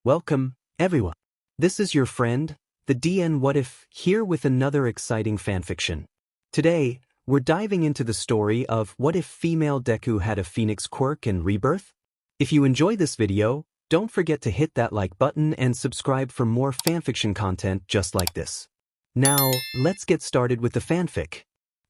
Welcome, everyone. This is your friend, the DN What If, here with another exciting fanfiction. Today, we're diving into the story of what if female Deku had a phoenix quirk and rebirth? If you enjoy this video, don't forget to hit that like button and subscribe for more fanfiction content just like this. Now, let's get started with the fanfic.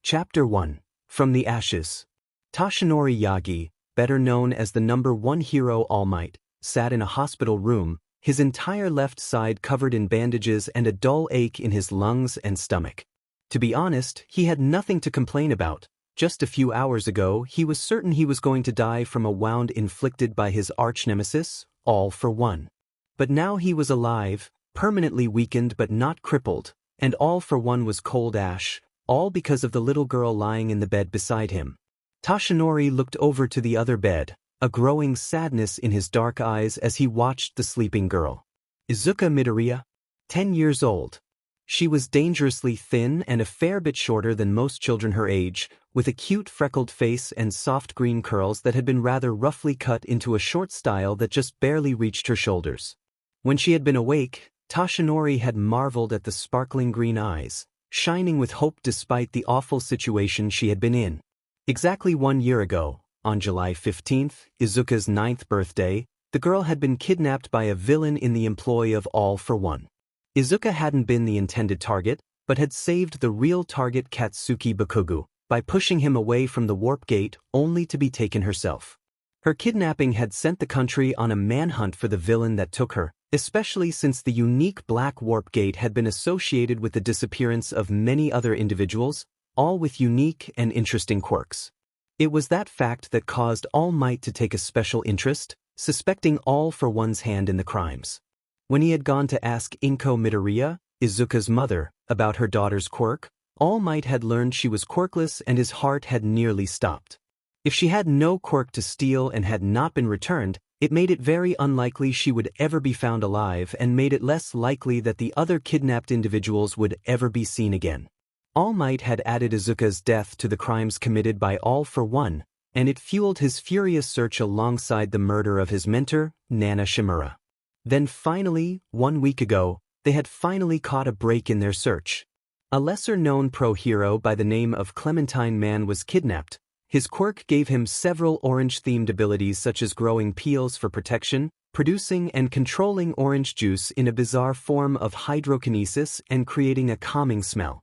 Chapter 1. From the Ashes. Toshinori Yagi, better known as the #1 hero All Might, sat in a hospital room, his entire left side covered in bandages and a dull ache in his lungs and stomach. To be honest, he had nothing to complain about. Just a few hours ago, he was certain he was going to die from a wound inflicted by his arch-nemesis, All for One. But now he was alive, permanently weakened but not crippled, and All for One was cold ash, all because of the little girl lying in the bed beside him. Toshinori looked over to the other bed, a growing sadness in his dark eyes as he watched the sleeping girl. Izuka Midoriya, 10 years old. She was dangerously thin and a fair bit shorter than most children her age, with a cute freckled face and soft green curls that had been rather roughly cut into a short style that just barely reached her shoulders. When she had been awake, Toshinori had marveled at the sparkling green eyes, shining with hope despite the awful situation she had been in. Exactly 1 year ago, on July 15th, Izuka's 9th birthday, the girl had been kidnapped by a villain in the employ of All for One. Izuka hadn't been the intended target, but had saved the real target Katsuki Bakugu by pushing him away from the warp gate only to be taken herself. Her kidnapping had sent the country on a manhunt for the villain that took her, especially since the unique black warp gate had been associated with the disappearance of many other individuals, all with unique and interesting quirks. It was that fact that caused All Might to take a special interest, suspecting All for One's hand in the crimes. When he had gone to ask Inko Midoriya, Izuka's mother, about her daughter's quirk, All Might had learned she was quirkless and his heart had nearly stopped. If she had no quirk to steal and had not been returned, it made it very unlikely she would ever be found alive and made it less likely that the other kidnapped individuals would ever be seen again. All Might had added Izuka's death to the crimes committed by All for One, and it fueled his furious search alongside the murder of his mentor, Nana Shimura. Then finally, 1 week ago, they had finally caught a break in their search. A lesser-known pro-hero by the name of Clementine Man was kidnapped. His quirk gave him several orange-themed abilities such as growing peels for protection, producing and controlling orange juice in a bizarre form of hydrokinesis and creating a calming smell.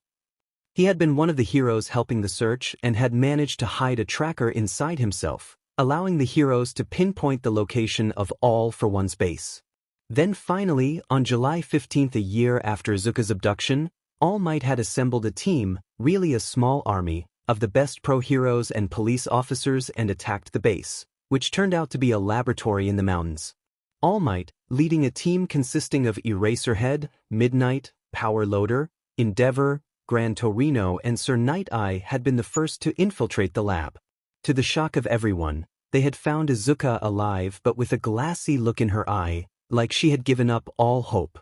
He had been one of the heroes helping the search and had managed to hide a tracker inside himself, allowing the heroes to pinpoint the location of All for One's base. Then finally, on July 15th, a year after Izuka's abduction, All Might had assembled a team, really a small army, of the best pro-heroes and police officers and attacked the base, which turned out to be a laboratory in the mountains. All Might, leading a team consisting of Eraserhead, Midnight, Power Loader, Endeavor, Gran Torino and Sir Night-Eye had been the first to infiltrate the lab. To the shock of everyone, they had found Izuka alive but with a glassy look in her eye, like she had given up all hope.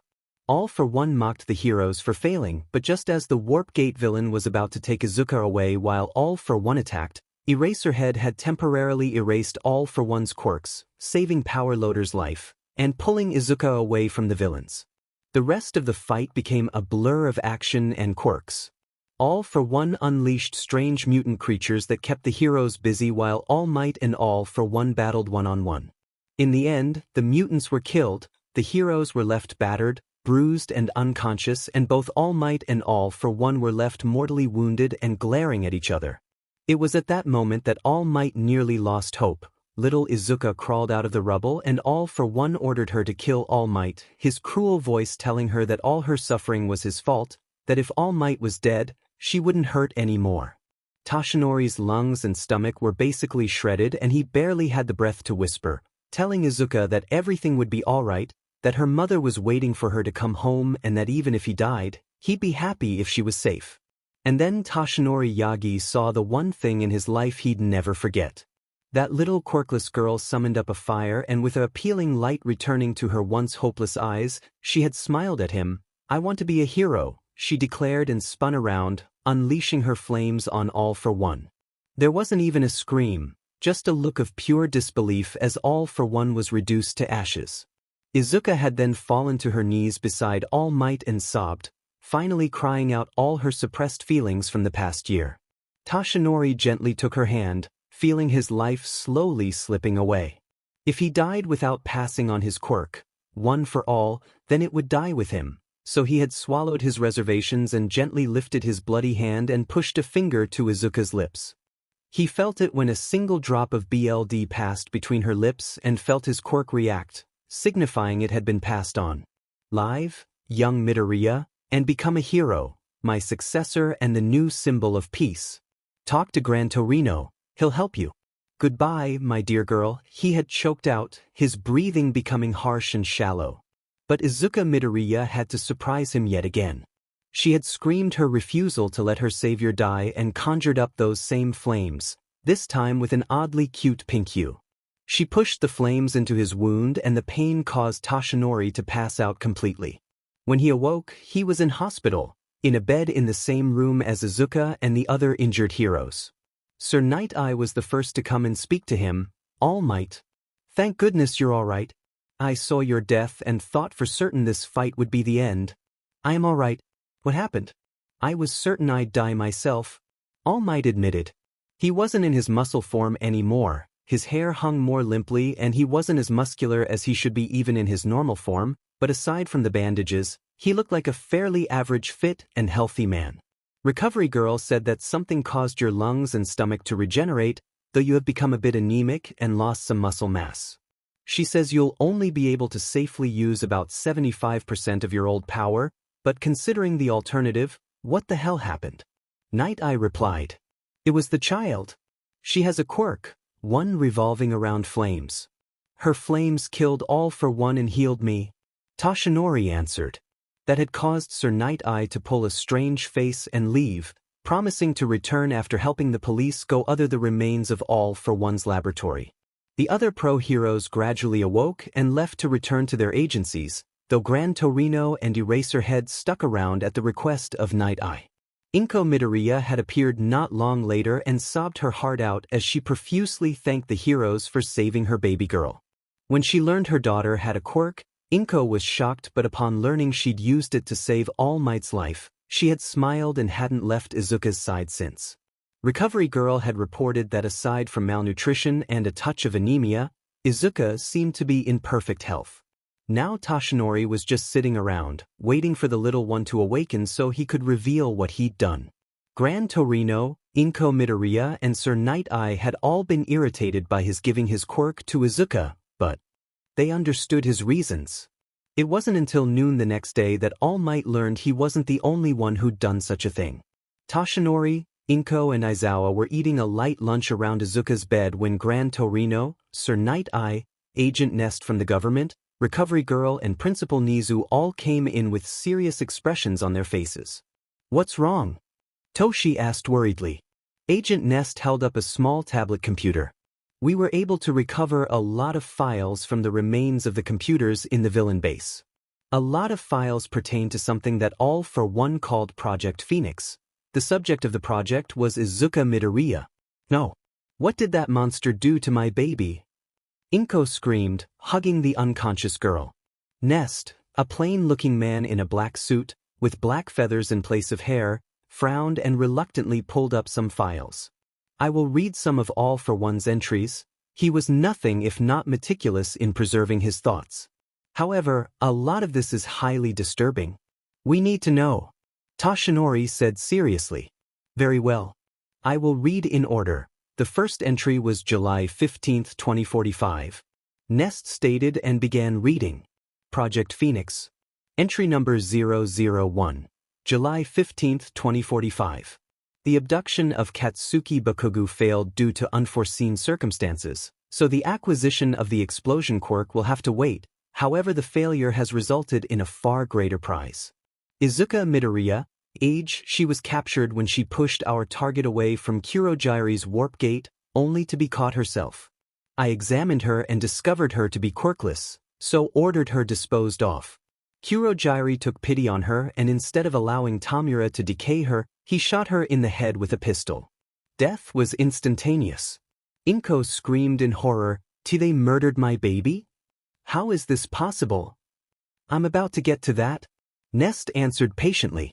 All for One mocked the heroes for failing, but just as the Warp Gate villain was about to take Izuka away while All for One attacked, Eraserhead had temporarily erased All for One's quirks, saving Power Loader's life, and pulling Izuka away from the villains. The rest of the fight became a blur of action and quirks. All for One unleashed strange mutant creatures that kept the heroes busy while All Might and All for One battled one-on-one. In the end, the mutants were killed, the heroes were left battered, bruised and unconscious, and both All Might and All for One were left mortally wounded and glaring at each other. It was at that moment that All Might nearly lost hope. Little Izuka crawled out of the rubble and All for One ordered her to kill All Might, his cruel voice telling her that all her suffering was his fault, that if All Might was dead, she wouldn't hurt anymore. Toshinori's lungs and stomach were basically shredded and he barely had the breath to whisper, telling Izuka that everything would be alright, that her mother was waiting for her to come home and that even if he died, he'd be happy if she was safe. And then Toshinori Yagi saw the one thing in his life he'd never forget. That little quirkless girl summoned up a fire and with an appealing light returning to her once hopeless eyes, she had smiled at him. "I want to be a hero," she declared and spun around, unleashing her flames on All for One. There wasn't even a scream, just a look of pure disbelief as All for One was reduced to ashes. Izuka had then fallen to her knees beside All Might and sobbed, finally crying out all her suppressed feelings from the past year. Tashinori gently took her hand, feeling his life slowly slipping away. If he died without passing on his quirk, one for all, then it would die with him, so he had swallowed his reservations and gently lifted his bloody hand and pushed a finger to Izuka's lips. He felt it when a single drop of blood passed between her lips and felt his quirk react, signifying it had been passed on. Live, young Midoriya, and become a hero, my successor and the new symbol of peace. Talk to Gran Torino, he'll help you. Goodbye, my dear girl, he had choked out, his breathing becoming harsh and shallow. But Izuka Midoriya had to surprise him yet again. She had screamed her refusal to let her savior die and conjured up those same flames, this time with an oddly cute pink hue. She pushed the flames into his wound and the pain caused Tashinori to pass out completely. When he awoke, he was in hospital, in a bed in the same room as Izuka and the other injured heroes. Sir Night Eye was the first to come and speak to him. All Might. Thank goodness you're all right. I saw your death and thought for certain this fight would be the end. I am all right. What happened? I was certain I'd die myself. All Might admitted. He wasn't in his muscle form anymore, his hair hung more limply and he wasn't as muscular as he should be even in his normal form, but aside from the bandages, he looked like a fairly average fit and healthy man. Recovery Girl said that something caused your lungs and stomach to regenerate, though you have become a bit anemic and lost some muscle mass. She says you'll only be able to safely use about 75% of your old power, but considering the alternative, what the hell happened? Night Eye replied. It was the child. She has a quirk, one revolving around flames. Her flames killed All for One and healed me. Tashinori answered. That had caused Sir Night Eye to pull a strange face and leave, promising to return after helping the police go other the remains of All for One's laboratory. The other pro-heroes gradually awoke and left to return to their agencies, though Gran Torino and Eraserhead stuck around at the request of Night Eye. Inko Midoriya had appeared not long later and sobbed her heart out as she profusely thanked the heroes for saving her baby girl. When she learned her daughter had a quirk, Inko was shocked, but upon learning she'd used it to save All Might's life, she had smiled and hadn't left Izuka's side since. Recovery Girl had reported that aside from malnutrition and a touch of anemia, Izuka seemed to be in perfect health. Now Tashinori was just sitting around, waiting for the little one to awaken so he could reveal what he'd done. Gran Torino, Inko Midoriya and Sir Night Eye had all been irritated by his giving his quirk to Izuka, but they understood his reasons. It wasn't until noon the next day that All Might learned he wasn't the only one who'd done such a thing. Tashinori, Inko and Aizawa were eating a light lunch around Izuka's bed when Gran Torino, Sir Night Eye, Agent Nest from the government, Recovery Girl and Principal Nizu all came in with serious expressions on their faces. What's wrong? Toshi asked worriedly. Agent Nest held up a small tablet computer. We were able to recover a lot of files from the remains of the computers in the villain base. A lot of files pertain to something that All for One called Project Phoenix. The subject of the project was Izuka Midoriya. No. What did that monster do to my baby? Inko screamed, hugging the unconscious girl. Nest, a plain-looking man in a black suit, with black feathers in place of hair, frowned and reluctantly pulled up some files. I will read some of All for One's entries. He was nothing if not meticulous in preserving his thoughts. However, a lot of this is highly disturbing. We need to know. Tashinori said seriously. Very well. I will read in order. The first entry was July 15, 2045. Nest stated and began reading. Project Phoenix. Entry number 001. July 15, 2045. The abduction of Katsuki Bakugu failed due to unforeseen circumstances, so the acquisition of the explosion quirk will have to wait. However, the failure has resulted in a far greater prize. Izuka Midoriya, age, she was captured when she pushed our target away from Kurogiri's warp gate, only to be caught herself. I examined her and discovered her to be quirkless, so ordered her disposed of. Kurogiri took pity on her and instead of allowing Tamura to decay her, he shot her in the head with a pistol. Death was instantaneous. Inko screamed in horror, "They murdered my baby?" How is this possible? I'm about to get to that. Nest answered patiently.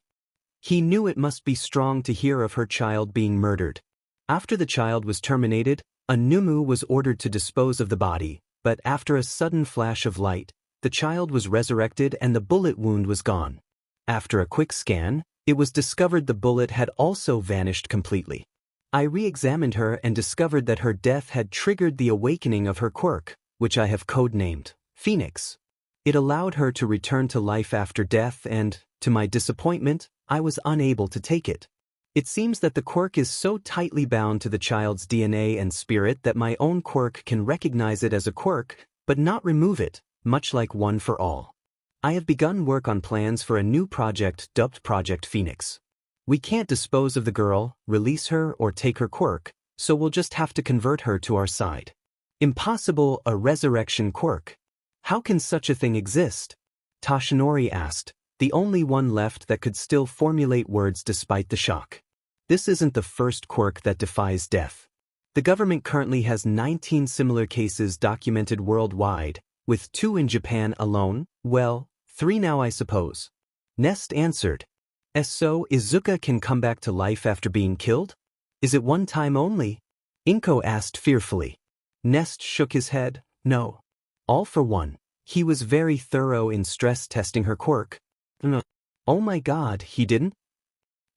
He knew it must be strong to hear of her child being murdered. After the child was terminated, a Numu was ordered to dispose of the body, but after a sudden flash of light, the child was resurrected and the bullet wound was gone. After a quick scan, it was discovered the bullet had also vanished completely. I re-examined her and discovered that her death had triggered the awakening of her quirk, which I have codenamed Phoenix. It allowed her to return to life after death and, to my disappointment, I was unable to take it. It seems that the quirk is so tightly bound to the child's DNA and spirit that my own quirk can recognize it as a quirk, but not remove it, much like One for All. I have begun work on plans for a new project dubbed Project Phoenix. We can't dispose of the girl, release her, or take her quirk, so we'll just have to convert her to our side. Impossible, a resurrection quirk. How can such a thing exist? Toshinori asked, the only one left that could still formulate words despite the shock. This isn't the first quirk that defies death. The government currently has 19 similar cases documented worldwide, with 2 in Japan alone, well, 3 now I suppose. Nest answered. So, Izuka can come back to life after being killed? Is it one time only? Inko asked fearfully. Nest shook his head, no. All for one. He was very thorough in stress testing her quirk. Oh my god, he didn't?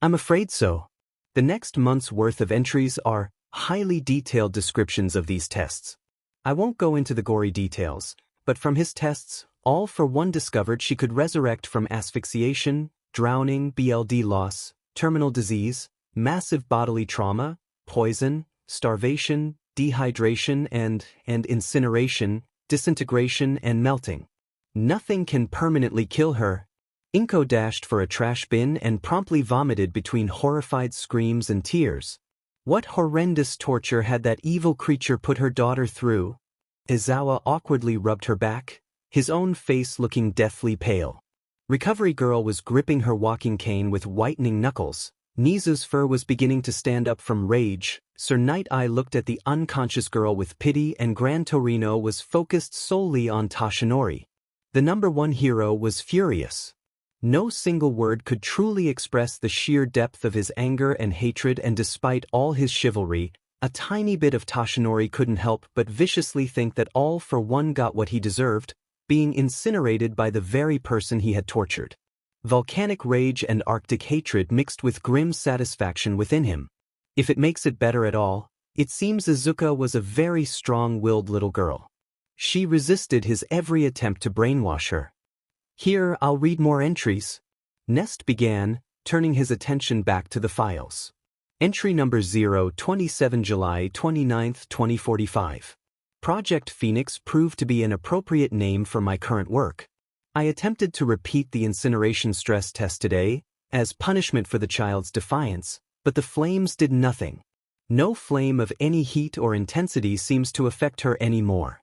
I'm afraid so. The next month's worth of entries are highly detailed descriptions of these tests. I won't go into the gory details, but from his tests, All for One discovered she could resurrect from asphyxiation, drowning, BLD loss, terminal disease, massive bodily trauma, poison, starvation, dehydration and incineration, disintegration and melting. Nothing can permanently kill her. Inko dashed for a trash bin and promptly vomited between horrified screams and tears. What horrendous torture had that evil creature put her daughter through? Izawa awkwardly rubbed her back, his own face looking deathly pale. Recovery Girl was gripping her walking cane with whitening knuckles. Nizu's fur was beginning to stand up from rage. Sir Night Eye looked at the unconscious girl with pity and Gran Torino was focused solely on Toshinori. The number 1 hero was furious. No single word could truly express the sheer depth of his anger and hatred, and despite all his chivalry, a tiny bit of Toshinori couldn't help but viciously think that All for One got what he deserved, being incinerated by the very person he had tortured. Volcanic rage and Arctic hatred mixed with grim satisfaction within him. If it makes it better at all, it seems Izuka was a very strong-willed little girl. She resisted his every attempt to brainwash her. Here, I'll read more entries. Nest began, turning his attention back to the files. Entry number 027 July 29, 2045. Project Phoenix proved to be an appropriate name for my current work. I attempted to repeat the incineration stress test today, as punishment for the child's defiance, but the flames did nothing. No flame of any heat or intensity seems to affect her anymore.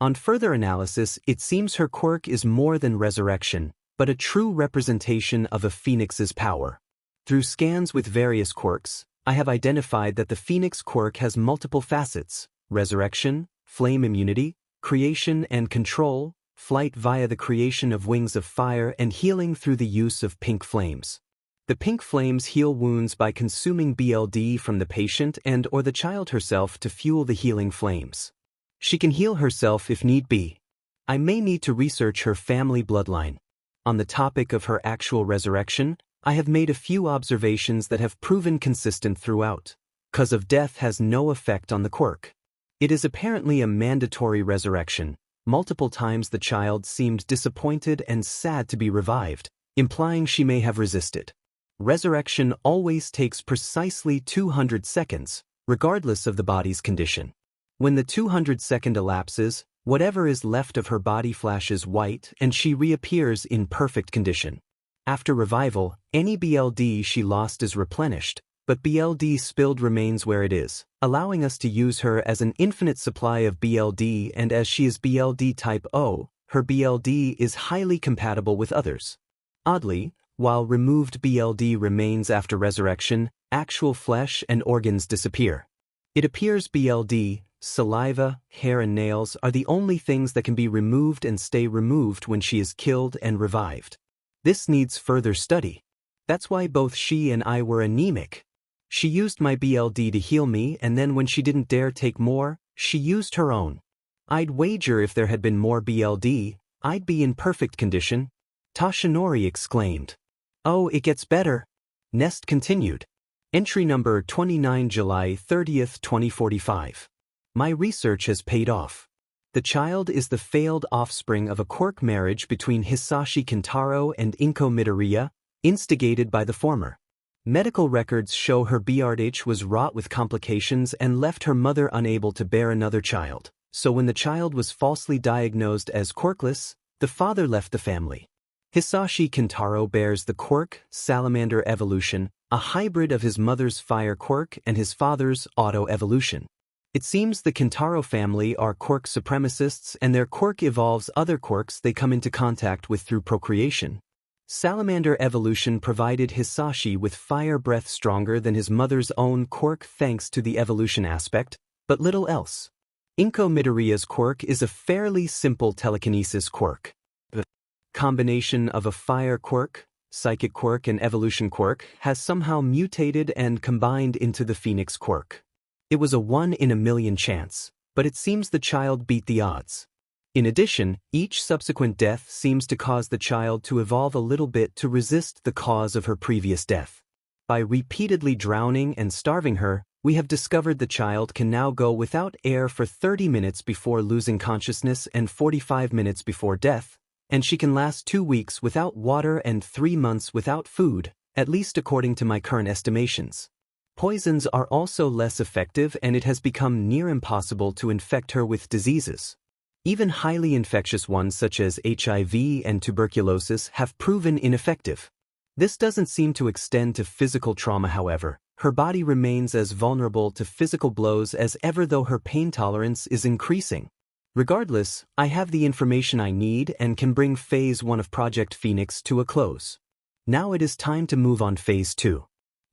On further analysis, it seems her quirk is more than resurrection, but a true representation of a phoenix's power. Through scans with various quirks, I have identified that the phoenix quirk has multiple facets: resurrection, flame immunity, creation and control, flight via the creation of wings of fire, and healing through the use of pink flames. The pink flames heal wounds by consuming BLD from the patient and or the child herself to fuel the healing flames. She can heal herself if need be. I may need to research her family bloodline. On the topic of her actual resurrection, I have made a few observations that have proven consistent throughout. Cause of death has no effect on the quirk. It is apparently a mandatory resurrection. Multiple times the child seemed disappointed and sad to be revived, implying she may have resisted. Resurrection always takes precisely 200 seconds, regardless of the body's condition. When the 200-second elapses, whatever is left of her body flashes white and she reappears in perfect condition. After revival, any BLD she lost is replenished, but BLD spilled remains where it is, allowing us to use her as an infinite supply of BLD, and as she is BLD type O, her BLD is highly compatible with others. Oddly, while removed BLD remains after resurrection, actual flesh and organs disappear. It appears BLD, saliva, hair and nails are the only things that can be removed and stay removed when she is killed and revived. This needs further study. That's why both she and I were anemic. She used my BLD to heal me, and then when she didn't dare take more, she used her own. I'd wager if there had been more BLD, I'd be in perfect condition. Tashinori exclaimed. Oh, it gets better. Nest continued. Entry number 29 July 30th, 2045. My research has paid off. The child is the failed offspring of a quirk marriage between Hisashi Kintaro and Inko Midoriya, instigated by the former. Medical records show her BRH was wrought with complications and left her mother unable to bear another child, so when the child was falsely diagnosed as quirkless, the father left the family. Hisashi Kintaro bears the quirk, salamander evolution, a hybrid of his mother's fire quirk and his father's auto evolution. It seems the Kintaro family are quirk supremacists and their quirk evolves other quirks they come into contact with through procreation. Salamander evolution provided Hisashi with fire breath stronger than his mother's own quirk thanks to the evolution aspect, but little else. Inko Midoriya's quirk is a fairly simple telekinesis quirk. The combination of a fire quirk, psychic quirk and evolution quirk has somehow mutated and combined into the Phoenix quirk. It was a 1 in a million chance, but it seems the child beat the odds. In addition, each subsequent death seems to cause the child to evolve a little bit to resist the cause of her previous death. By repeatedly drowning and starving her, we have discovered the child can now go without air for 30 minutes before losing consciousness and 45 minutes before death, and she can last 2 weeks without water and 3 months without food, at least according to my current estimations. Poisons are also less effective and it has become near impossible to infect her with diseases. Even highly infectious ones such as HIV and tuberculosis have proven ineffective. This doesn't seem to extend to physical trauma, however. Her body remains as vulnerable to physical blows as ever, though her pain tolerance is increasing. Regardless, I have the information I need and can bring Phase 1 of Project Phoenix to a close. Now it is time to move on Phase 2.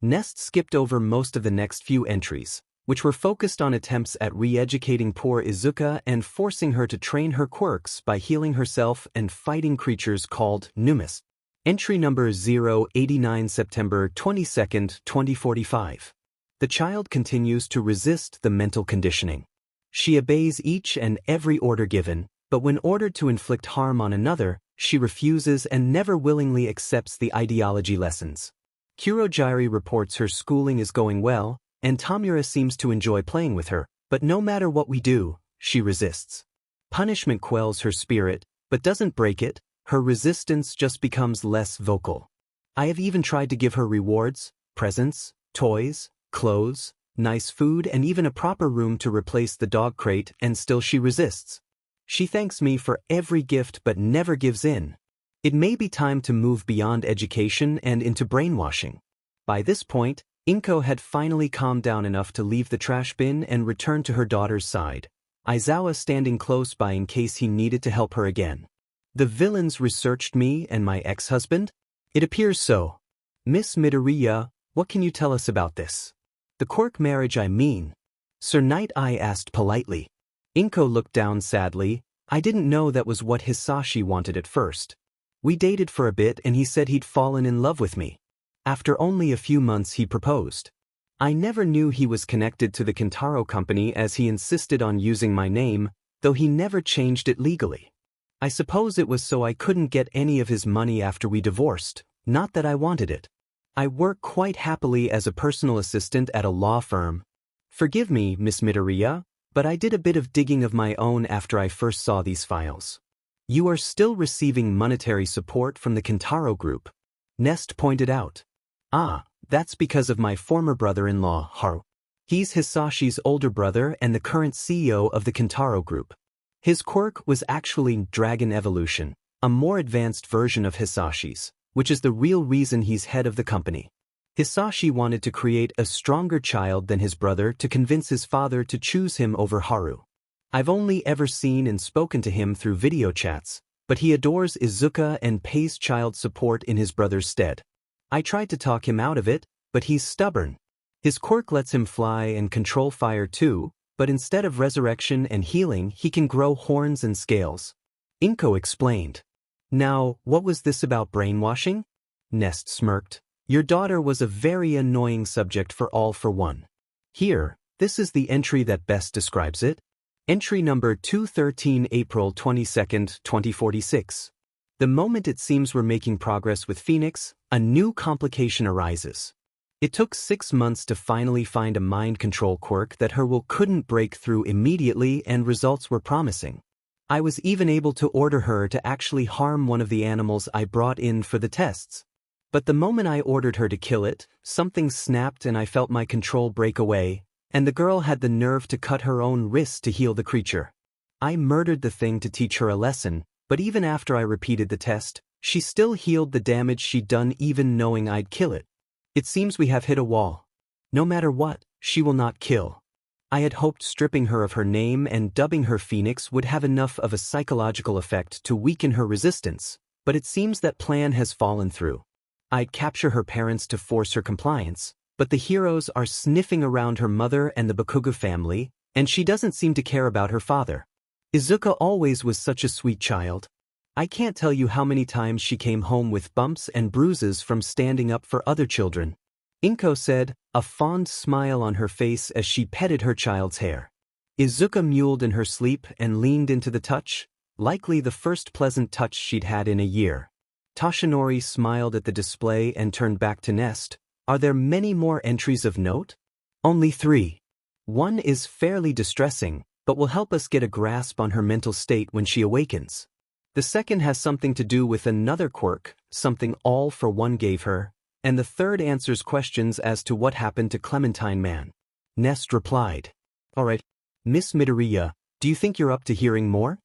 Nest skipped over most of the next few entries, which were focused on attempts at re-educating poor Izuka and forcing her to train her quirks by healing herself and fighting creatures called Numas. Entry number 089 September 22nd, 2045. The child continues to resist the mental conditioning. She obeys each and every order given, but when ordered to inflict harm on another, she refuses and never willingly accepts the ideology lessons. Kurogiri reports her schooling is going well, and Tamura seems to enjoy playing with her, but no matter what we do, she resists. Punishment quells her spirit, but doesn't break it. Her resistance just becomes less vocal. I have even tried to give her rewards, presents, toys, clothes, nice food and even a proper room to replace the dog crate, and still she resists. She thanks me for every gift but never gives in. It may be time to move beyond education and into brainwashing. By this point, Inko had finally calmed down enough to leave the trash bin and return to her daughter's side, Aizawa standing close by in case he needed to help her again. The villains researched me and my ex-husband? It appears so. Miss Midoriya, what can you tell us about this? The quirk marriage, I mean. Sir Night Eye asked politely. Inko looked down sadly. I didn't know that was what Hisashi wanted at first. We dated for a bit and he said he'd fallen in love with me. After only a few months he proposed. I never knew he was connected to the Kintaro company as he insisted on using my name, though he never changed it legally. I suppose it was so I couldn't get any of his money after we divorced, not that I wanted it. I work quite happily as a personal assistant at a law firm. Forgive me, Miss Midoriya, but I did a bit of digging of my own after I first saw these files. You are still receiving monetary support from the Kintaro group, Nest pointed out. Ah, that's because of my former brother-in-law, Haru. He's Hisashi's older brother and the current CEO of the Kintaro group. His quirk was actually Dragon Evolution, a more advanced version of Hisashi's, which is the real reason he's head of the company. Hisashi wanted to create a stronger child than his brother to convince his father to choose him over Haru. I've only ever seen and spoken to him through video chats, but he adores Izuka and pays child support in his brother's stead. I tried to talk him out of it, but he's stubborn. His quirk lets him fly and control fire too, but instead of resurrection and healing he can grow horns and scales. Inko explained. Now, what was this about brainwashing? Nest smirked. Your daughter was a very annoying subject for All for One. Here, this is the entry that best describes it. Entry number 213, April 22nd, 2046. The moment it seems we're making progress with Phoenix, a new complication arises. It took 6 months to finally find a mind control quirk that her will couldn't break through immediately, and results were promising. I was even able to order her to actually harm one of the animals I brought in for the tests. But the moment I ordered her to kill it, something snapped and I felt my control break away, and the girl had the nerve to cut her own wrist to heal the creature. I murdered the thing to teach her a lesson, but even after I repeated the test, she still healed the damage she'd done even knowing I'd kill it. It seems we have hit a wall. No matter what, she will not kill. I had hoped stripping her of her name and dubbing her Phoenix would have enough of a psychological effect to weaken her resistance, but it seems that plan has fallen through. I'd capture her parents to force her compliance, but the heroes are sniffing around her mother and the Bakugo family, and she doesn't seem to care about her father. Izuka always was such a sweet child. I can't tell you how many times she came home with bumps and bruises from standing up for other children. Inko said, a fond smile on her face as she petted her child's hair. Izuka mewled in her sleep and leaned into the touch, likely the first pleasant touch she'd had in a year. Toshinori smiled at the display and turned back to Nest. Are there many more entries of note? Only 3. One is fairly distressing, but will help us get a grasp on her mental state when she awakens. The second has something to do with another quirk, something All for One gave her, and the third answers questions as to what happened to Clementine Man. Nest replied. Alright, Miss Midoriya, do you think you're up to hearing more?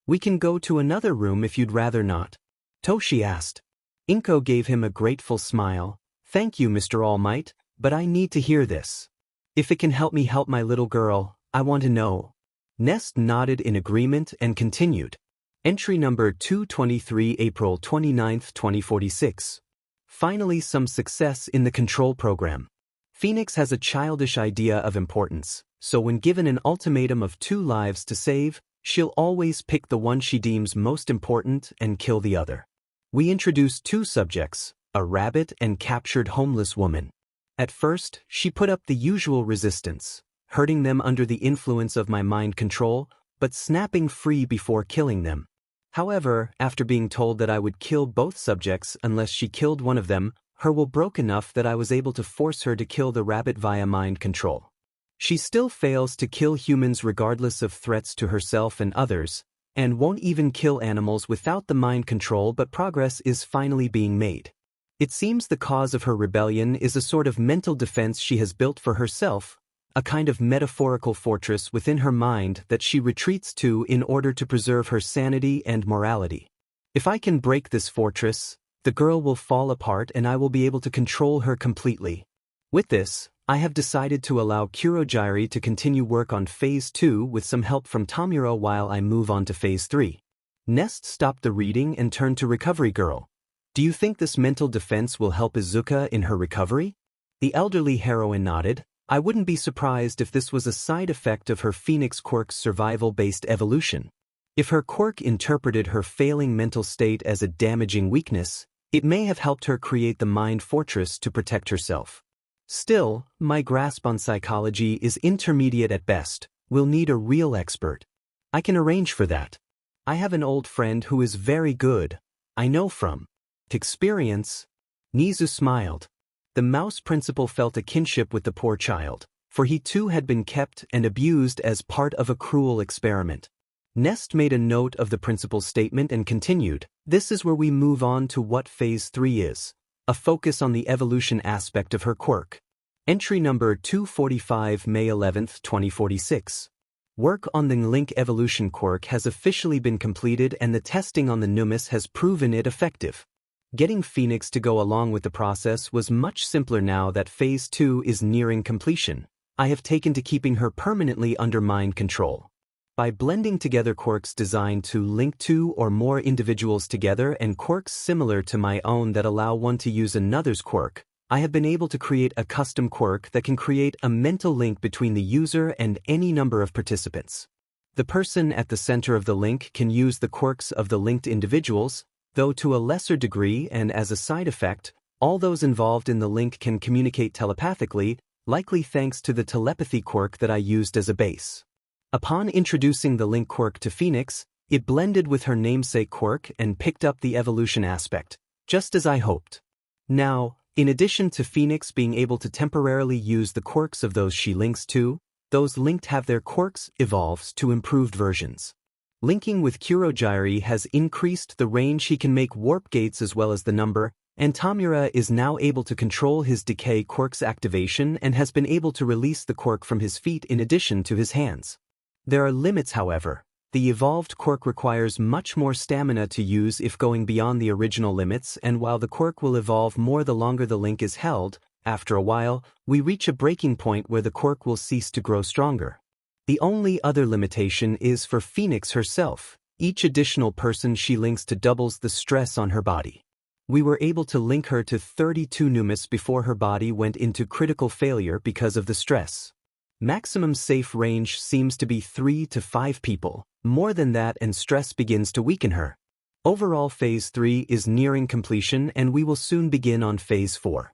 We can go to another room if you'd rather not. Toshi asked. Inko gave him a grateful smile. Thank you, Mr. All Might, but I need to hear this. If it can help me help my little girl, I want to know. Nest nodded in agreement and continued. Entry number 223, April 29th, 2046. Finally some success in the control program. Phoenix has a childish idea of importance, so when given an ultimatum of 2 lives to save, she'll always pick the one she deems most important and kill the other. We introduced 2 subjects, a rabbit and captured homeless woman. At first, she put up the usual resistance, hurting them under the influence of my mind control, but snapping free before killing them. However, after being told that I would kill both subjects unless she killed one of them, her will broke enough that I was able to force her to kill the rabbit via mind control. She still fails to kill humans regardless of threats to herself and others, and won't even kill animals without the mind control, but progress is finally being made. It seems the cause of her rebellion is a sort of mental defense she has built for herself, a kind of metaphorical fortress within her mind that she retreats to in order to preserve her sanity and morality. If I can break this fortress, the girl will fall apart and I will be able to control her completely. With this, I have decided to allow Kurogyari to continue work on Phase 2 with some help from Tomura while I move on to Phase 3. Nest stopped the reading and turned to Recovery Girl. Do you think this mental defense will help Izuka in her recovery? The elderly heroine nodded. I wouldn't be surprised if this was a side effect of her Phoenix quirk's survival-based evolution. If her quirk interpreted her failing mental state as a damaging weakness, it may have helped her create the mind fortress to protect herself. Still, my grasp on psychology is intermediate at best. We'll need a real expert. I can arrange for that. I have an old friend who is very good. I know from experience. Nizu smiled. The mouse principal felt a kinship with the poor child, for he too had been kept and abused as part of a cruel experiment. Nest made a note of the principal's statement and continued. This is where we move on to what Phase 3 is, a focus on the evolution aspect of her quirk. Entry number 245, May 11th, 2046. Work on the Link evolution quirk has officially been completed and the testing on the Numis has proven it effective. Getting Phoenix to go along with the process was much simpler now that Phase 2 is nearing completion. I have taken to keeping her permanently under mind control. By blending together quirks designed to link 2 or more individuals together and quirks similar to my own that allow one to use another's quirk, I have been able to create a custom quirk that can create a mental link between the user and any number of participants. The person at the center of the link can use the quirks of the linked individuals, though to a lesser degree, and as a side effect, all those involved in the link can communicate telepathically, likely thanks to the telepathy quirk that I used as a base. Upon introducing the link quirk to Phoenix, it blended with her namesake quirk and picked up the evolution aspect, just as I hoped. Now, in addition to Phoenix being able to temporarily use the quirks of those she links to, those linked have their quirks evolved to improved versions. Linking with Kurogyri has increased the range he can make warp gates as well as the number, and Tamura is now able to control his decay quirk's activation and has been able to release the quirk from his feet in addition to his hands. There are limits, however. The evolved quirk requires much more stamina to use if going beyond the original limits, and while the quirk will evolve more the longer the link is held, after a while, we reach a breaking point where the quirk will cease to grow stronger. The only other limitation is for Phoenix herself. Each additional person she links to doubles the stress on her body. We were able to link her to 32 Numis before her body went into critical failure because of the stress. Maximum safe range seems to be 3 to 5 people. More than that and stress begins to weaken her. Overall Phase 3 is nearing completion and we will soon begin on Phase 4.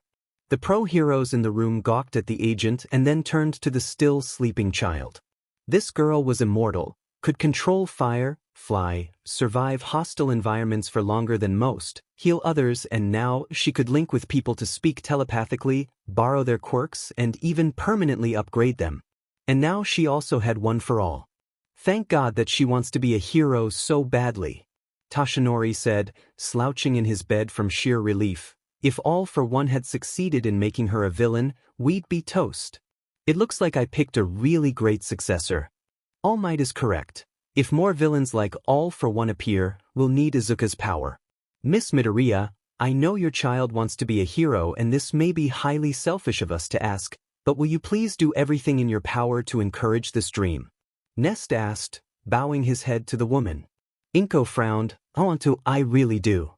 The pro-heroes in the room gawked at the agent and then turned to the still sleeping child. This girl was immortal, could control fire, fly, survive hostile environments for longer than most, heal others, and now she could link with people to speak telepathically, borrow their quirks, and even permanently upgrade them. And now she also had one for all. Thank God that she wants to be a hero so badly, Toshinori said, slouching in his bed from sheer relief. If All for One had succeeded in making her a villain, we'd be toast. It looks like I picked a really great successor. All Might is correct. If more villains like All for One appear, we'll need Izuka's power. Miss Midoriya, I know your child wants to be a hero and this may be highly selfish of us to ask, but will you please do everything in your power to encourage this dream? Nest asked, bowing his head to the woman. Inko frowned, I really do.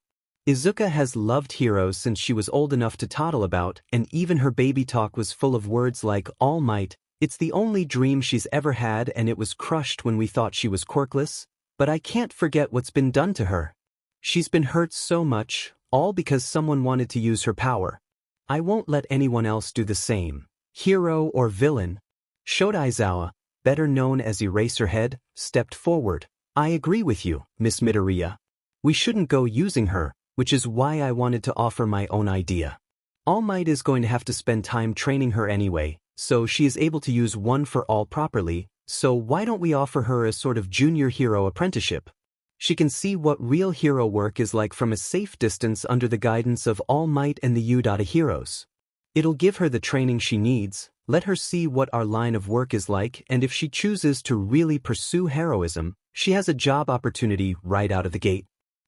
Izuka has loved heroes since she was old enough to toddle about, and even her baby talk was full of words like All Might. It's the only dream she's ever had and it was crushed when we thought she was quirkless, but I can't forget what's been done to her. She's been hurt so much, all because someone wanted to use her power. I won't let anyone else do the same, hero or villain. Shodaizawa, better known as Eraserhead, stepped forward. I agree with you, Miss Midoriya. We shouldn't go using her, which is why I wanted to offer my own idea. All Might is going to have to spend time training her anyway, so she is able to use One for All properly, so why don't we offer her a sort of junior hero apprenticeship? She can see what real hero work is like from a safe distance under the guidance of All Might and the U-Data heroes. It'll give her the training she needs, let her see what our line of work is like, and if she chooses to really pursue heroism, she has a job opportunity right out of the gate.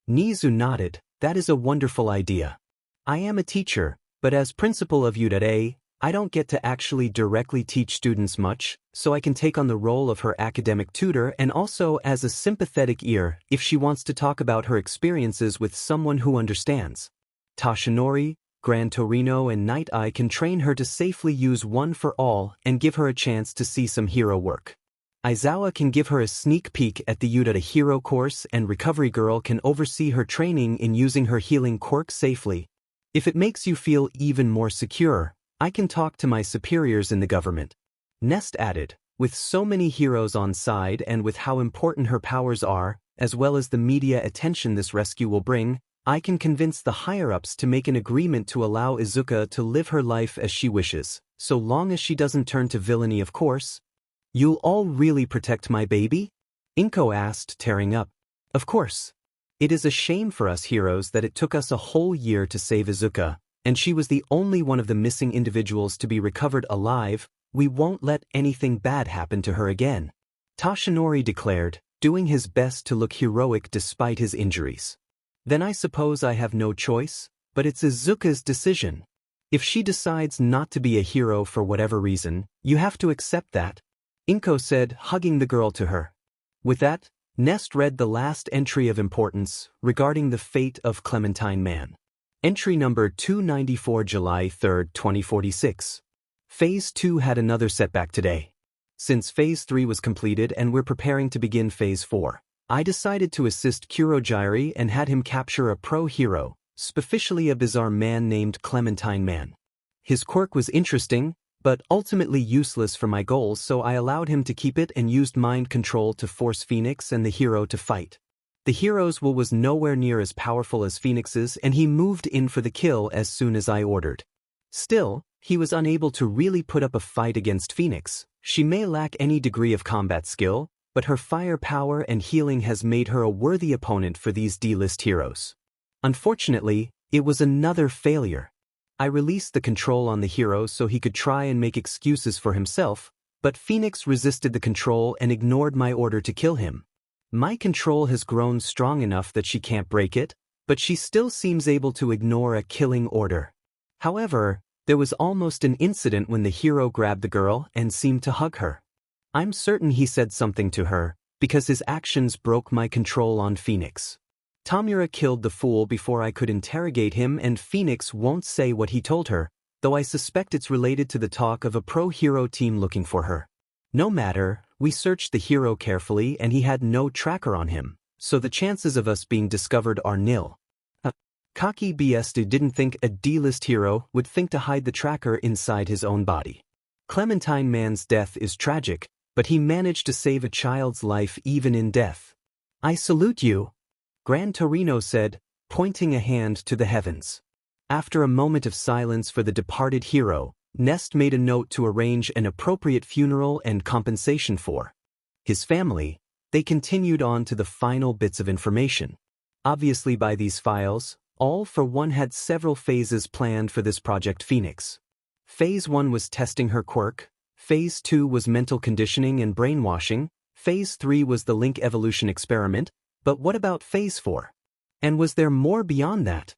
Nizu nodded. That is a wonderful idea. I am a teacher, but as principal of U.A, I don't get to actually directly teach students much, so I can take on the role of her academic tutor and also as a sympathetic ear if she wants to talk about her experiences with someone who understands. Toshinori, Gran Torino and Night Eye can train her to safely use One for All and give her a chance to see some hero work. Aizawa can give her a sneak peek at the U-Data hero course and Recovery Girl can oversee her training in using her healing quirk safely. If it makes you feel even more secure, I can talk to my superiors in the government. Nest added, with so many heroes on side and with how important her powers are, as well as the media attention this rescue will bring, I can convince the higher-ups to make an agreement to allow Izuka to live her life as she wishes, so long as she doesn't turn to villainy, of course. You'll all really protect my baby? Inko asked, tearing up. Of course. It is a shame for us heroes that it took us a whole year to save Izuka, and she was the only one of the missing individuals to be recovered alive. We won't let anything bad happen to her again. Toshinori declared, doing his best to look heroic despite his injuries. Then I suppose I have no choice, but it's Izuka's decision. If she decides not to be a hero for whatever reason, you have to accept that. Inko said, hugging the girl to her. With that, Nest read the last entry of importance regarding the fate of Clementine Man. Entry number 294, July 3, 2046. Phase 2 had another setback today. Since Phase 3 was completed and we're preparing to begin Phase 4, I decided to assist Kurogyari and had him capture a pro-hero, specially a bizarre man named Clementine Man. His quirk was interesting, but ultimately useless for my goals, so I allowed him to keep it and used mind control to force Phoenix and the hero to fight. The hero's will was nowhere near as powerful as Phoenix's, and he moved in for the kill as soon as I ordered. Still, he was unable to really put up a fight against Phoenix. She may lack any degree of combat skill, but her firepower and healing has made her a worthy opponent for these D-list heroes. Unfortunately, it was another failure. I released the control on the hero so he could try and make excuses for himself, but Phoenix resisted the control and ignored my order to kill him. My control has grown strong enough that she can't break it, but she still seems able to ignore a killing order. However, there was almost an incident when the hero grabbed the girl and seemed to hug her. I'm certain he said something to her, because his actions broke my control on Phoenix. Tamura killed the fool before I could interrogate him, and Phoenix won't say what he told her, though I suspect it's related to the talk of a pro-hero team looking for her. No matter, we searched the hero carefully and he had no tracker on him, so the chances of us being discovered are nil. Cocky BS didn't think a D-list hero would think to hide the tracker inside his own body. Clementine Man's death is tragic, but he managed to save a child's life even in death. I salute you, Gran Torino said, pointing a hand to the heavens. After a moment of silence for the departed hero, Nest made a note to arrange an appropriate funeral and compensation for his family. They continued on to the final bits of information. Obviously by these files, All for One had several phases planned for this Project Phoenix. Phase 1 was testing her quirk, Phase 2 was mental conditioning and brainwashing, Phase 3 was the Link evolution experiment, but what about Phase 4? And was there more beyond that?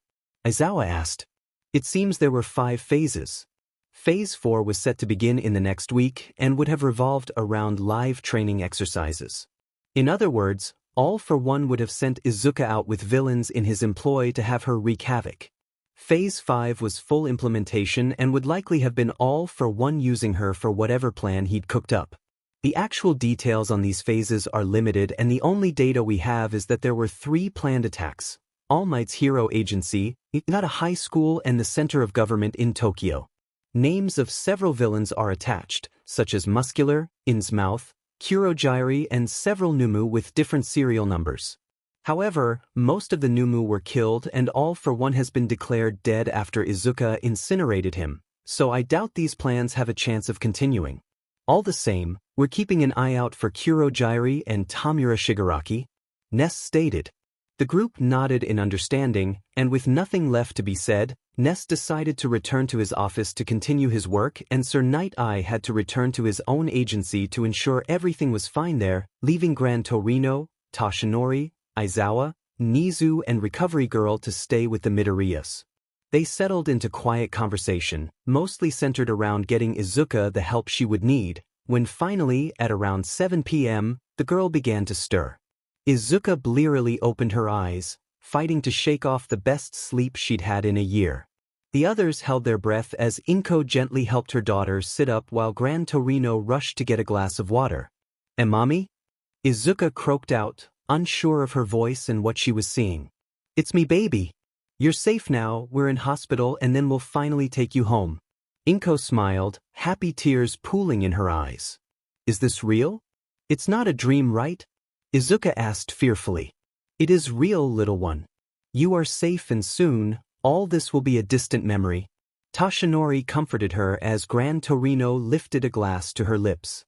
Izawa asked. It seems there were 5 phases. Phase 4 was set to begin in the next week and would have revolved around live training exercises. In other words, All for One would have sent Izuka out with villains in his employ to have her wreak havoc. Phase 5 was full implementation and would likely have been All for One using her for whatever plan he'd cooked up. The actual details on these phases are limited, and the only data we have is that there were 3 planned attacks: All Might's Hero Agency, not a high school, and the center of government in Tokyo. Names of several villains are attached, such as Muscular, Innsmouth, Kurogyari, and several Numu with different serial numbers. However, most of the Numu were killed and All for One has been declared dead after Izuka incinerated him, so I doubt these plans have a chance of continuing. All the same, we're keeping an eye out for Kurogyari and Tamura Shigaraki, Ness stated. The group nodded in understanding, and with nothing left to be said, Ness decided to return to his office to continue his work, and Sir Night Eye had to return to his own agency to ensure everything was fine there, leaving Gran Torino, Toshinori, Izawa, Nizu, and Recovery Girl to stay with the Midoriyas. They settled into quiet conversation, mostly centered around getting Izuka the help she would need, when finally, at around 7 p.m., the girl began to stir. Izuka blearily opened her eyes, fighting to shake off the best sleep she'd had in a year. The others held their breath as Inko gently helped her daughter sit up while Gran Torino rushed to get a glass of water. "Mommy?" Izuka croaked out, unsure of her voice and what she was seeing. "It's me, baby. You're safe now, we're in hospital and then we'll finally take you home." Inko smiled, happy tears pooling in her eyes. "Is this real? It's not a dream, right?" Izuka asked fearfully. "It is real, little one. You are safe and soon, all this will be a distant memory." Toshinori comforted her as Gran Torino lifted a glass to her lips.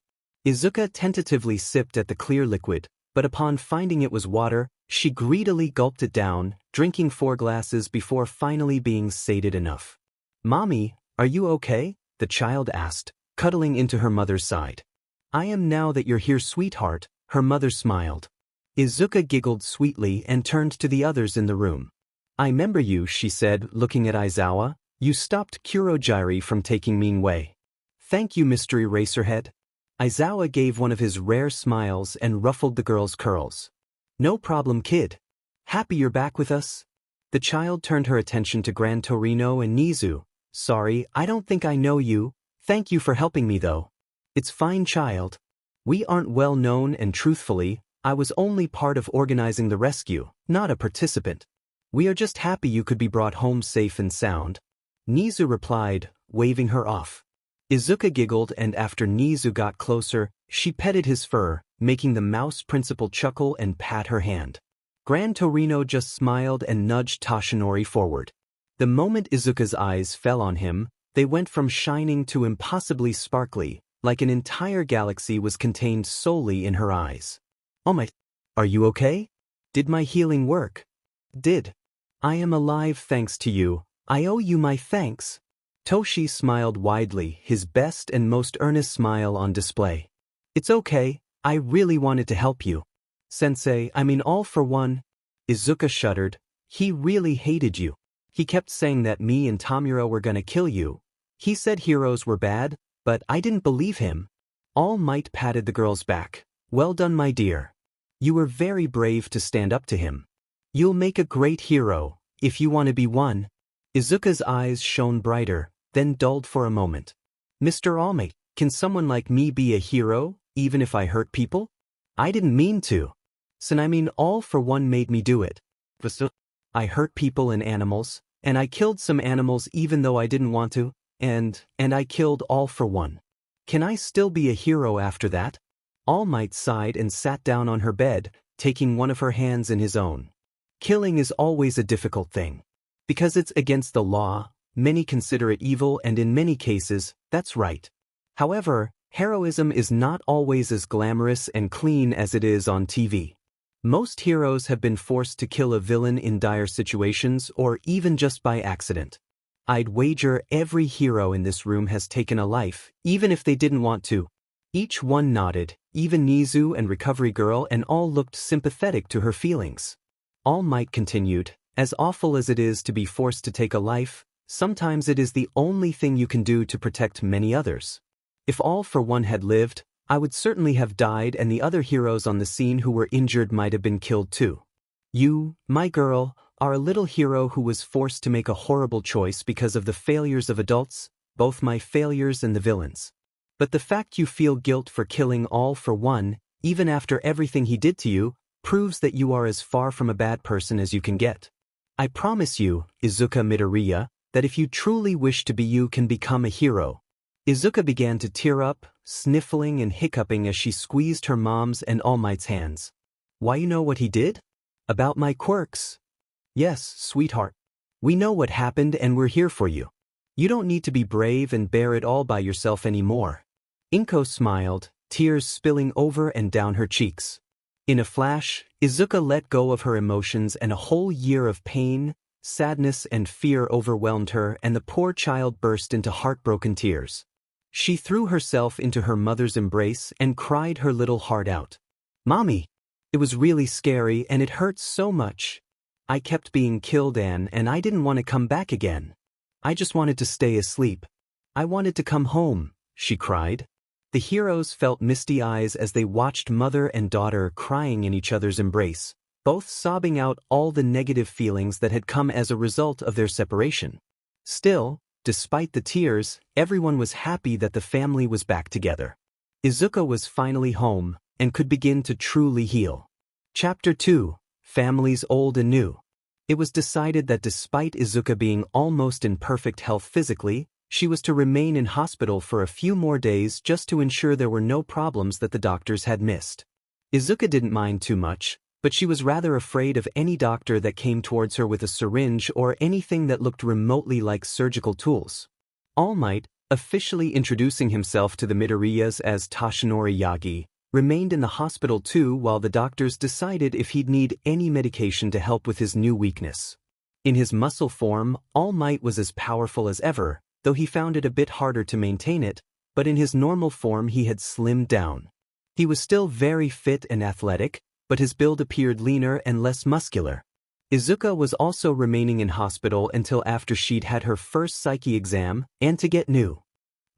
Izuka tentatively sipped at the clear liquid, but upon finding it was water, she greedily gulped it down, drinking 4 glasses before finally being sated enough. "Mommy, are you okay?" the child asked, cuddling into her mother's side. "I am now that you're here, sweetheart," her mother smiled. Izuka giggled sweetly and turned to the others in the room. "I remember you," she said, looking at Izawa. "You stopped Kurogyari from taking Mean Way." "Thank you, Mystery Racerhead." Izawa gave one of his rare smiles and ruffled the girl's curls. "No problem, kid. Happy you're back with us?" The child turned her attention to Gran Torino and Nizu. Sorry, I don't think I know you. Thank you for helping me though. It's fine, child. We aren't well known and truthfully, I was only part of organizing the rescue, not a participant. We are just happy you could be brought home safe and sound. Nizu replied, waving her off. Izuka giggled, and after Nizu got closer, she petted his fur, making the mouse principal chuckle and pat her hand. Gran Torino just smiled and nudged Toshinori forward. The moment Izuka's eyes fell on him, they went from shining to impossibly sparkly, like an entire galaxy was contained solely in her eyes. Oh my, are you okay? Did my healing work? Did. I am alive thanks to you. I owe you my thanks. Toshi smiled widely, his best and most earnest smile on display. It's okay, I really wanted to help you. Sensei, I mean all for one. Izuka shuddered. He really hated you. He kept saying that me and Tamura were gonna kill you. He said heroes were bad, but I didn't believe him. All Might patted the girl's back. Well done, my dear. You were very brave to stand up to him. You'll make a great hero, if you want to be one. Izuka's eyes shone brighter, then dulled for a moment. Mr. All Might, can someone like me be a hero, even if I hurt people? I didn't mean to. I mean all for one made me do it. I hurt people and animals, and I killed some animals even though I didn't want to, and I killed all for one. Can I still be a hero after that? All Might sighed and sat down on her bed, taking one of her hands in his own. Killing is always a difficult thing. Because it's against the law, many consider it evil, and in many cases, that's right. However, heroism is not always as glamorous and clean as it is on TV. Most heroes have been forced to kill a villain in dire situations or even just by accident. I'd wager every hero in this room has taken a life, even if they didn't want to. Each one nodded, even Nizu and Recovery Girl, and all looked sympathetic to her feelings. All Might continued, as awful as it is to be forced to take a life, sometimes it is the only thing you can do to protect many others. If All for One had lived, I would certainly have died, and the other heroes on the scene who were injured might have been killed too. You, my girl, are a little hero who was forced to make a horrible choice because of the failures of adults, both my failures and the villains. But the fact you feel guilt for killing All for One, even after everything he did to you, proves that you are as far from a bad person as you can get. I promise you, Izuka Midoriya, that if you truly wish to be, you can become a hero. Izuka began to tear up, sniffling and hiccuping as she squeezed her mom's and All Might's hands. Why, you know what he did? About my quirks. Yes, sweetheart. We know what happened and we're here for you. You don't need to be brave and bear it all by yourself anymore. Inko smiled, tears spilling over and down her cheeks. In a flash, Izuka let go of her emotions, and a whole year of pain, sadness and fear overwhelmed her, and the poor child burst into heartbroken tears. She threw herself into her mother's embrace and cried her little heart out. Mommy! It was really scary and it hurt so much. I kept being killed, and I didn't want to come back again. I just wanted to stay asleep. I wanted to come home, she cried. The heroes felt misty eyes as they watched mother and daughter crying in each other's embrace, both sobbing out all the negative feelings that had come as a result of their separation. Still, despite the tears, everyone was happy that the family was back together. Izuka was finally home and could begin to truly heal. Chapter 2: Families Old and New. It was decided that despite Izuka being almost in perfect health physically, she was to remain in hospital for a few more days just to ensure there were no problems that the doctors had missed. Izuka didn't mind too much, but she was rather afraid of any doctor that came towards her with a syringe or anything that looked remotely like surgical tools. All Might, officially introducing himself to the Midoriyas as Toshinori Yagi, remained in the hospital too while the doctors decided if he'd need any medication to help with his new weakness. In his muscle form, All Might was as powerful as ever, though he found it a bit harder to maintain it, but in his normal form he had slimmed down. He was still very fit and athletic, but his build appeared leaner and less muscular. Izuka was also remaining in hospital until after she'd had her first psyche exam and to get new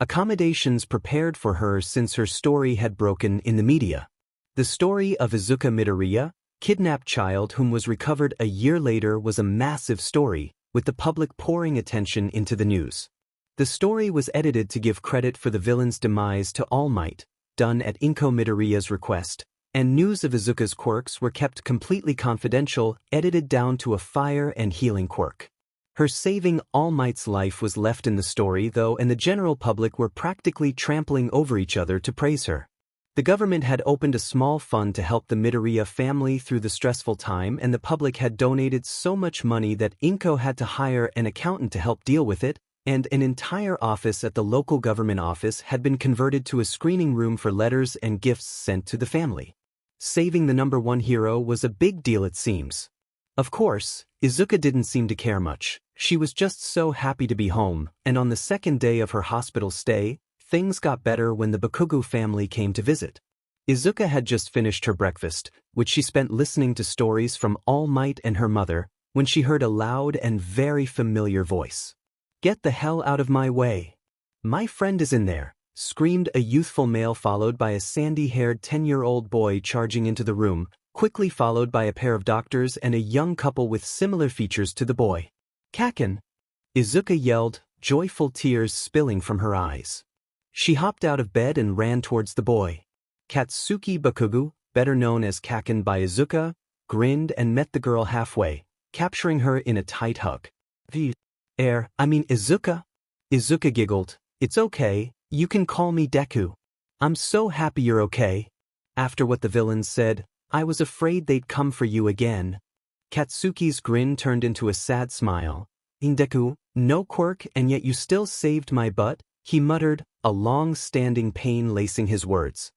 accommodations prepared for her since her story had broken in the media. The story of Izuka Midoriya, kidnapped child whom was recovered a year later was a massive story, with the public pouring attention into the news. The story was edited to give credit for the villain's demise to All Might, done at Inko Midoriya's request, and news of Izuka's quirks were kept completely confidential, edited down to a fire and healing quirk. Her saving All Might's life was left in the story though, and the general public were practically trampling over each other to praise her. The government had opened a small fund to help the Midoriya family through the stressful time, and the public had donated so much money that Inko had to hire an accountant to help deal with it, and an entire office at the local government office had been converted to a screening room for letters and gifts sent to the family. Saving the #1 hero was a big deal, it seems. Of course, Izuka didn't seem to care much. She was just so happy to be home, and on the second day of her hospital stay, things got better when the Bakugo family came to visit. Izuka had just finished her breakfast, which she spent listening to stories from All Might and her mother, when she heard a loud and very familiar voice. "Get the hell out of my way. My friend is in there," screamed a youthful male, followed by a sandy-haired 10-year-old boy charging into the room, quickly followed by a pair of doctors and a young couple with similar features to the boy. "Kaken!" Izuka yelled, joyful tears spilling from her eyes. She hopped out of bed and ran towards the boy. Katsuki Bakugo, better known as Kaken by Izuka, grinned and met the girl halfway, capturing her in a tight hug. Izuka?" Izuka giggled. "It's okay, you can call me Deku. I'm so happy you're okay. After what the villains said, I was afraid they'd come for you again." Katsuki's grin turned into a sad smile. "Deku, no quirk and yet you still saved my butt," he muttered, a long-standing pain lacing his words.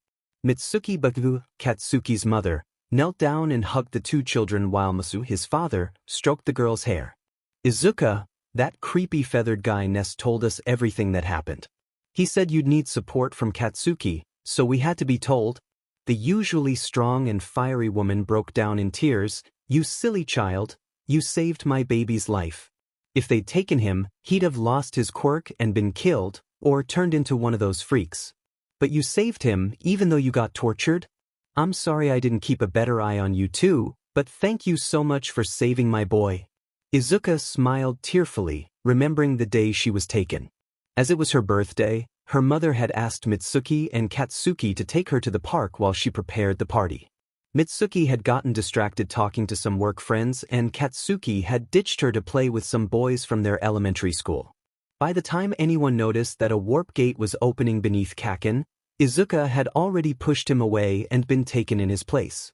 Mitsuki Bakugo, Katsuki's mother, knelt down and hugged the two children while Masu, his father, stroked the girl's hair. "Izuka, that creepy feathered guy Nest told us everything that happened. He said you'd need support from Katsuki, so we had to be told." The usually strong and fiery woman broke down in tears. "You silly child, you saved my baby's life. If they'd taken him, he'd have lost his quirk and been killed, or turned into one of those freaks. But you saved him even though you got tortured? I'm sorry I didn't keep a better eye on you too, but thank you so much for saving my boy." Izuka smiled tearfully, remembering the day she was taken. As it was her birthday, her mother had asked Mitsuki and Katsuki to take her to the park while she prepared the party. Mitsuki had gotten distracted talking to some work friends, and Katsuki had ditched her to play with some boys from their elementary school. By the time anyone noticed that a warp gate was opening beneath Kaken, Izuka had already pushed him away and been taken in his place.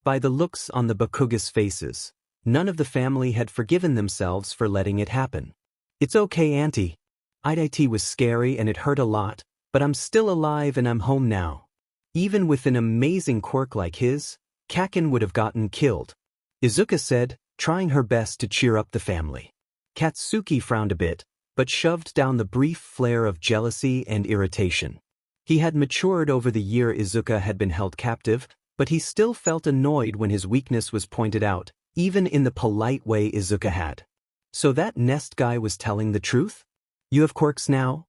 By the looks on the Bakuga's faces, none of the family had forgiven themselves for letting it happen. "It's okay, Auntie. It was scary and it hurt a lot, but I'm still alive and I'm home now." Even with an amazing quirk like his, Kaken would have gotten killed, Izuka said, trying her best to cheer up the family. Katsuki frowned a bit, but shoved down the brief flare of jealousy and irritation. He had matured over the year Izuka had been held captive, but he still felt annoyed when his weakness was pointed out, even in the polite way Izuka had. "So that Nest guy was telling the truth? You have quirks now?"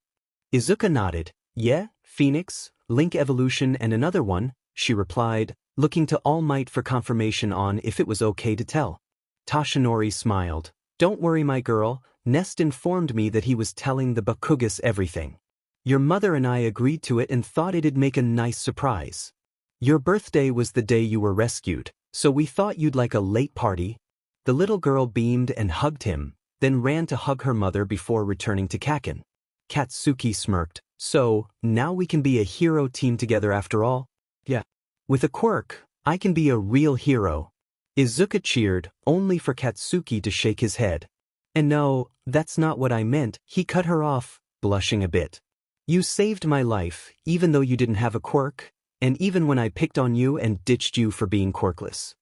Izuka nodded. "Yeah, Phoenix, Link Evolution and another one," she replied, looking to All Might for confirmation on if it was okay to tell. Tashinori smiled. "Don't worry, my girl, Nest informed me that he was telling the Bakugas everything. Your mother and I agreed to it and thought it'd make a nice surprise. Your birthday was the day you were rescued, so we thought you'd like a late party." The little girl beamed and hugged him, then ran to hug her mother before returning to Kaken. Katsuki smirked. "So, now we can be a hero team together after all?" "Yeah. With a quirk, I can be a real hero." Izuka cheered, only for Katsuki to shake his head. "And no, that's not what I meant," he cut her off, blushing a bit. "You saved my life, even though you didn't have a quirk, and even when I picked on you and ditched you for being quirkless.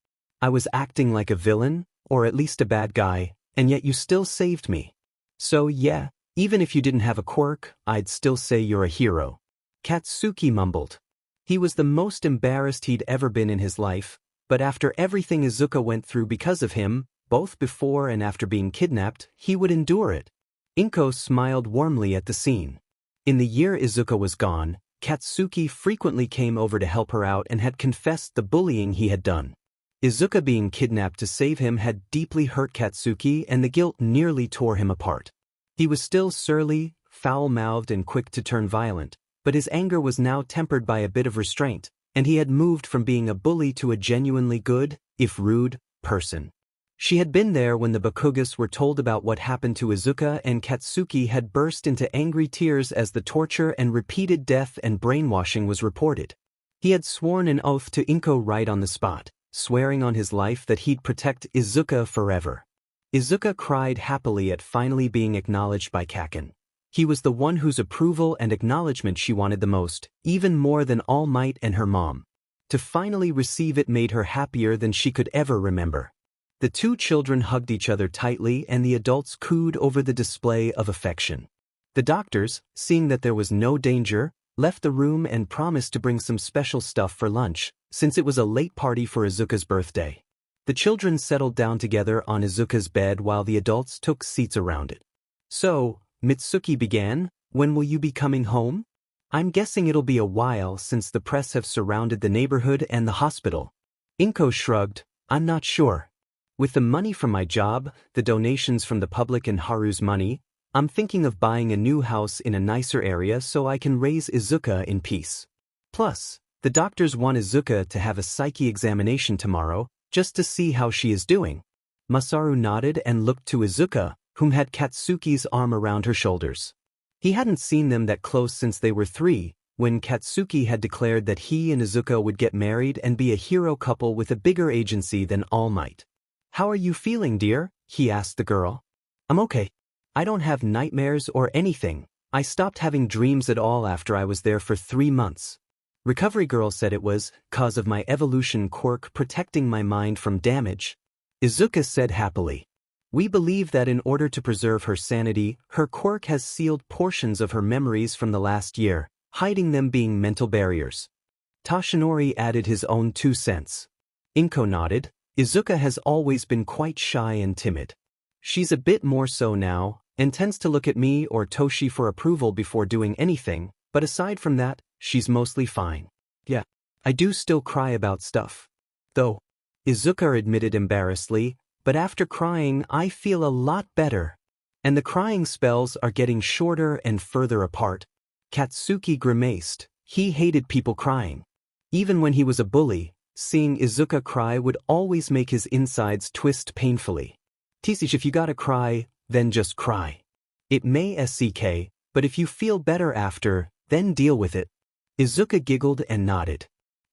I was acting like a villain, or at least a bad guy, and yet you still saved me. So yeah, even if you didn't have a quirk, I'd still say you're a hero." Katsuki mumbled. He was the most embarrassed he'd ever been in his life, but after everything Izuka went through because of him, both before and after being kidnapped, he would endure it. Inko smiled warmly at the scene. In the year Izuka was gone, Katsuki frequently came over to help her out and had confessed the bullying he had done. Izuka being kidnapped to save him had deeply hurt Katsuki, and the guilt nearly tore him apart. He was still surly, foul-mouthed and quick to turn violent, but his anger was now tempered by a bit of restraint, and he had moved from being a bully to a genuinely good, if rude, person. She had been there when the Bakugas were told about what happened to Izuka, and Katsuki had burst into angry tears as the torture and repeated death and brainwashing was reported. He had sworn an oath to Inko right on the spot, swearing on his life that he'd protect Izuka forever. Izuka cried happily at finally being acknowledged by Kaken. He was the one whose approval and acknowledgement she wanted the most, even more than All Might and her mom. To finally receive it made her happier than she could ever remember. The two children hugged each other tightly, and the adults cooed over the display of affection. The doctors, seeing that there was no danger, left the room and promised to bring some special stuff for lunch, since it was a late party for Izuka's birthday. The children settled down together on Izuka's bed while the adults took seats around it. "So," Mitsuki began, "when will you be coming home? I'm guessing it'll be a while since the press have surrounded the neighborhood and the hospital." Inko shrugged, "I'm not sure. With the money from my job, the donations from the public and Haru's money, I'm thinking of buying a new house in a nicer area so I can raise Izuka in peace. Plus, the doctors want Izuka to have a psyche examination tomorrow, just to see how she is doing." Masaru nodded and looked to Izuka, whom had Katsuki's arm around her shoulders. He hadn't seen them that close since they were 3, when Katsuki had declared that he and Izuka would get married and be a hero couple with a bigger agency than All Might. "How are you feeling, dear?" he asked the girl. "I'm okay. I don't have nightmares or anything. I stopped having dreams at all after I was there for 3 months. Recovery Girl said it was 'cause of my evolution quirk protecting my mind from damage." Izuka said happily. "We believe that in order to preserve her sanity, her quirk has sealed portions of her memories from the last year, hiding them being mental barriers." Toshinori added his own 2 cents. Inko nodded. "Izuka has always been quite shy and timid. She's a bit more so now, and tends to look at me or Toshi for approval before doing anything, but aside from that, she's mostly fine. Yeah, I do still cry about stuff, though," Izuka admitted embarrassedly, "but after crying I feel a lot better. And the crying spells are getting shorter and further apart." Katsuki grimaced. He hated people crying. Even when he was a bully, seeing Izuka cry would always make his insides twist painfully. "Tisish, if you gotta cry, then just cry. It may suck, but if you feel better after, then deal with it." Izuka giggled and nodded.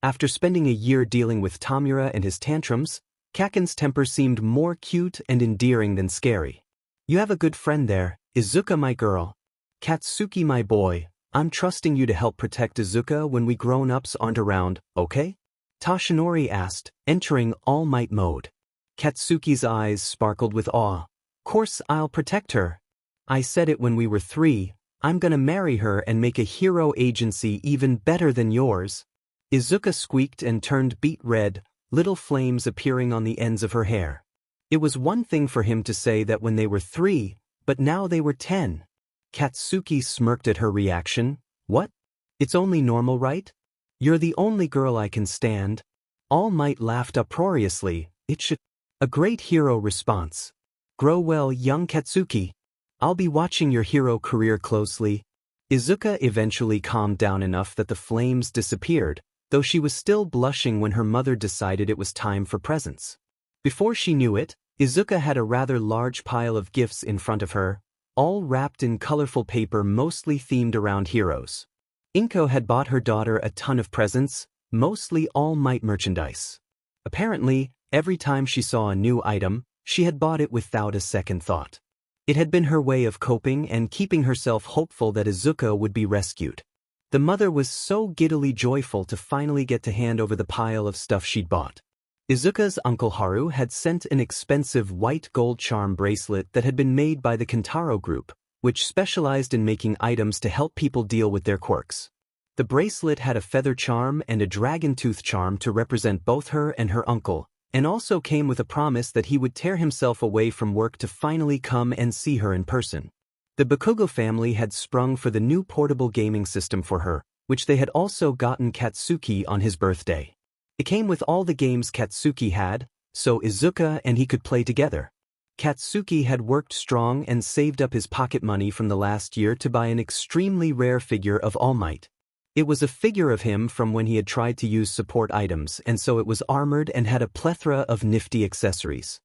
After spending a year dealing with Tamura and his tantrums, Kaken's temper seemed more cute and endearing than scary. "You have a good friend there, Izuka my girl. Katsuki my boy, I'm trusting you to help protect Izuka when we grown-ups aren't around, okay?" Toshinori asked, entering All Might mode. Katsuki's eyes sparkled with awe. "Course I'll protect her. I said it when we were 3, I'm gonna marry her and make a hero agency even better than yours." Izuka squeaked and turned beet red, little flames appearing on the ends of her hair. It was one thing for him to say that when they were 3, but now they were 10. Katsuki smirked at her reaction. "What? It's only normal, right? You're the only girl I can stand." All Might laughed uproariously. "It should." A great hero response. "Grow well, young Katsuki. I'll be watching your hero career closely." Izuka eventually calmed down enough that the flames disappeared, though she was still blushing when her mother decided it was time for presents. Before she knew it, Izuka had a rather large pile of gifts in front of her, all wrapped in colorful paper mostly themed around heroes. Inko had bought her daughter a ton of presents, mostly All Might merchandise. Apparently, every time she saw a new item, she had bought it without a second thought. It had been her way of coping and keeping herself hopeful that Izuka would be rescued. The mother was so giddily joyful to finally get to hand over the pile of stuff she'd bought. Izuka's uncle Haru had sent an expensive white gold charm bracelet that had been made by the Kentaro Group, which specialized in making items to help people deal with their quirks. The bracelet had a feather charm and a dragon tooth charm to represent both her and her uncle, and also came with a promise that he would tear himself away from work to finally come and see her in person. The Bakugo family had sprung for the new portable gaming system for her, which they had also gotten Katsuki on his birthday. It came with all the games Katsuki had, so Izuka and he could play together. Katsuki had worked strong and saved up his pocket money from the last year to buy an extremely rare figure of All Might. It was a figure of him from when he had tried to use support items, and so it was armored and had a plethora of nifty accessories.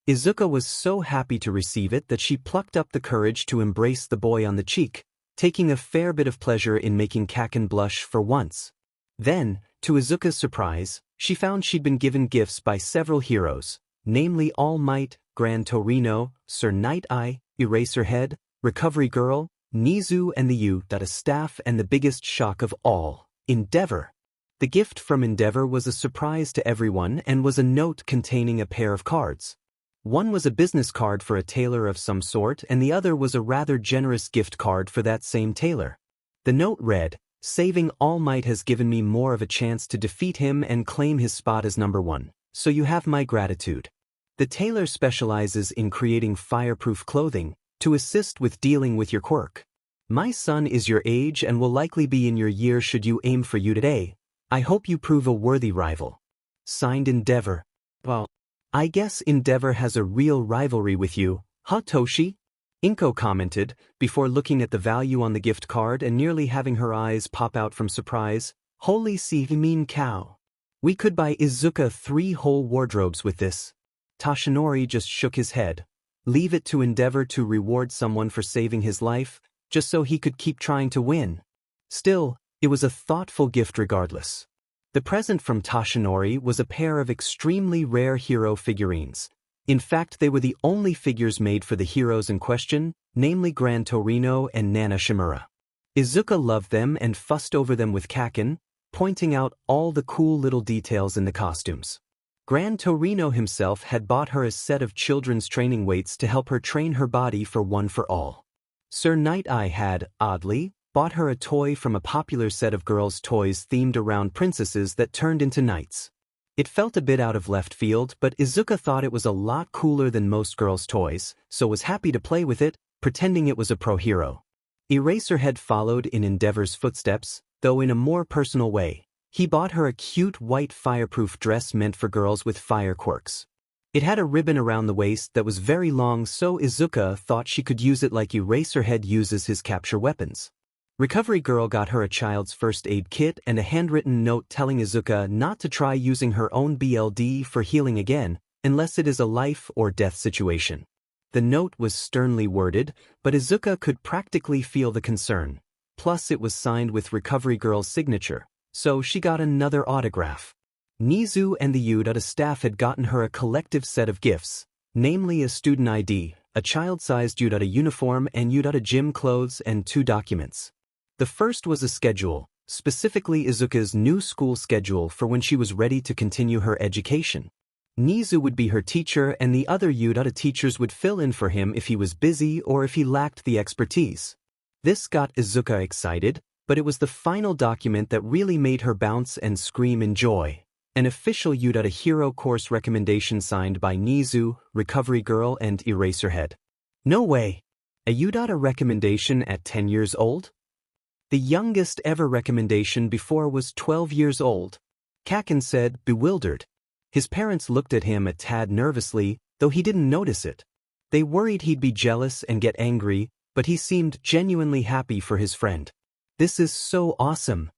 Izuka was so happy to receive it that she plucked up the courage to embrace the boy on the cheek, taking a fair bit of pleasure in making Kaken blush for once. Then, to Izuka's surprise, she found she'd been given gifts by several heroes, namely All Might, Gran Torino, Sir Night-Eye, Eraserhead, Recovery Girl, Nizu and the Uta staff, and the biggest shock of all, Endeavor. The gift from Endeavor was a surprise to everyone and was a note containing a pair of cards. One was a business card for a tailor of some sort, and the other was a rather generous gift card for that same tailor. The note read, "Saving All Might has given me more of a chance to defeat him and claim his spot as #1, so you have my gratitude. The tailor specializes in creating fireproof clothing to assist with dealing with your quirk. My son is your age and will likely be in your year should you aim for you today. I hope you prove a worthy rival. Signed, Endeavor." "Well, I guess Endeavor has a real rivalry with you, huh, Toshi?" Inko commented, before looking at the value on the gift card and nearly having her eyes pop out from surprise. "Holy see, you mean cow. We could buy Izuka 3 whole wardrobes with this." Toshinori just shook his head. Leave it to Endeavor to reward someone for saving his life, just so he could keep trying to win. Still, it was a thoughtful gift regardless. The present from Toshinori was a pair of extremely rare hero figurines. In fact, they were the only figures made for the heroes in question, namely Gran Torino and Nana Shimura. Izuka loved them and fussed over them with Kaken, pointing out all the cool little details in the costumes. Gran Torino himself had bought her a set of children's training weights to help her train her body for One for All. Sir Night-Eye had, oddly, bought her a toy from a popular set of girls' toys themed around princesses that turned into knights. It felt a bit out of left field, but Izuka thought it was a lot cooler than most girls' toys, so was happy to play with it, pretending it was a pro hero. Eraserhead followed in Endeavor's footsteps, though in a more personal way. He bought her a cute white fireproof dress meant for girls with fire quirks. It had a ribbon around the waist that was very long, so Izuka thought she could use it like Eraserhead uses his capture weapons. Recovery Girl got her a child's first aid kit and a handwritten note telling Izuka not to try using her own BLD for healing again, unless it is a life or death situation. The note was sternly worded, but Izuka could practically feel the concern. Plus it was signed with Recovery Girl's signature, so she got another autograph. Nizu and the Uta staff had gotten her a collective set of gifts, namely a student ID, a child-sized Uta uniform and Uta gym clothes, and 2 documents. The first was a schedule, specifically Izuka's new school schedule for when she was ready to continue her education. Nizu would be her teacher and the other Uta teachers would fill in for him if he was busy or if he lacked the expertise. This got Izuka excited, but it was the final document that really made her bounce and scream in joy. An official Uta hero course recommendation signed by Nizu, Recovery Girl, and Eraserhead. No way! A Uta recommendation at 10 years old? The youngest ever recommendation before was 12 years old. Kaken said, bewildered. His parents looked at him a tad nervously, though he didn't notice it. They worried he'd be jealous and get angry, but he seemed genuinely happy for his friend. "This is so awesome."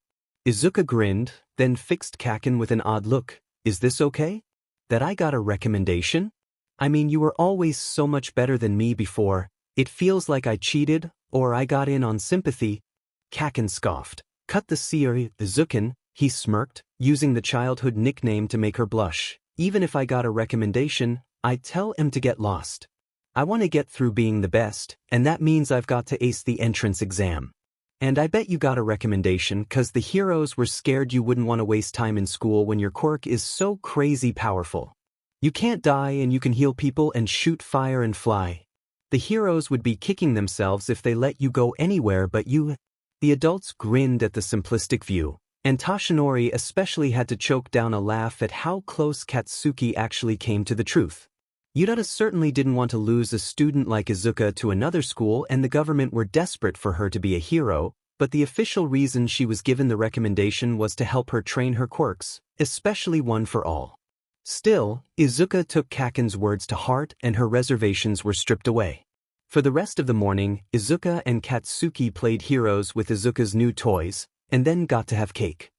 Izuka grinned, then fixed Kaken with an odd look. "Is this okay? That I got a recommendation? I mean, you were always so much better than me before. It feels like I cheated, or I got in on sympathy." Kaken scoffed. "Cut the seer, Izukan," he smirked, using the childhood nickname to make her blush. "Even if I got a recommendation, I'd tell him to get lost. I want to get through being the best, and that means I've got to ace the entrance exam. And I bet you got a recommendation 'cause the heroes were scared you wouldn't want to waste time in school when your quirk is so crazy powerful. You can't die and you can heal people and shoot fire and fly. The heroes would be kicking themselves if they let you go anywhere but you." The adults grinned at the simplistic view, and Toshinori especially had to choke down a laugh at how close Katsuki actually came to the truth. Uta certainly didn't want to lose a student like Izuka to another school, and the government were desperate for her to be a hero, but the official reason she was given the recommendation was to help her train her quirks, especially one for all. Still, Izuka took Kaken's words to heart and her reservations were stripped away. For the rest of the morning, Izuka and Katsuki played heroes with Izuka's new toys, and then got to have cake.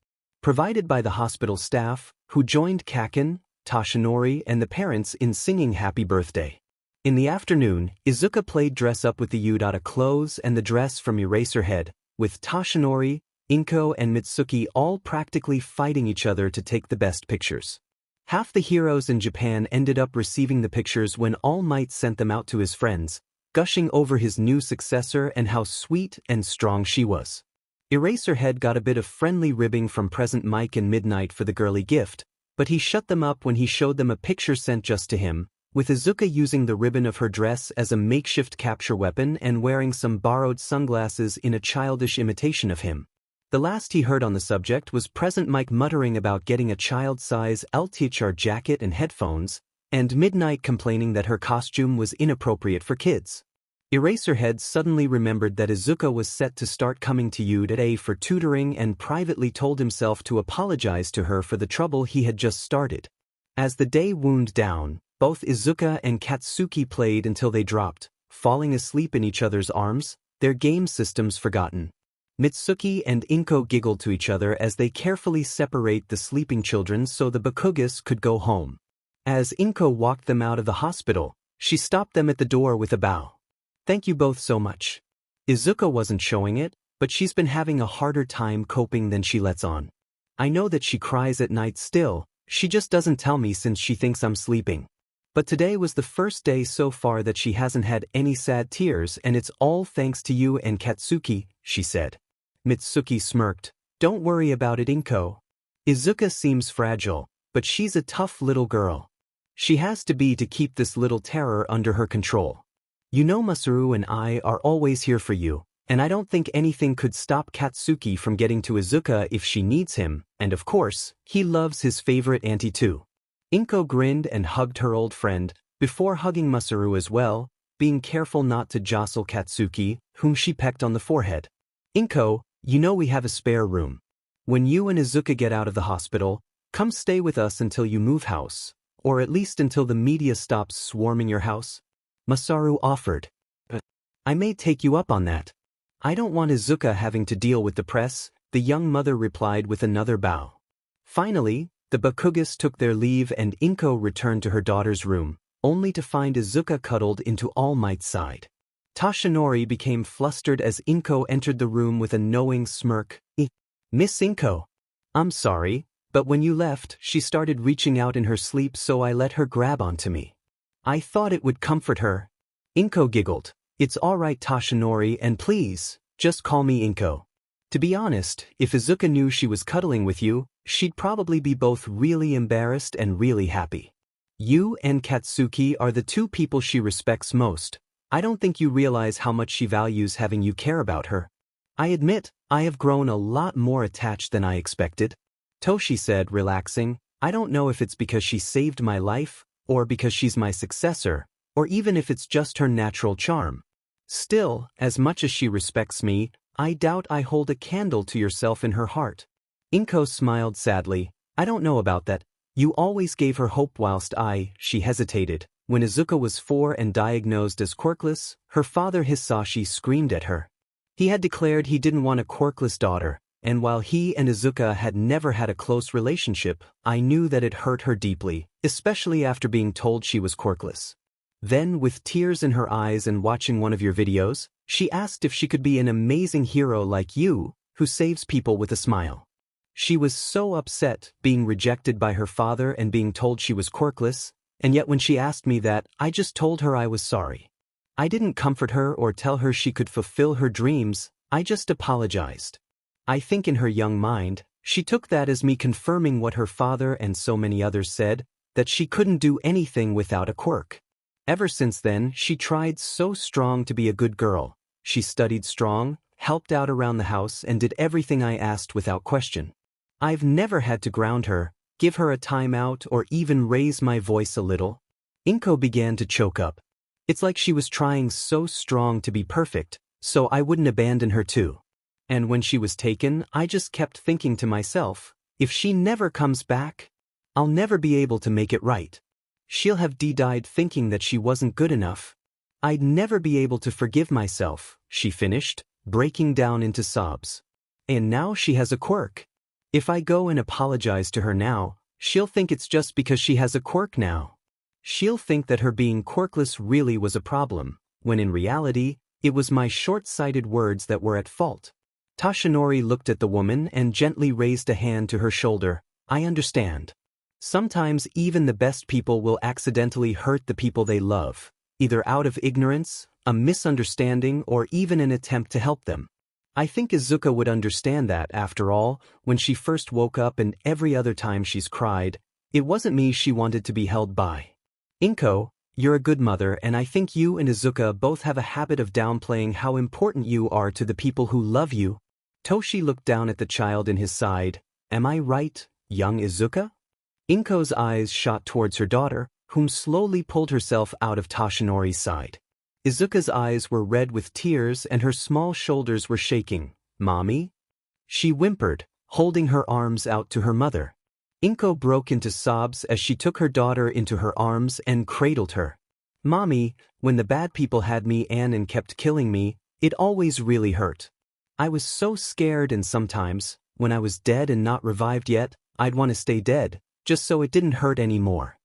Provided by the hospital staff, who joined Kaken, Toshinori and the parents in singing Happy Birthday. In the afternoon, Izuka played dress-up with the Yudata clothes and the dress from Eraserhead, with Toshinori, Inko and Mitsuki all practically fighting each other to take the best pictures. Half the heroes in Japan ended up receiving the pictures when All Might sent them out to his friends, gushing over his new successor and how sweet and strong she was. Eraserhead got a bit of friendly ribbing from Present Mike and Midnight for the girly gift, but he shut them up when he showed them a picture sent just to him, with Izuka using the ribbon of her dress as a makeshift capture weapon and wearing some borrowed sunglasses in a childish imitation of him. The last he heard on the subject was Present Mike muttering about getting a child-size LTHR jacket and headphones, and Midnight complaining that her costume was inappropriate for kids. Eraserhead suddenly remembered that Izuka was set to start coming to Yudata for tutoring and privately told himself to apologize to her for the trouble he had just started. As the day wound down, both Izuka and Katsuki played until they dropped, falling asleep in each other's arms, their game systems forgotten. Mitsuki and Inko giggled to each other as they carefully separate the sleeping children so the Bakugas could go home. As Inko walked them out of the hospital, she stopped them at the door with a bow. "Thank you both so much." Izuka wasn't showing it, but she's been having a harder time coping than she lets on. "I know that she cries at night still, she just doesn't tell me since she thinks I'm sleeping. But today was the first day so far that she hasn't had any sad tears and it's all thanks to you and Katsuki," she said. Mitsuki smirked. "Don't worry about it, Inko. Izuka seems fragile, but she's a tough little girl. She has to be to keep this little terror under her control. You know Masaru and I are always here for you, and I don't think anything could stop Katsuki from getting to Izuka if she needs him, and of course, he loves his favorite auntie too." Inko grinned and hugged her old friend, before hugging Masaru as well, being careful not to jostle Katsuki, whom she pecked on the forehead. "Inko, you know we have a spare room. When you and Izuka get out of the hospital, come stay with us until you move house, or at least until the media stops swarming your house," Masaru offered. "I may take you up on that. I don't want Izuka having to deal with the press," the young mother replied with another bow. Finally, the Bakugas took their leave and Inko returned to her daughter's room, only to find Izuka cuddled into All Might's side. Toshinori became flustered as Inko entered the room with a knowing smirk. "Miss Inko. I'm sorry, but when you left, she started reaching out in her sleep so I let her grab onto me. I thought it would comfort her." Inko giggled. "It's alright, Toshinori, and please, just call me Inko. To be honest, if Izuka knew she was cuddling with you, she'd probably be both really embarrassed and really happy. You and Katsuki are the two people she respects most. I don't think you realize how much she values having you care about her. I admit, I have grown a lot more attached than I expected," Toshi said, relaxing. "I don't know if it's because she saved my life, or because she's my successor, or even if it's just her natural charm. Still, as much as she respects me, I doubt I hold a candle to yourself in her heart." Inko smiled sadly. "I don't know about that. You always gave her hope whilst she hesitated. When Izuka was 4 and diagnosed as quirkless, her father Hisashi screamed at her. He had declared he didn't want a quirkless daughter, and while he and Izuka had never had a close relationship, I knew that it hurt her deeply, especially after being told she was quirkless. Then, with tears in her eyes and watching one of your videos, she asked if she could be an amazing hero like you, who saves people with a smile. She was so upset being rejected by her father and being told she was quirkless, and yet when she asked me that, I just told her I was sorry. I didn't comfort her or tell her she could fulfill her dreams, I just apologized. I think in her young mind, she took that as me confirming what her father and so many others said, that she couldn't do anything without a quirk. Ever since then, she tried so strong to be a good girl. She studied strong, helped out around the house and did everything I asked without question. I've never had to ground her, give her a timeout or even raise my voice a little." Inko began to choke up. "It's like she was trying so strong to be perfect, so I wouldn't abandon her too. And when she was taken, I just kept thinking to myself, if she never comes back, I'll never be able to make it right. She'll have died thinking that she wasn't good enough. I'd never be able to forgive myself, she finished, breaking down into sobs. And now she has a quirk. If I go and apologize to her now, she'll think it's just because she has a quirk now. She'll think that her being quirkless really was a problem, when in reality, it was my short-sighted words that were at fault. Tashinori looked at the woman and gently raised a hand to her shoulder. I understand. Sometimes even the best people will accidentally hurt the people they love, either out of ignorance, a misunderstanding, or even an attempt to help them. I think Izuka would understand that, after all, when she first woke up and every other time she's cried, it wasn't me she wanted to be held by. Inko, you're a good mother, and I think you and Izuka both have a habit of downplaying how important you are to the people who love you. Toshi looked down at the child in his side. Am I right, young Izuka? Inko's eyes shot towards her daughter, whom slowly pulled herself out of Tashinori's side. Izuka's eyes were red with tears and her small shoulders were shaking. Mommy? She whimpered, holding her arms out to her mother. Inko broke into sobs as she took her daughter into her arms and cradled her. Mommy, when the bad people had me and kept killing me, it always really hurt. I was so scared, and sometimes, when I was dead and not revived yet, I'd want to stay dead, just so it didn't hurt anymore.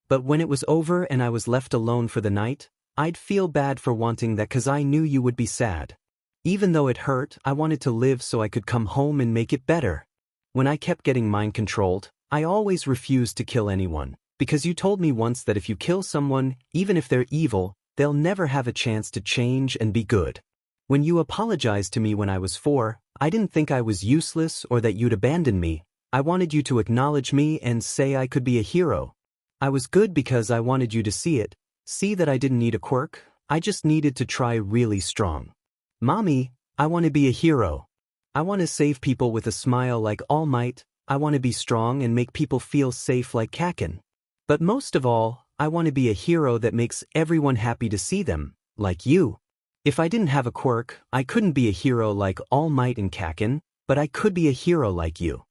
But when it was over and I was left alone for the night, I'd feel bad for wanting that 'cause I knew you would be sad. Even though it hurt, I wanted to live so I could come home and make it better. When I kept getting mind-controlled, I always refused to kill anyone, because you told me once that if you kill someone, even if they're evil, they'll never have a chance to change and be good. When you apologized to me when I was 4, I didn't think I was useless or that you'd abandon me. I wanted you to acknowledge me and say I could be a hero. I was good because I wanted you to see it, see that I didn't need a quirk, I just needed to try really strong. Mommy, I want to be a hero. I want to save people with a smile like All Might, I want to be strong and make people feel safe like Kaken. But most of all, I want to be a hero that makes everyone happy to see them, like you. If I didn't have a quirk, I couldn't be a hero like All Might and Kaken, but I could be a hero like you.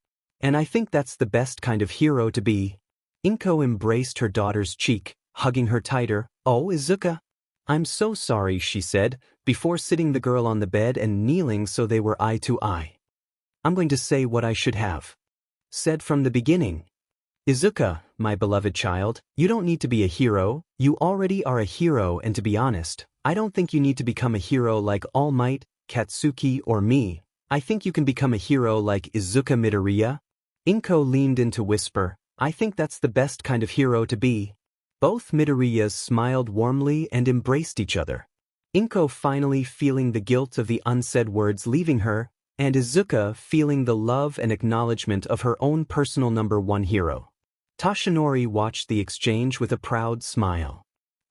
And I think that's the best kind of hero to be. Inko embraced her daughter's cheek, hugging her tighter. Oh, Izuka. I'm so sorry, she said, before sitting the girl on the bed and kneeling so they were eye to eye. I'm going to say what I should have said from the beginning. Izuka, my beloved child, you don't need to be a hero, you already are a hero, and to be honest, I don't think you need to become a hero like All Might, Katsuki, or me. I think you can become a hero like Izuka Midoriya. Inko leaned in to whisper, I think that's the best kind of hero to be. Both Midoriyas smiled warmly and embraced each other. Inko finally feeling the guilt of the unsaid words leaving her, and Izuka feeling the love and acknowledgement of her own personal #1 hero. Tashinori watched the exchange with a proud smile.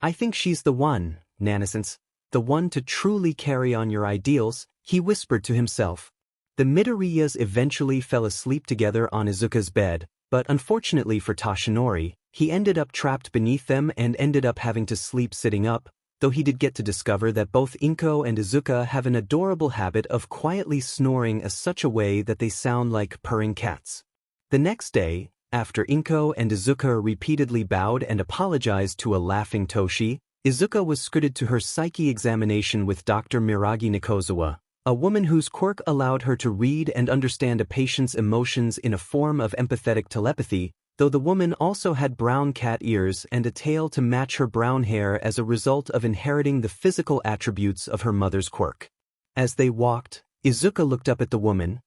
I think she's the one, Nanocence, the one to truly carry on your ideals, he whispered to himself. The Midoriyas eventually fell asleep together on Izuka's bed, but unfortunately for Tashinori, he ended up trapped beneath them and ended up having to sleep sitting up, though he did get to discover that both Inko and Izuka have an adorable habit of quietly snoring in such a way that they sound like purring cats. The next day, after Inko and Izuka repeatedly bowed and apologized to a laughing Toshi, Izuka was escorted to her psyche examination with Dr. Miragi Nikozawa, a woman whose quirk allowed her to read and understand a patient's emotions in a form of empathetic telepathy, though the woman also had brown cat ears and a tail to match her brown hair as a result of inheriting the physical attributes of her mother's quirk. As they walked, Izuka looked up at the woman.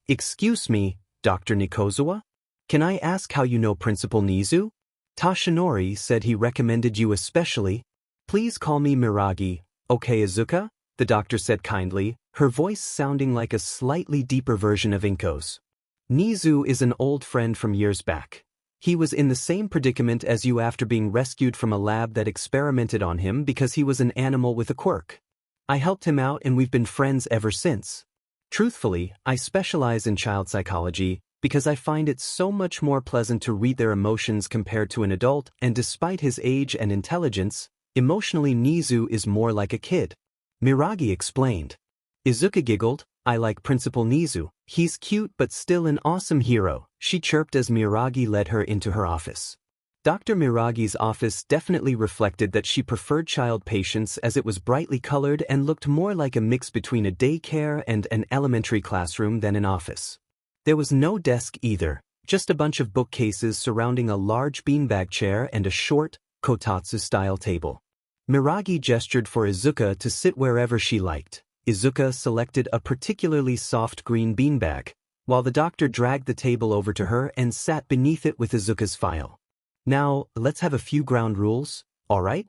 Excuse me, Dr. Nikozawa? Can I ask how you know Principal Nizu? Tashinori said he recommended you especially. Please call me Miragi, okay, Izuka? The doctor said kindly, her voice sounding like a slightly deeper version of Inko's. Nizu is an old friend from years back. He was in the same predicament as you after being rescued from a lab that experimented on him because he was an animal with a quirk. I helped him out and we've been friends ever since. Truthfully, I specialize in child psychology because I find it so much more pleasant to read their emotions compared to an adult, and despite his age and intelligence, emotionally Nizu is more like a kid. Miragi explained. Izuka giggled. I like Principal Nizu. He's cute but still an awesome hero, she chirped as Miragi led her into her office. Dr. Miragi's office definitely reflected that she preferred child patients as it was brightly colored and looked more like a mix between a daycare and an elementary classroom than an office. There was no desk either, just a bunch of bookcases surrounding a large beanbag chair and a short, kotatsu-style table. Miragi gestured for Izuka to sit wherever she liked. Izuka selected a particularly soft green beanbag, while the doctor dragged the table over to her and sat beneath it with Izuka's file. Now, let's have a few ground rules, alright?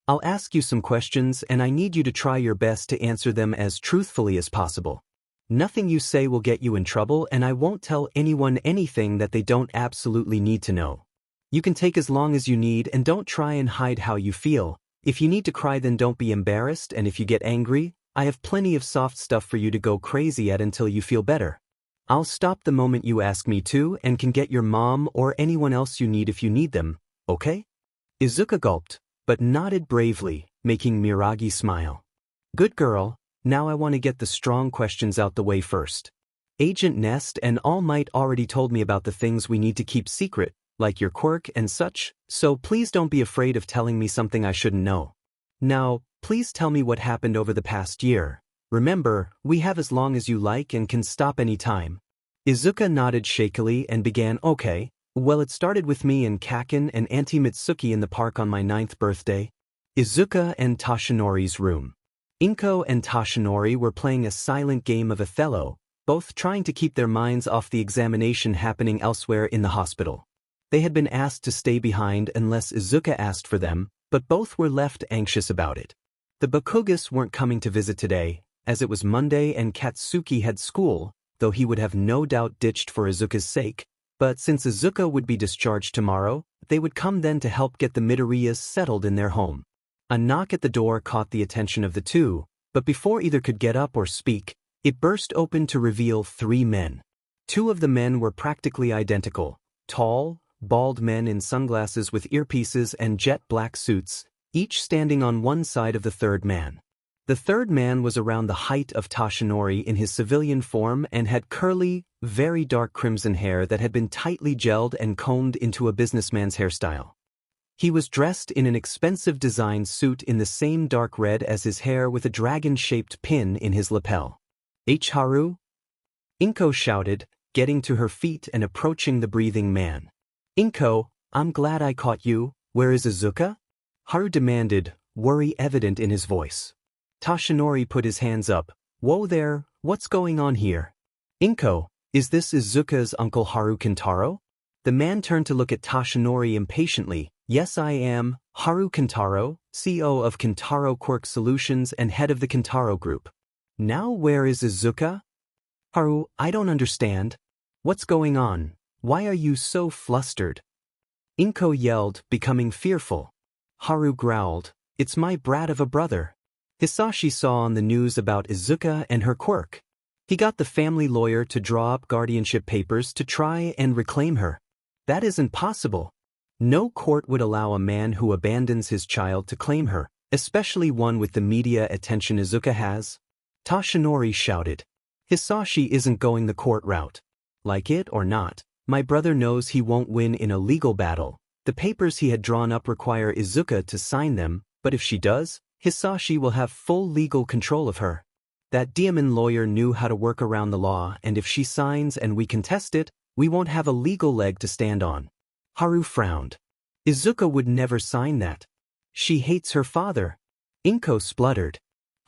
I'll ask you some questions and I need you to try your best to answer them as truthfully as possible. Nothing you say will get you in trouble and I won't tell anyone anything that they don't absolutely need to know. You can take as long as you need and don't try and hide how you feel. If you need to cry then don't be embarrassed, and if you get angry, I have plenty of soft stuff for you to go crazy at until you feel better. I'll stop the moment you ask me to and can get your mom or anyone else you need if you need them, okay? Izuka gulped, but nodded bravely, making Miragi smile. Good girl, now I want to get the strong questions out the way first. Agent Nest and All Might already told me about the things we need to keep secret, like your quirk and such, so please don't be afraid of telling me something I shouldn't know. Now, please tell me what happened over the past year. Remember, we have as long as you like and can stop any time. Izuka nodded shakily and began, okay, well it started with me and Kaken and Auntie Mitsuki in the park on my 9th birthday. Izuka and Tashinori's room. Inko and Tashinori were playing a silent game of Othello, both trying to keep their minds off the examination happening elsewhere in the hospital. They had been asked to stay behind unless Izuka asked for them, but both were left anxious about it. The Bakugas weren't coming to visit today, as it was Monday and Katsuki had school, though he would have no doubt ditched for Izuka's sake, but since Izuka would be discharged tomorrow, they would come then to help get the Midoriyas settled in their home. A knock at the door caught the attention of the two, but before either could get up or speak, it burst open to reveal 3 men. 2 of the men were practically identical, tall, bald men in sunglasses with earpieces and jet black suits, each standing on one side of the third man. The third man was around the height of Tashinori in his civilian form and had curly, very dark crimson hair that had been tightly gelled and combed into a businessman's hairstyle. He was dressed in an expensive design suit in the same dark red as his hair with a dragon-shaped pin in his lapel. H. Haru? Inko shouted, getting to her feet and approaching the breathing man. Inko, I'm glad I caught you. Where is Izuka? Haru demanded, worry evident in his voice. Tashinori put his hands up. Whoa there, what's going on here? Inko, is this Izuka's uncle Haru Kentaro? The man turned to look at Tashinori impatiently. Yes I am, Haru Kentaro, CEO of Kentaro Quirk Solutions and head of the Kentaro Group. Now where is Izuka? Haru, I don't understand. What's going on? Why are you so flustered? Inko yelled, becoming fearful. Haru growled, it's my brat of a brother. Hisashi saw on the news about Izuka and her quirk. He got the family lawyer to draw up guardianship papers to try and reclaim her. That isn't possible. No court would allow a man who abandons his child to claim her, especially one with the media attention Izuka has. Tashinori shouted. Hisashi isn't going the court route. Like it or not, my brother knows he won't win in a legal battle. The papers he had drawn up require Izuka to sign them, but if she does, Hisashi will have full legal control of her. That demon lawyer knew how to work around the law, and if she signs and we contest it, we won't have a legal leg to stand on. Haru frowned. Izuka would never sign that. She hates her father. Inko spluttered.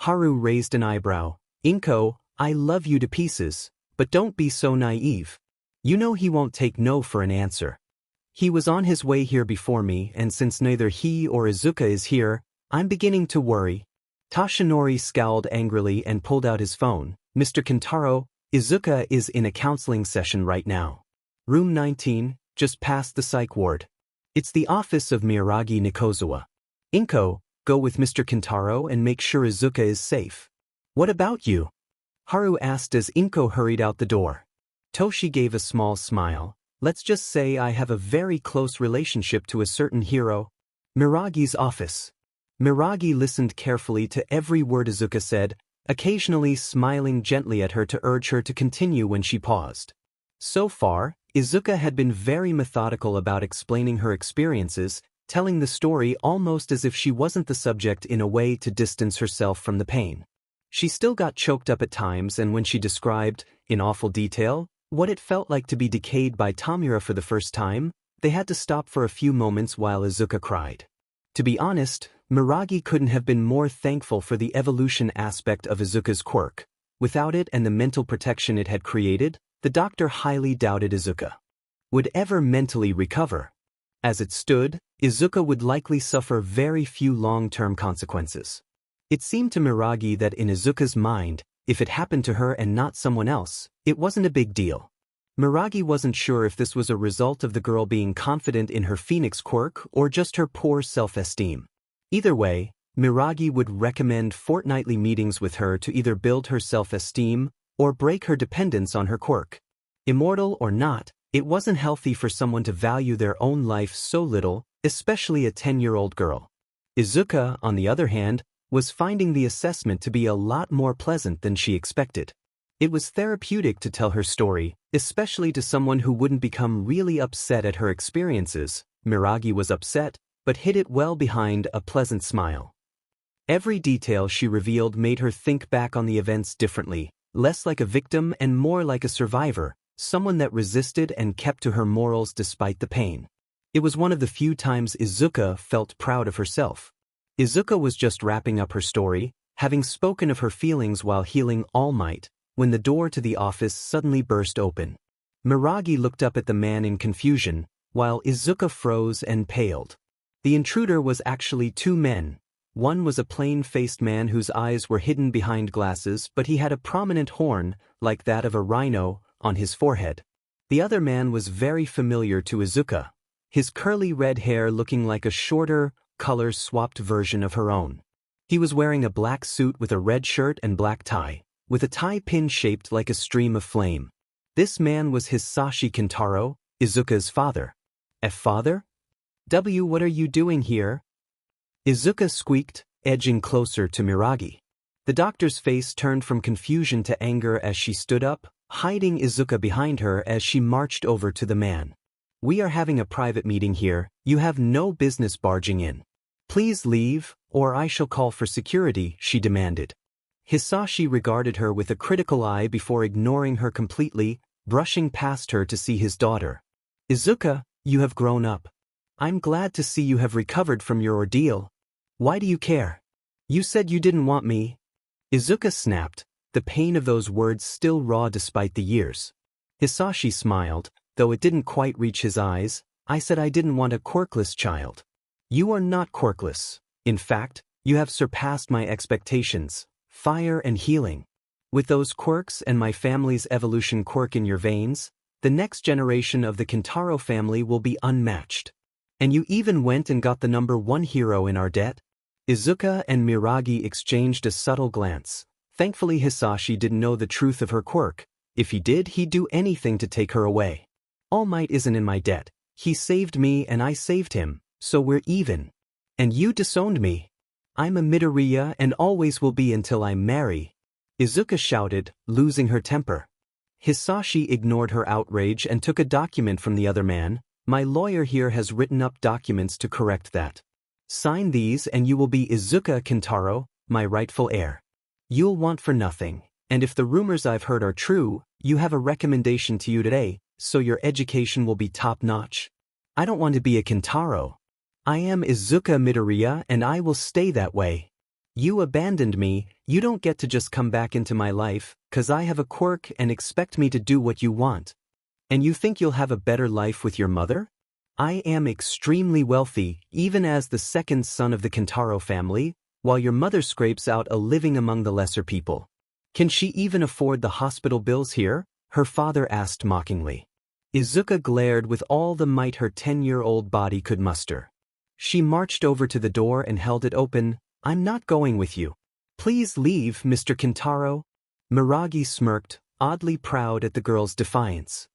Haru raised an eyebrow. Inko, I love you to pieces, but don't be so naive. You know he won't take no for an answer. He was on his way here before me, and since neither he or Izuka is here, I'm beginning to worry. Tashinori scowled angrily and pulled out his phone. Mr. Kentaro, Izuka is in a counseling session right now. Room 19, just past the psych ward. It's the office of Miragi Nikozawa. Inko, go with Mr. Kentaro and make sure Izuka is safe. What about you? Haru asked as Inko hurried out the door. Toshi gave a small smile. Let's just say I have a very close relationship to a certain hero. Miragi's office. Miragi listened carefully to every word Izuka said, occasionally smiling gently at her to urge her to continue when she paused. So far, Izuka had been very methodical about explaining her experiences, telling the story almost as if she wasn't the subject in a way to distance herself from the pain. She still got choked up at times, and when she described, in awful detail, what it felt like to be decayed by Tamura for the first time, they had to stop for a few moments while Izuka cried. To be honest, Miragi couldn't have been more thankful for the evolution aspect of Izuka's quirk. Without it and the mental protection it had created, the doctor highly doubted Izuka would ever mentally recover. As it stood, Izuka would likely suffer very few long-term consequences. It seemed to Miragi that in Izuka's mind, if it happened to her and not someone else, it wasn't a big deal. Miragi wasn't sure if this was a result of the girl being confident in her phoenix quirk or just her poor self-esteem. Either way, Miragi would recommend fortnightly meetings with her to either build her self-esteem or break her dependence on her quirk. Immortal or not, it wasn't healthy for someone to value their own life so little, especially a 10-year-old girl. Izuka, on the other hand, was finding the assessment to be a lot more pleasant than she expected. It was therapeutic to tell her story, especially to someone who wouldn't become really upset at her experiences. Miragi was upset, but hid it well behind a pleasant smile. Every detail she revealed made her think back on the events differently, less like a victim and more like a survivor, someone that resisted and kept to her morals despite the pain. It was one of the few times Izuka felt proud of herself. Izuka was just wrapping up her story, having spoken of her feelings while healing All Might, when the door to the office suddenly burst open. Miragi looked up at the man in confusion, while Izuka froze and paled. The intruder was actually two men. One was a plain-faced man whose eyes were hidden behind glasses, but he had a prominent horn, like that of a rhino, on his forehead. The other man was very familiar to Izuka, his curly red hair looking like a shorter, color-swapped version of her own. He was wearing a black suit with a red shirt and black tie, with a tie pin shaped like a stream of flame. This man was Hisashi Kintaro, Izuka's father. Father? What are you doing here? Izuka squeaked, edging closer to Miragi. The doctor's face turned from confusion to anger as she stood up, hiding Izuka behind her as she marched over to the man. We are having a private meeting here, you have no business barging in. Please leave, or I shall call for security, she demanded. Hisashi regarded her with a critical eye before ignoring her completely, brushing past her to see his daughter. Izuka, you have grown up. I'm glad to see you have recovered from your ordeal. Why do you care? You said you didn't want me. Izuka snapped, the pain of those words still raw despite the years. Hisashi smiled, though it didn't quite reach his eyes. I said I didn't want a quirkless child. You are not quirkless. In fact, you have surpassed my expectations. Fire and healing. With those quirks and my family's evolution quirk in your veins, the next generation of the Kintaro family will be unmatched. And you even went and got the #1 hero in our debt? Izuka and Miragi exchanged a subtle glance. Thankfully Hisashi didn't know the truth of her quirk. If he did, he'd do anything to take her away. All Might isn't in my debt. He saved me and I saved him, so we're even. And you disowned me. I'm a Midoriya and always will be until I marry. Izuka shouted, losing her temper. Hisashi ignored her outrage and took a document from the other man. My lawyer here has written up documents to correct that. Sign these and you will be Izuka Kintaro, my rightful heir. You'll want for nothing, and if the rumors I've heard are true, you have a recommendation to you today, so your education will be top-notch. I don't want to be a Kintaro. I am Izuka Midoriya and I will stay that way. You abandoned me, you don't get to just come back into my life, 'cause I have a quirk and expect me to do what you want. And you think you'll have a better life with your mother? I am extremely wealthy, even as the second son of the Kintaro family, while your mother scrapes out a living among the lesser people. Can she even afford the hospital bills here? Her father asked mockingly. Izuka glared with all the might her 10-year-old body could muster. She marched over to the door and held it open. I'm not going with you. Please leave, Mr. Kintaro. Miragi smirked, oddly proud at the girl's defiance.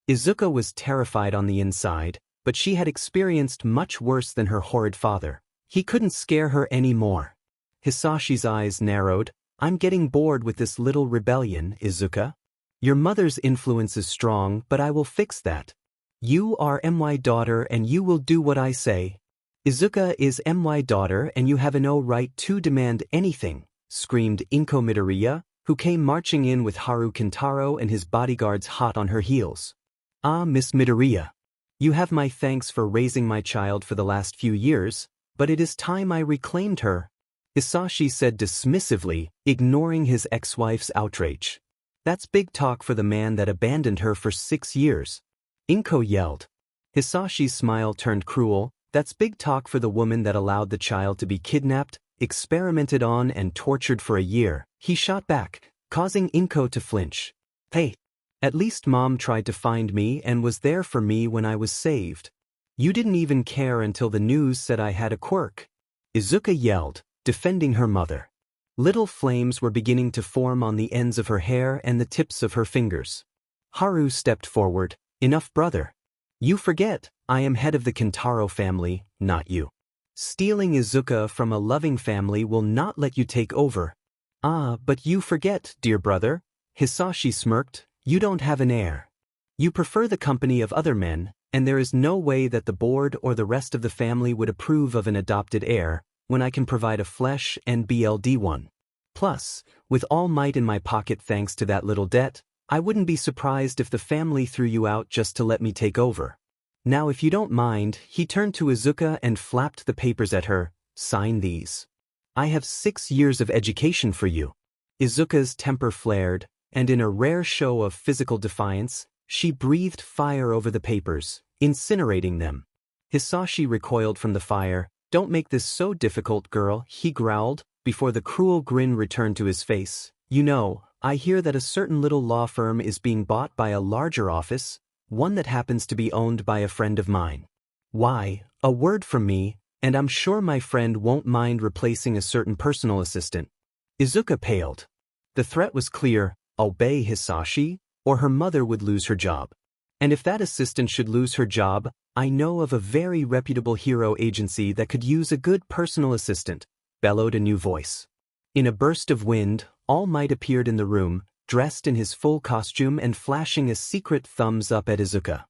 Izuka was terrified on the inside, but she had experienced much worse than her horrid father. He couldn't scare her any more. Hisashi's eyes narrowed, I'm getting bored with this little rebellion, Izuka. Your mother's influence is strong, but I will fix that. You are my daughter and you will do what I say. Izuka is my daughter and you have no right to demand anything, screamed Inko Midoriya, who came marching in with Haru Kintaro and his bodyguards hot on her heels. Ah, Miss Midoriya. You have my thanks for raising my child for the last few years, but it is time I reclaimed her. Hisashi said dismissively, ignoring his ex-wife's outrage. That's big talk for the man that abandoned her for 6 years. Inko yelled. Hisashi's smile turned cruel. That's big talk for the woman that allowed the child to be kidnapped, experimented on and tortured for a year. He shot back, causing Inko to flinch. Hey! At least Mom tried to find me and was there for me when I was saved. You didn't even care until the news said I had a quirk. Izuka yelled, defending her mother. Little flames were beginning to form on the ends of her hair and the tips of her fingers. Haru stepped forward. Enough, brother. You forget, I am head of the Kintaro family, not you. Stealing Izuka from a loving family will not let you take over. Ah, but you forget, dear brother. Hisashi smirked. You don't have an heir. You prefer the company of other men, and there is no way that the board or the rest of the family would approve of an adopted heir, when I can provide a flesh and BLD one. Plus, with all might in my pocket thanks to that little debt, I wouldn't be surprised if the family threw you out just to let me take over. Now if you don't mind, he turned to Izuka and flapped the papers at her. Sign these. I have 6 years of education for you. Izuka's temper flared, and in a rare show of physical defiance, she breathed fire over the papers, incinerating them. Hisashi recoiled from the fire. Don't make this so difficult, girl, he growled, before the cruel grin returned to his face. You know, I hear that a certain little law firm is being bought by a larger office, one that happens to be owned by a friend of mine. Why, a word from me, and I'm sure my friend won't mind replacing a certain personal assistant. Izuka paled. The threat was clear, obey Hisashi, or her mother would lose her job. And if that assistant should lose her job, I know of a very reputable hero agency that could use a good personal assistant, bellowed a new voice. In a burst of wind, All Might appeared in the room, dressed in his full costume and flashing a secret thumbs up at Izuka.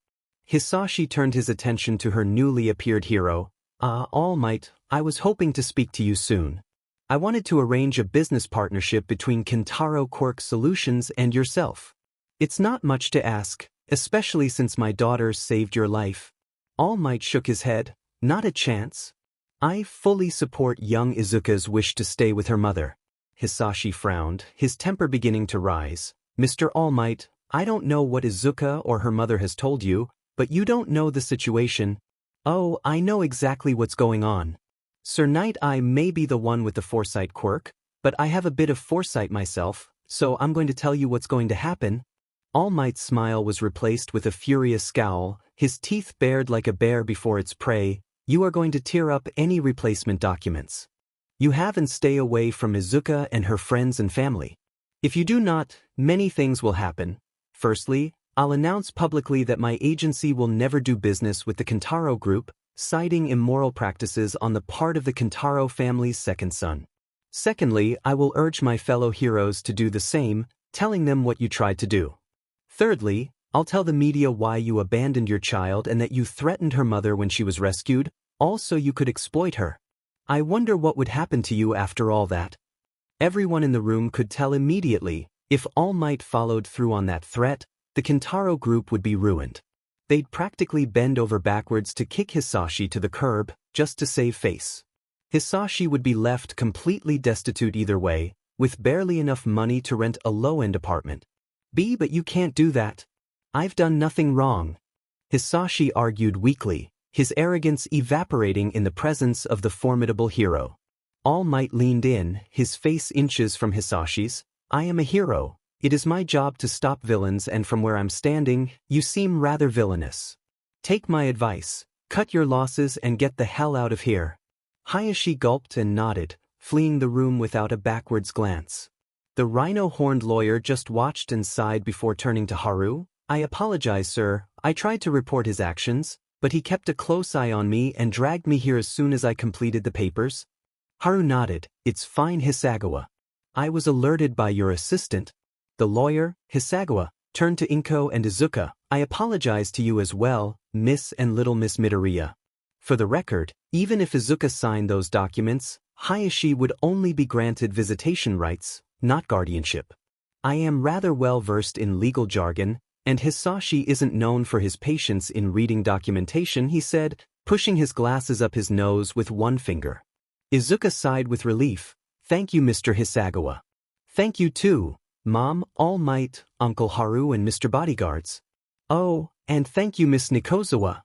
Hisashi turned his attention to her newly appeared hero. All Might, I was hoping to speak to you soon. I wanted to arrange a business partnership between Kintaro Quirk Solutions and yourself. It's not much to ask, especially since my daughter saved your life. All Might shook his head. Not a chance. I fully support young Izuka's wish to stay with her mother. Hisashi frowned, his temper beginning to rise. Mr. All Might, I don't know what Izuka or her mother has told you, but you don't know the situation. Oh, I know exactly what's going on. Sir Knight, I may be the one with the foresight quirk, but I have a bit of foresight myself, so I'm going to tell you what's going to happen. All Might's smile was replaced with a furious scowl, his teeth bared like a bear before its prey. You are going to tear up any replacement documents. You have and stay away from Izuka and her friends and family. If you do not, many things will happen. Firstly, I'll announce publicly that my agency will never do business with the Kintaro Group, citing immoral practices on the part of the Kintaro family's second son. Secondly, I will urge my fellow heroes to do the same, telling them what you tried to do. Thirdly, I'll tell the media why you abandoned your child and that you threatened her mother when she was rescued, all so you could exploit her. I wonder what would happen to you after all that. Everyone in the room could tell immediately, if All Might followed through on that threat, the Kintaro Group would be ruined. They'd practically bend over backwards to kick Hisashi to the curb, just to save face. Hisashi would be left completely destitute either way, with barely enough money to rent a low-end apartment. But you can't do that. I've done nothing wrong. Hisashi argued weakly, his arrogance evaporating in the presence of the formidable hero. All Might leaned in, his face inches from Hisashi's. I am a hero. It is my job to stop villains, and from where I'm standing, you seem rather villainous. Take my advice, cut your losses and get the hell out of here. Hayashi gulped and nodded, fleeing the room without a backwards glance. The rhino-horned lawyer just watched and sighed before turning to Haru. I apologize, sir. I tried to report his actions, but he kept a close eye on me and dragged me here as soon as I completed the papers. Haru nodded. It's fine, Hisagawa. I was alerted by your assistant. The lawyer, Hisagawa, turned to Inko and Izuka. I apologize to you as well, Miss and Little Miss Midoriya. For the record, even if Izuka signed those documents, Hayashi would only be granted visitation rights, not guardianship. I am rather well versed in legal jargon, and Hisashi isn't known for his patience in reading documentation, he said, pushing his glasses up his nose with one finger. Izuka sighed with relief. Thank you, Mr. Hisagawa. Thank you too, Mom, All Might, Uncle Haru and Mr. Bodyguards. Oh, and thank you, Miss Nikozawa.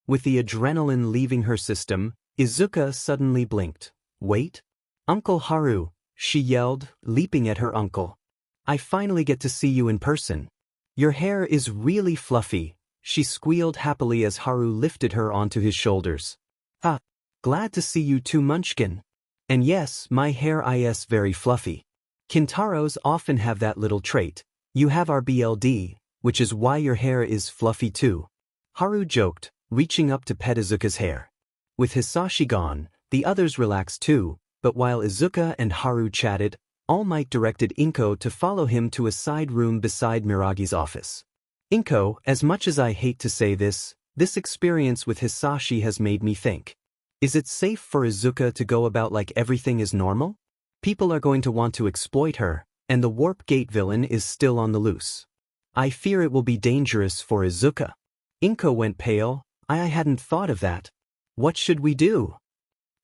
With the adrenaline leaving her system, Izuka suddenly blinked. Wait? Uncle Haru, she yelled, leaping at her uncle. I finally get to see you in person. Your hair is really fluffy, she squealed happily as Haru lifted her onto his shoulders. Ah, glad to see you too, Munchkin. And yes, my hair is very fluffy. Kintaros often have that little trait. You have our BLD, which is why your hair is fluffy too. Haru joked, reaching up to pet Izuka's hair. With Hisashi gone, the others relaxed too, but while Izuka and Haru chatted, All Might directed Inko to follow him to a side room beside Miragi's office. Inko, as much as I hate to say this experience with Hisashi has made me think. Is it safe for Izuka to go about like everything is normal? People are going to want to exploit her, and the Warp Gate villain is still on the loose. I fear it will be dangerous for Izuka. Inko went pale. I hadn't thought of that. What should we do?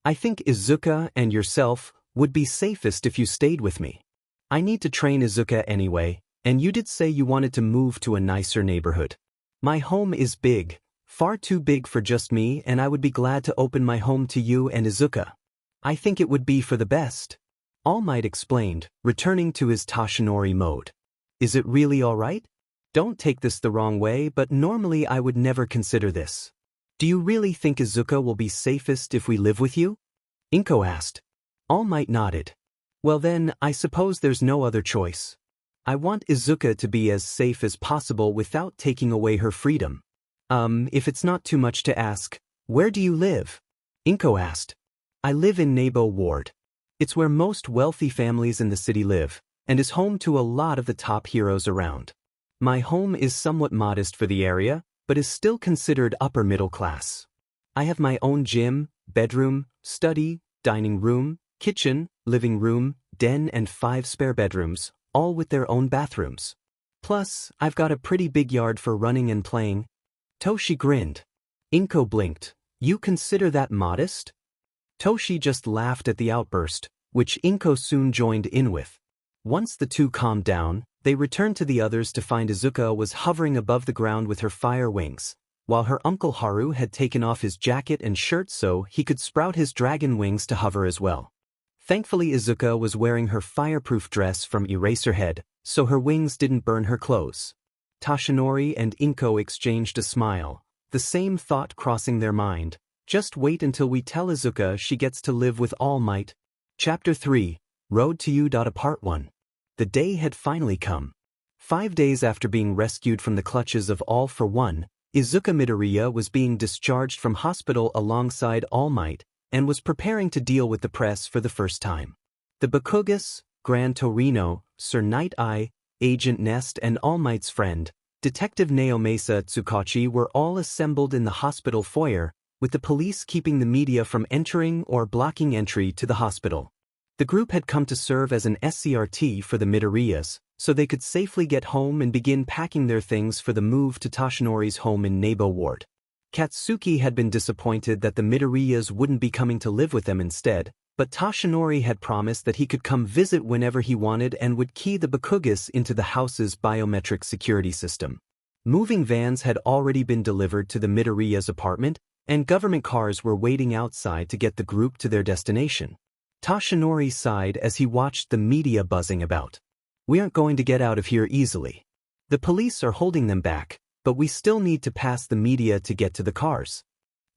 I think Izuka and yourself would be safest if you stayed with me. I need to train Izuka anyway, and you did say you wanted to move to a nicer neighborhood. My home is big, far too big for just me, and I would be glad to open my home to you and Izuka. I think it would be for the best. All Might explained, returning to his Toshinori mode. Is it really all right? Don't take this the wrong way, but normally I would never consider this. Do you really think Izuka will be safest if we live with you? Inko asked. All Might nodded. Well then, I suppose there's no other choice. I want Izuka to be as safe as possible without taking away her freedom. If it's not too much to ask, where do you live? Inko asked. I live in Nebo Ward. It's where most wealthy families in the city live, and is home to a lot of the top heroes around. My home is somewhat modest for the area, but is still considered upper middle class. I have my own gym, bedroom, study, dining room, kitchen, living room, den and 5 spare bedrooms, all with their own bathrooms. Plus, I've got a pretty big yard for running and playing. Toshi grinned. Inko blinked. You consider that modest? Toshi just laughed at the outburst, which Inko soon joined in with. Once the two calmed down, they returned to the others to find Izuka was hovering above the ground with her fire wings, while her uncle Haru had taken off his jacket and shirt so he could sprout his dragon wings to hover as well. Thankfully Izuka was wearing her fireproof dress from Eraserhead, so her wings didn't burn her clothes. Toshinori and Inko exchanged a smile, the same thought crossing their mind. Just wait until we tell Izuka she gets to live with All Might. Chapter 3, Road to You. Part 1. The day had finally come. 5 days after being rescued from the clutches of All for One, Izuka Midoriya was being discharged from hospital alongside All Might, and was preparing to deal with the press for the first time. The Bakugas, Gran Torino, Sir Night Eye, Agent Nest and All Might's friend, Detective Naomasa Tsukachi were all assembled in the hospital foyer, with the police keeping the media from entering or blocking entry to the hospital. The group had come to serve as an SCRT for the Midoriyas, so they could safely get home and begin packing their things for the move to Toshinori's home in Nebo Ward. Katsuki had been disappointed that the Midoriyas wouldn't be coming to live with them instead, but Toshinori had promised that he could come visit whenever he wanted and would key the Bakugas into the house's biometric security system. Moving vans had already been delivered to the Midoriya's apartment, and government cars were waiting outside to get the group to their destination. Toshinori sighed as he watched the media buzzing about. We aren't going to get out of here easily. The police are holding them back, but we still need to pass the media to get to the cars.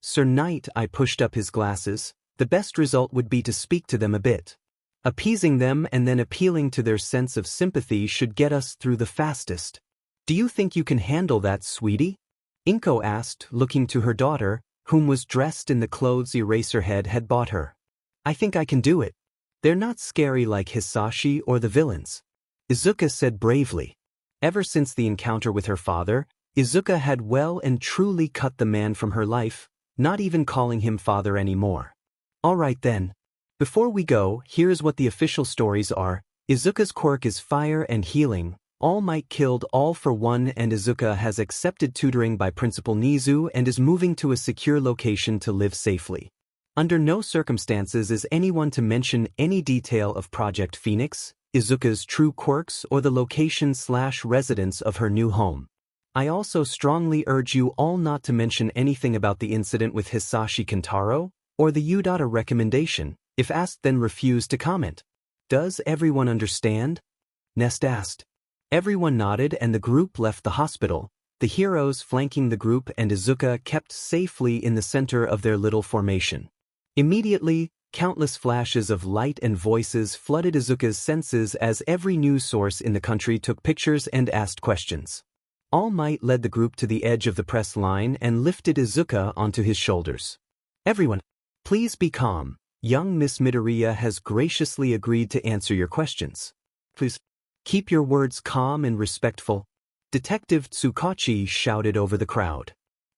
Sir Night Eye pushed up his glasses. The best result would be to speak to them a bit. Appeasing them and then appealing to their sense of sympathy should get us through the fastest. Do you think you can handle that, sweetie? Inko asked, looking to her daughter, whom was dressed in the clothes Eraserhead had bought her. I think I can do it. They're not scary like Hisashi or the villains. Izuka said bravely. Ever since the encounter with her father, Izuka had well and truly cut the man from her life, not even calling him father anymore. Alright then. Before we go, here's what the official stories are. Izuka's quirk is fire and healing. All Might killed all for one, and Izuka has accepted tutoring by Principal Nizu and is moving to a secure location to live safely. Under no circumstances is anyone to mention any detail of Project Phoenix, Izuka's true quirks, or the location/residence of her new home. I also strongly urge you all not to mention anything about the incident with Hisashi Kentaro, or the Udata recommendation. If asked, then refuse to comment. Does everyone understand? Nest asked. Everyone nodded and the group left the hospital, the heroes flanking the group and Izuka kept safely in the center of their little formation. Immediately, countless flashes of light and voices flooded Izuka's senses as every news source in the country took pictures and asked questions. All Might led the group to the edge of the press line and lifted Izuka onto his shoulders. Everyone, please be calm. Young Miss Midoriya has graciously agreed to answer your questions. Please, keep your words calm and respectful. Detective Tsukachi shouted over the crowd.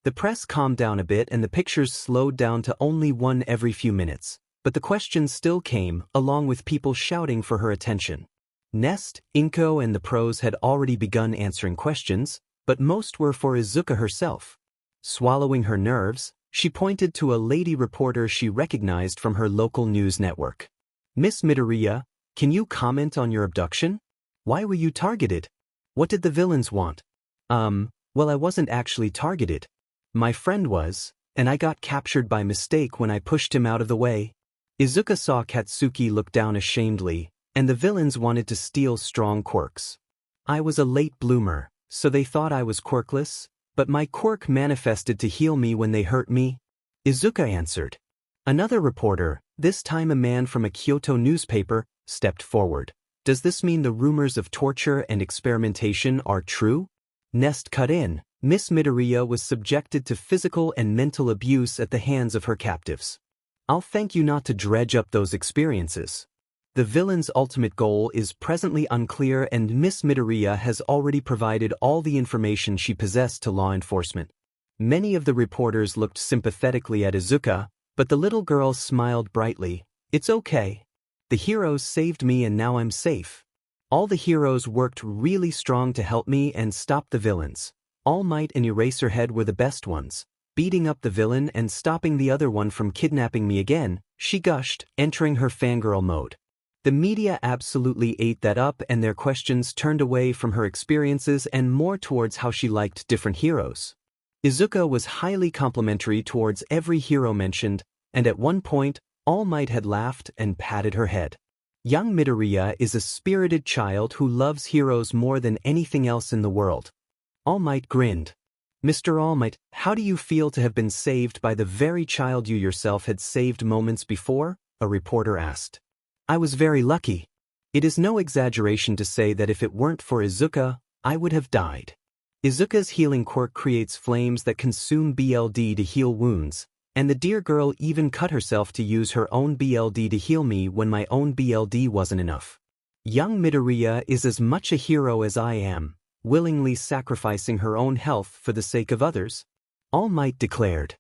The press calmed down a bit and the pictures slowed down to only one every few minutes, but the questions still came, along with people shouting for her attention. Nest, Inko and the pros had already begun answering questions, but most were for Izuka herself. Swallowing her nerves, she pointed to a lady reporter she recognized from her local news network. Miss Midoriya, can you comment on your abduction? Why were you targeted? What did the villains want? Well, I wasn't actually targeted. My friend was, and I got captured by mistake when I pushed him out of the way. Izuka saw Katsuki look down ashamedly, and the villains wanted to steal strong quirks. I was a late bloomer, so they thought I was quirkless, but my quirk manifested to heal me when they hurt me. Izuka answered. Another reporter, this time a man from a Kyoto newspaper, stepped forward. Does this mean the rumors of torture and experimentation are true? Nest cut in. Miss Midoriya was subjected to physical and mental abuse at the hands of her captives. I'll thank you not to dredge up those experiences. The villain's ultimate goal is presently unclear and Miss Midoriya has already provided all the information she possessed to law enforcement. Many of the reporters looked sympathetically at Izuka, but the little girl smiled brightly. It's okay. The heroes saved me and now I'm safe. All the heroes worked really strong to help me and stop the villains. All Might and Eraserhead were the best ones, beating up the villain and stopping the other one from kidnapping me again, she gushed, entering her fangirl mode. The media absolutely ate that up and their questions turned away from her experiences and more towards how she liked different heroes. Izuka was highly complimentary towards every hero mentioned, and at one point, All Might had laughed and patted her head. Young Midoriya is a spirited child who loves heroes more than anything else in the world. All Might grinned. Mr. All Might, how do you feel to have been saved by the very child you yourself had saved moments before? A reporter asked. I was very lucky. It is no exaggeration to say that if it weren't for Izuka, I would have died. Izuka's healing quirk creates flames that consume BLD to heal wounds, and the dear girl even cut herself to use her own BLD to heal me when my own BLD wasn't enough. Young Midoriya is as much a hero as I am, willingly sacrificing her own health for the sake of others. All Might declared.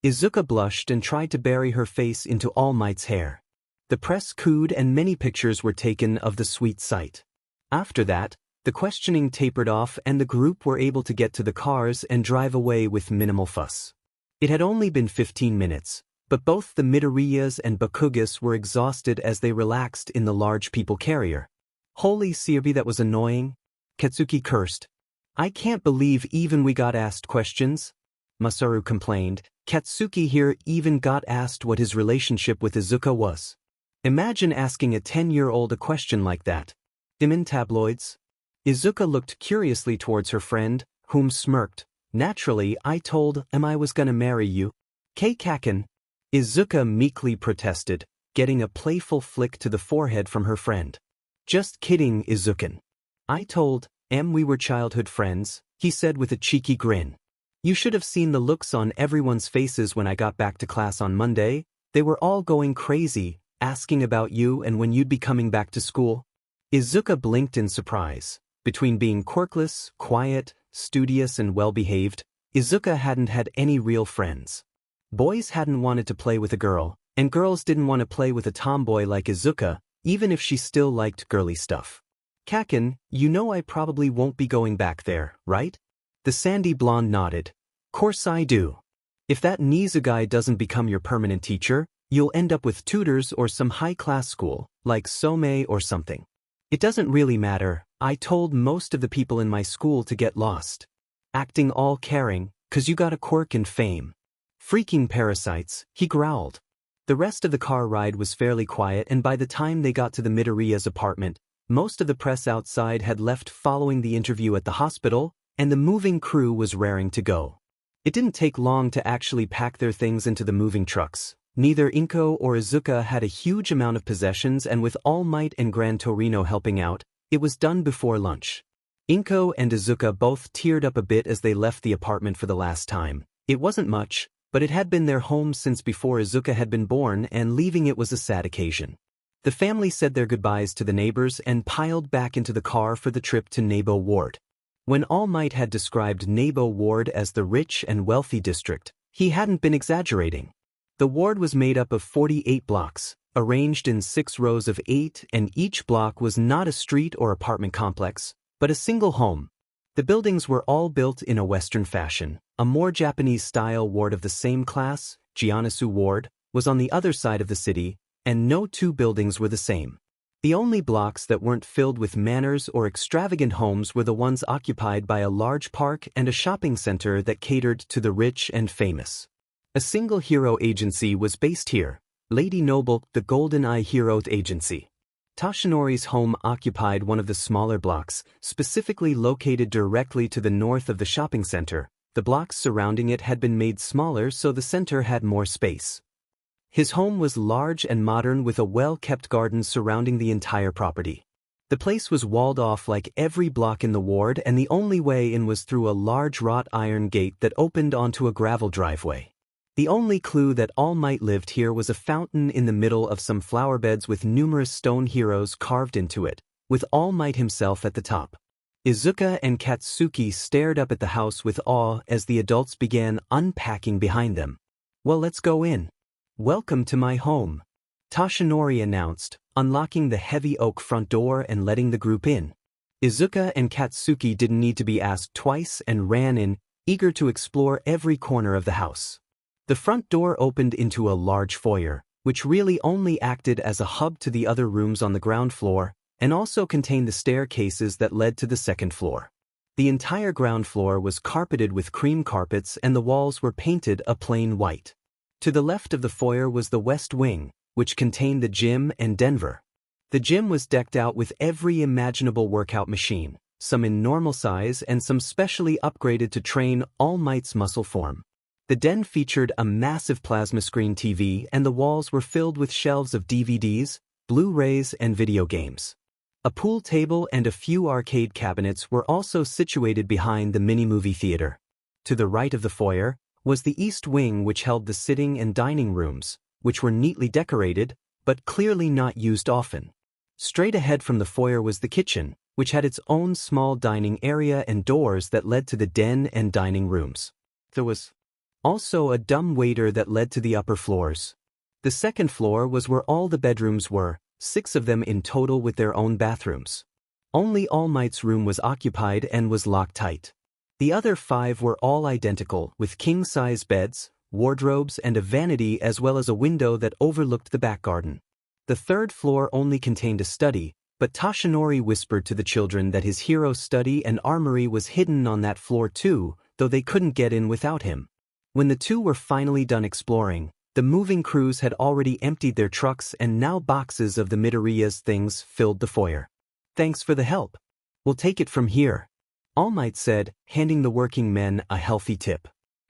Izuka blushed and tried to bury her face into All Might's hair. The press cooed and many pictures were taken of the sweet sight. After that, the questioning tapered off and the group were able to get to the cars and drive away with minimal fuss. It had only been 15 minutes, but both the Midoriyas and Bakugas were exhausted as they relaxed in the large people carrier. Holy Seerby, that was annoying. Katsuki cursed. I can't believe even we got asked questions. Masaru complained. Katsuki here even got asked what his relationship with Izuka was. Imagine asking a 10-year-old a question like that. In tabloids? Izuka looked curiously towards her friend, whom smirked. Naturally, I told him I was gonna marry you. Kaken. Izuka meekly protested, getting a playful flick to the forehead from her friend. Just kidding, Izukan. I told him we were childhood friends, he said with a cheeky grin. You should have seen the looks on everyone's faces when I got back to class on Monday. They were all going crazy, asking about you and when you'd be coming back to school. Izuka blinked in surprise. Between being quirkless, quiet, studious and well-behaved, Izuka hadn't had any real friends. Boys hadn't wanted to play with a girl, and girls didn't want to play with a tomboy like Izuka, even if she still liked girly stuff. Kaken, you know I probably won't be going back there, right? The sandy blonde nodded. Course I do. If that Nizu guy doesn't become your permanent teacher, you'll end up with tutors or some high-class school, like Somei or something. It doesn't really matter, I told most of the people in my school to get lost. Acting all caring, 'cause you got a quirk and fame. Freaking parasites, he growled. The rest of the car ride was fairly quiet, and by the time they got to the Midoriya's apartment, most of the press outside had left following the interview at the hospital, and the moving crew was raring to go. It didn't take long to actually pack their things into the moving trucks. Neither Inko or Izuka had a huge amount of possessions, and with All Might and Gran Torino helping out, it was done before lunch. Inko and Izuka both teared up a bit as they left the apartment for the last time. It wasn't much, but it had been their home since before Izuka had been born, and leaving it was a sad occasion. The family said their goodbyes to the neighbors and piled back into the car for the trip to Nebo Ward. When All Might had described Nebo Ward as the rich and wealthy district, he hadn't been exaggerating. The ward was made up of 48 blocks, arranged in 6 rows of 8, and each block was not a street or apartment complex, but a single home. The buildings were all built in a Western fashion. A more Japanese-style ward of the same class, Giannasu Ward, was on the other side of the city, and no two buildings were the same. The only blocks that weren't filled with manors or extravagant homes were the ones occupied by a large park and a shopping center that catered to the rich and famous. A single hero agency was based here, Lady Noble, the Golden Eye Hero Agency. Toshinori's home occupied one of the smaller blocks, specifically located directly to the north of the shopping center. The blocks surrounding it had been made smaller so the center had more space. His home was large and modern with a well-kept garden surrounding the entire property. The place was walled off like every block in the ward, and the only way in was through a large wrought iron gate that opened onto a gravel driveway. The only clue that All Might lived here was a fountain in the middle of some flower beds with numerous stone heroes carved into it, with All Might himself at the top. Izuka and Katsuki stared up at the house with awe as the adults began unpacking behind them. Well, let's go in. Welcome to my home, Toshinori announced, unlocking the heavy oak front door and letting the group in. Izuka and Katsuki didn't need to be asked twice and ran in, eager to explore every corner of the house. The front door opened into a large foyer, which really only acted as a hub to the other rooms on the ground floor, and also contained the staircases that led to the second floor. The entire ground floor was carpeted with cream carpets and the walls were painted a plain white. To the left of the foyer was the West Wing, which contained the gym and Denver. The gym was decked out with every imaginable workout machine, some in normal size and some specially upgraded to train All Might's muscle form. The den featured a massive plasma screen TV, and the walls were filled with shelves of DVDs, Blu-rays, and video games. A pool table and a few arcade cabinets were also situated behind the mini-movie theater. To the right of the foyer was the East Wing, which held the sitting and dining rooms, which were neatly decorated, but clearly not used often. Straight ahead from the foyer was the kitchen, which had its own small dining area and doors that led to the den and dining rooms. There was also a dumb waiter that led to the upper floors. The second floor was where all the bedrooms were, 6 of them in total with their own bathrooms. Only All Might's room was occupied and was locked tight. The other 5 were all identical, with king-size beds, wardrobes, and a vanity as well as a window that overlooked the back garden. The third floor only contained a study, but Toshinori whispered to the children that his hero study and armory was hidden on that floor too, though they couldn't get in without him. When the two were finally done exploring, the moving crews had already emptied their trucks and now boxes of the Midoriya's things filled the foyer. Thanks for the help. We'll take it from here, All Might said, handing the working men a healthy tip.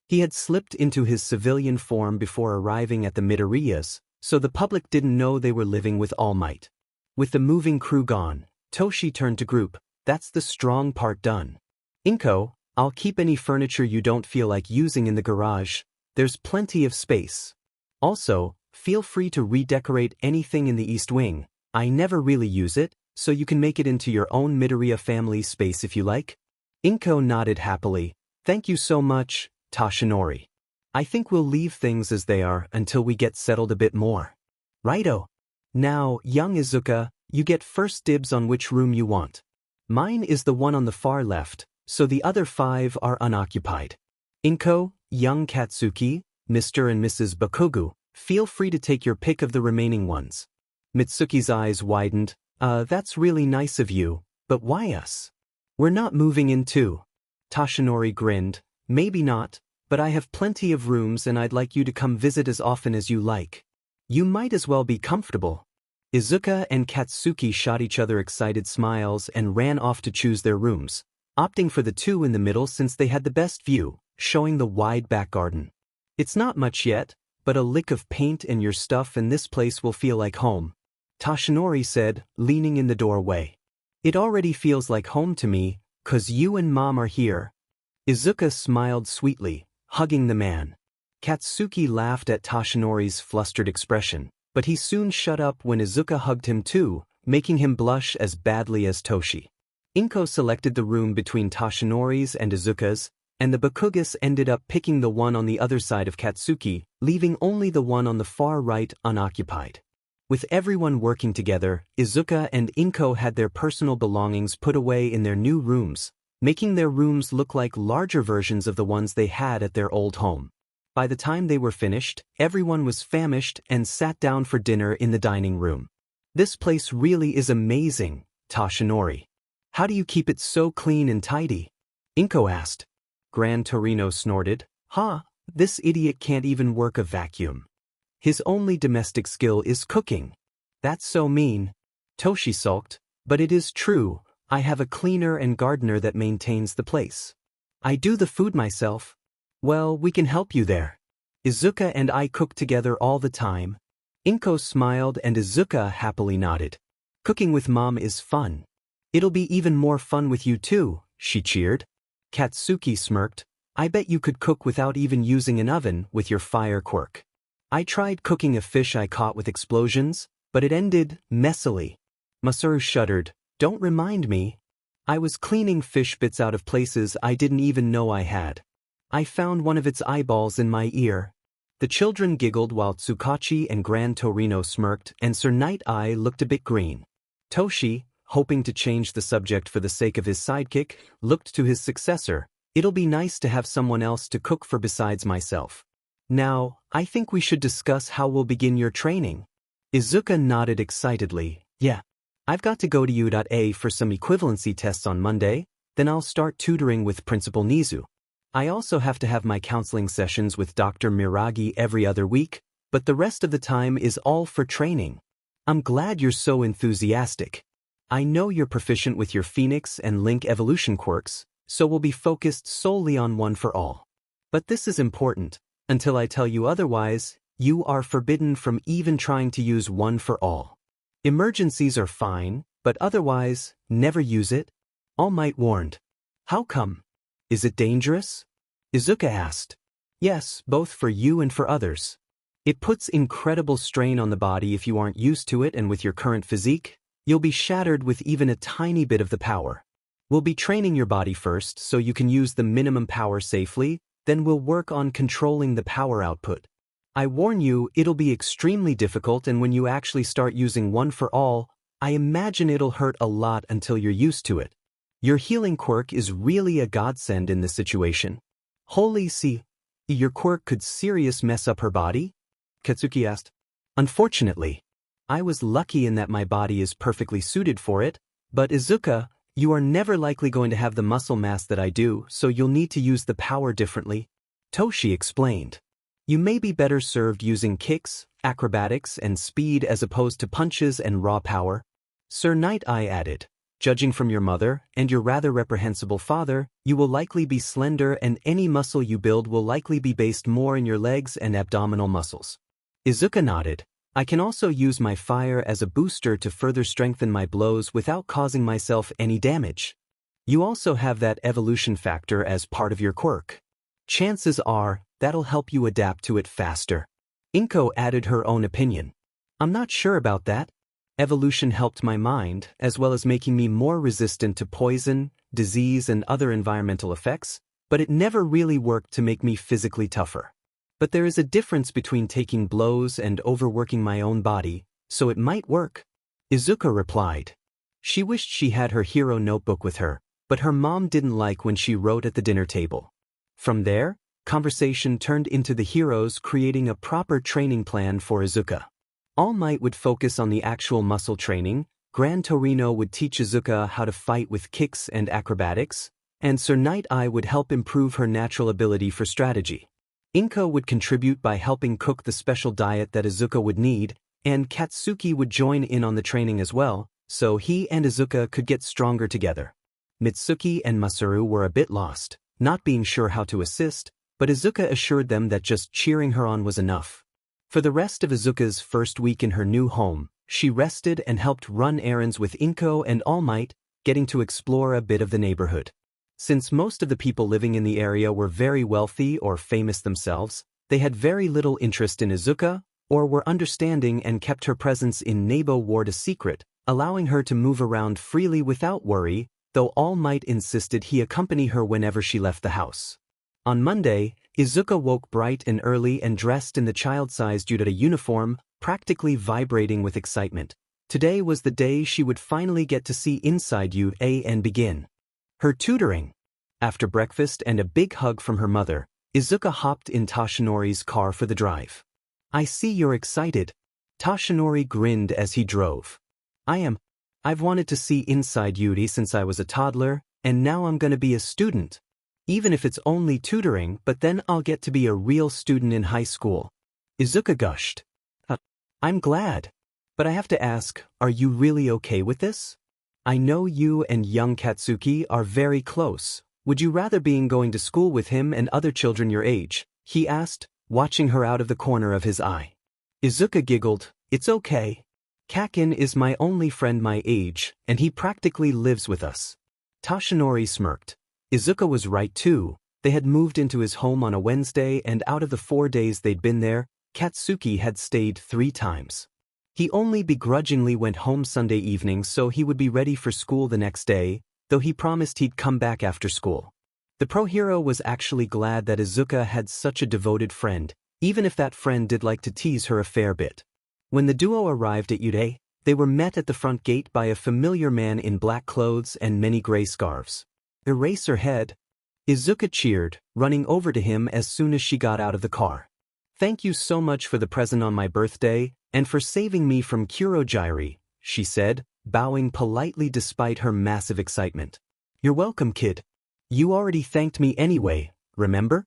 He had slipped into his civilian form before arriving at the Midoriya's, so the public didn't know they were living with All Might. With the moving crew gone, Toshi turned to group. That's the strong part done. Inko, I'll keep any furniture you don't feel like using in the garage. There's plenty of space. Also, Feel free to redecorate anything in the East Wing. I never really use it, so you can make it into your own Midoriya family space if you like. Inko nodded happily. Thank you so much, Toshinori. I think we'll leave things as they are until we get settled a bit more. Righto. Now, young Izuka, you get first dibs on which room you want. Mine is the one on the far left, so the other 5 are unoccupied. Inko, young Katsuki, Mr. and Mrs. Bakugu, feel free to take your pick of the remaining ones. Mitsuki's eyes widened. That's really nice of you, but why us? We're not moving in too. Toshinori grinned. Maybe not, but I have plenty of rooms and I'd like you to come visit as often as you like. You might as well be comfortable. Izuka and Katsuki shot each other excited smiles and ran off to choose their rooms, opting for the 2 in the middle since they had the best view, showing the wide back garden. It's not much yet, but a lick of paint and your stuff and this place will feel like home, Toshinori said, leaning in the doorway. It already feels like home to me, 'cause you and Mom are here. Izuka smiled sweetly, hugging the man. Katsuki laughed at Toshinori's flustered expression, but he soon shut up when Izuka hugged him too, making him blush as badly as Toshi. Inko selected the room between Toshinori's and Izuka's, and the Bakugas ended up picking the one on the other side of Katsuki, leaving only the one on the far right unoccupied. With everyone working together, Izuka and Inko had their personal belongings put away in their new rooms, making their rooms look like larger versions of the ones they had at their old home. By the time they were finished, everyone was famished and sat down for dinner in the dining room. This place really is amazing, Toshinori. How do you keep it so clean and tidy? Inko asked. Gran Torino snorted. This idiot can't even work a vacuum. His only domestic skill is cooking. That's so mean. Toshi sulked, but it is true, I have a cleaner and gardener that maintains the place. I do the food myself. Well, we can help you there. Izuka and I cook together all the time. Inko smiled and Izuka happily nodded. Cooking with Mom is fun. It'll be even more fun with you too, she cheered. Katsuki smirked. I bet you could cook without even using an oven with your fire quirk. I tried cooking a fish I caught with explosions, but it ended messily. Masaru shuddered. Don't remind me. I was cleaning fish bits out of places I didn't even know I had. I found one of its eyeballs in my ear. The children giggled while Tsukachi and Gran Torino smirked and Sir Night Eye looked a bit green. Toshi, hoping to change the subject for the sake of his sidekick, looked to his successor. It'll be nice to have someone else to cook for besides myself. Now, I think we should discuss how we'll begin your training. Izuka nodded excitedly. Yeah. I've got to go to U.A for some equivalency tests on Monday, then I'll start tutoring with Principal Nizu. I also have to have my counseling sessions with Dr. Miragi every other week, but the rest of the time is all for training. I'm glad you're so enthusiastic. I know you're proficient with your Phoenix and Link evolution quirks, so we'll be focused solely on one for all. But this is important. Until I tell you otherwise, you are forbidden from even trying to use one for all. Emergencies are fine, but otherwise, never use it. All Might warned. How come? Is it dangerous? Izuka asked. Yes, both for you and for others. It puts incredible strain on the body if you aren't used to it, and with your current physique, you'll be shattered with even a tiny bit of the power. We'll be training your body first so you can use the minimum power safely, then we'll work on controlling the power output. I warn you, it'll be extremely difficult, and when you actually start using one for all, I imagine it'll hurt a lot until you're used to it. Your healing quirk is really a godsend in this situation. Holy see, your quirk could seriously mess up her body? Katsuki asked. Unfortunately. I was lucky in that my body is perfectly suited for it, but Izuka, you are never likely going to have the muscle mass that I do, so you'll need to use the power differently. Toshi explained. You may be better served using kicks, acrobatics, and speed as opposed to punches and raw power. Sir Night Eye added. Judging from your mother and your rather reprehensible father, you will likely be slender, and any muscle you build will likely be based more in your legs and abdominal muscles. Izuka nodded. I can also use my fire as a booster to further strengthen my blows without causing myself any damage. You also have that evolution factor as part of your quirk. Chances are, that'll help you adapt to it faster. Inko added her own opinion. I'm not sure about that. Evolution helped my mind, as well as making me more resistant to poison, disease and other environmental effects, but it never really worked to make me physically tougher. But there is a difference between taking blows and overworking my own body, so it might work. Izuka replied. She wished she had her hero notebook with her, but her mom didn't like when she wrote at the dinner table. From there, conversation turned into the heroes creating a proper training plan for Izuka. All Might would focus on the actual muscle training, Gran Torino would teach Izuka how to fight with kicks and acrobatics, and Sir Night Eye would help improve her natural ability for strategy. Inko would contribute by helping cook the special diet that Izuka would need, and Katsuki would join in on the training as well, so he and Izuka could get stronger together. Mitsuki and Masaru were a bit lost, not being sure how to assist, but Izuka assured them that just cheering her on was enough. For the rest of Izuka's first week in her new home, she rested and helped run errands with Inko and All Might, getting to explore a bit of the neighborhood. Since most of the people living in the area were very wealthy or famous themselves, they had very little interest in Izuka, or were understanding and kept her presence in Nebo Ward a secret, allowing her to move around freely without worry, though All Might insisted he accompany her whenever she left the house. On Monday, Izuka woke bright and early and dressed in the child-sized yutara uniform, practically vibrating with excitement. Today was the day she would finally get to see inside yutara and begin her tutoring. After breakfast and a big hug from her mother, Izuka hopped in Toshinori's car for the drive. I see you're excited. Toshinori grinned as he drove. I am. I've wanted to see inside yutara since I was a toddler, and now I'm gonna be a student. Even if it's only tutoring, but then I'll get to be a real student in high school. Izuka gushed. I'm glad. But I have to ask, are you really okay with this? I know you and young Katsuki are very close. Would you rather be going to school with him and other children your age? He asked, watching her out of the corner of his eye. Izuka giggled. It's okay. Kakin is my only friend my age, and he practically lives with us. Toshinori smirked. Izuka was right too. They had moved into his home on a Wednesday, and out of the 4 days they'd been there, Katsuki had stayed 3 times. He only begrudgingly went home Sunday evening so he would be ready for school the next day, though he promised he'd come back after school. The pro hero was actually glad that Izuka had such a devoted friend, even if that friend did like to tease her a fair bit. When the duo arrived at yutara, they were met at the front gate by a familiar man in black clothes and many gray scarves. Eraserhead. Izuka cheered, running over to him as soon as she got out of the car. Thank you so much for the present on my birthday, and for saving me from Kurogyri, she said, bowing politely despite her massive excitement. You're welcome, kid. You already thanked me anyway, remember?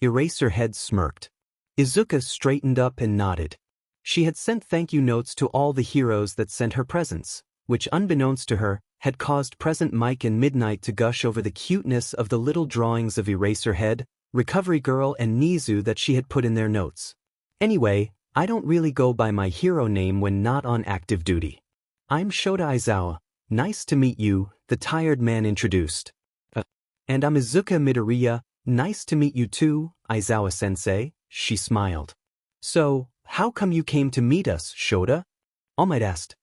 Eraserhead smirked. Izuka straightened up and nodded. She had sent thank you notes to all the heroes that sent her presents, which unbeknownst to her, had caused Present Mike and Midnight to gush over the cuteness of the little drawings of Eraserhead, Recovery Girl and Nizu that she had put in their notes. Anyway, I don't really go by my hero name when not on active duty. I'm Shota Aizawa. Nice to meet you, the tired man introduced. And I'm Izuka Midoriya. Nice to meet you too, Aizawa-sensei, she smiled. So, how come you came to meet us, Shota? All Might asked.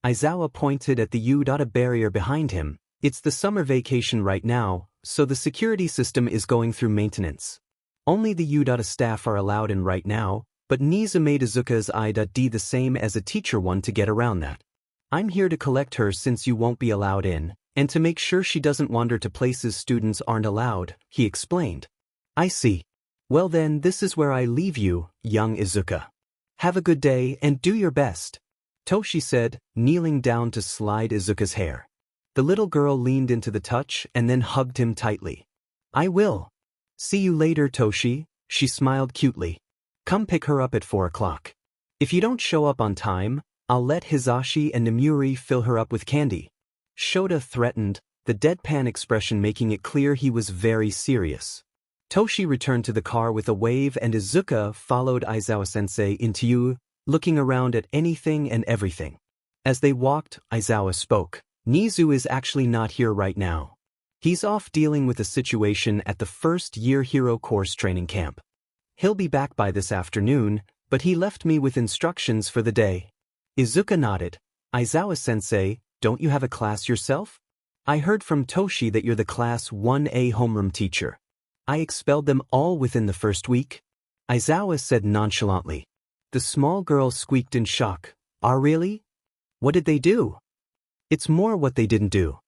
Aizawa pointed at the yutara barrier behind him. It's the summer vacation right now, so the security system is going through maintenance. Only the yutara staff are allowed in right now, but Nizu made Izuka's ID the same as a teacher one to get around that. I'm here to collect her since you won't be allowed in, and to make sure she doesn't wander to places students aren't allowed, he explained. I see. Well then, this is where I leave you, young Izuka. Have a good day and do your best. Toshi said, kneeling down to slide Izuka's hair. The little girl leaned into the touch and then hugged him tightly. I will. See you later, Toshi, she smiled cutely. Come pick her up at 4 o'clock. If you don't show up on time, I'll let Hizashi and Namuri fill her up with candy. Shota threatened, the deadpan expression making it clear he was very serious. Toshi returned to the car with a wave and Izuka followed Aizawa-sensei into you, looking around at anything and everything. As they walked, Aizawa spoke. Nizu is actually not here right now. He's off dealing with a situation at the first-year hero course training camp. He'll be back by this afternoon, but he left me with instructions for the day. Izuka nodded. Aizawa-sensei, don't you have a class yourself? I heard from Toshi that you're the Class 1A homeroom teacher. I expelled them all within the first week. Aizawa said nonchalantly. The small girl squeaked in shock. Really? What did they do? It's more what they didn't do.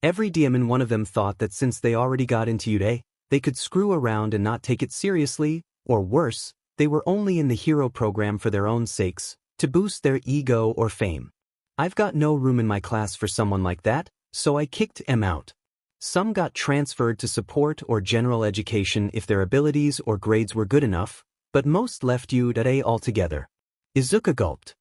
Every demon one of them thought that since they already got into Yude, they could screw around and not take it seriously, or worse, they were only in the hero program for their own sakes, to boost their ego or fame. I've got no room in my class for someone like that, so I kicked them out. Some got transferred to support or general education if their abilities or grades were good enough, but most left Yude altogether. Izuka gulped.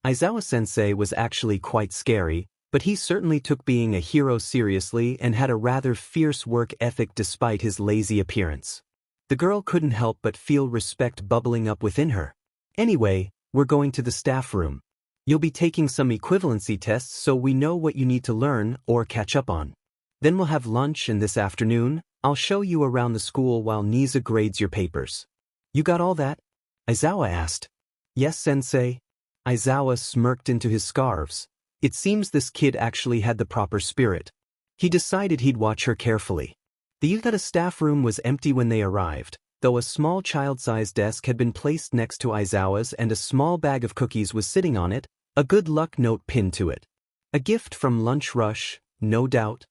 Aizawa-sensei was actually quite scary, but he certainly took being a hero seriously and had a rather fierce work ethic despite his lazy appearance. The girl couldn't help but feel respect bubbling up within her. Anyway, we're going to the staff room. You'll be taking some equivalency tests so we know what you need to learn or catch up on. Then we'll have lunch, and this afternoon, I'll show you around the school while Niza grades your papers. You got all that? Aizawa asked. Yes, sensei. Aizawa smirked into his scarves. It seems this kid actually had the proper spirit. He decided he'd watch her carefully. The Yukata staff room was empty when they arrived, though a small child-sized desk had been placed next to Aizawa's and a small bag of cookies was sitting on it, a good luck note pinned to it. A gift from Lunch Rush, no doubt.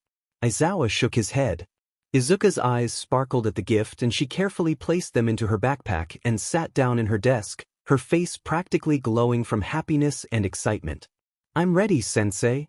Aizawa shook his head. Izuka's eyes sparkled at the gift and she carefully placed them into her backpack and sat down in her desk, her face practically glowing from happiness and excitement. I'm ready, sensei,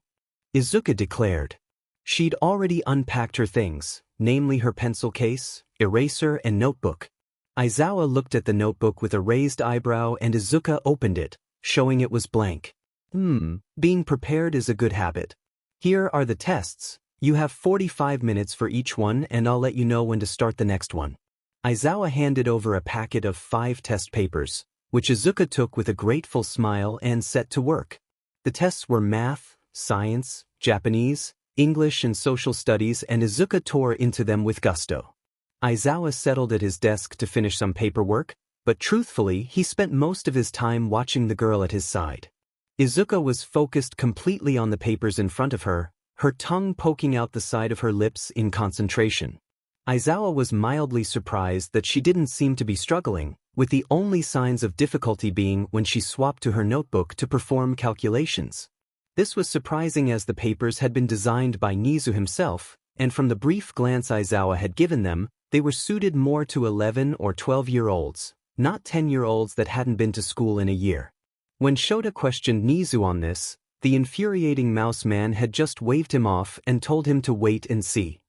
Izuka declared. She'd already unpacked her things, namely her pencil case, eraser, and notebook. Aizawa looked at the notebook with a raised eyebrow and Izuka opened it, showing it was blank. Being prepared is a good habit. Here are the tests. You have 45 minutes for each one and I'll let you know when to start the next one. Aizawa handed over a packet of 5 test papers, which Izuka took with a grateful smile and set to work. The tests were math, science, Japanese, English and social studies, and Izuka tore into them with gusto. Aizawa settled at his desk to finish some paperwork, but truthfully he spent most of his time watching the girl at his side. Izuka was focused completely on the papers in front of her, her tongue poking out the side of her lips in concentration. Aizawa was mildly surprised that she didn't seem to be struggling, with the only signs of difficulty being when she swapped to her notebook to perform calculations. This was surprising as the papers had been designed by Nizu himself, and from the brief glance Aizawa had given them, they were suited more to 11 or 12-year-olds, not 10-year-olds that hadn't been to school in a year. When Shota questioned Nizu on this, the infuriating mouse man had just waved him off and told him to wait and see.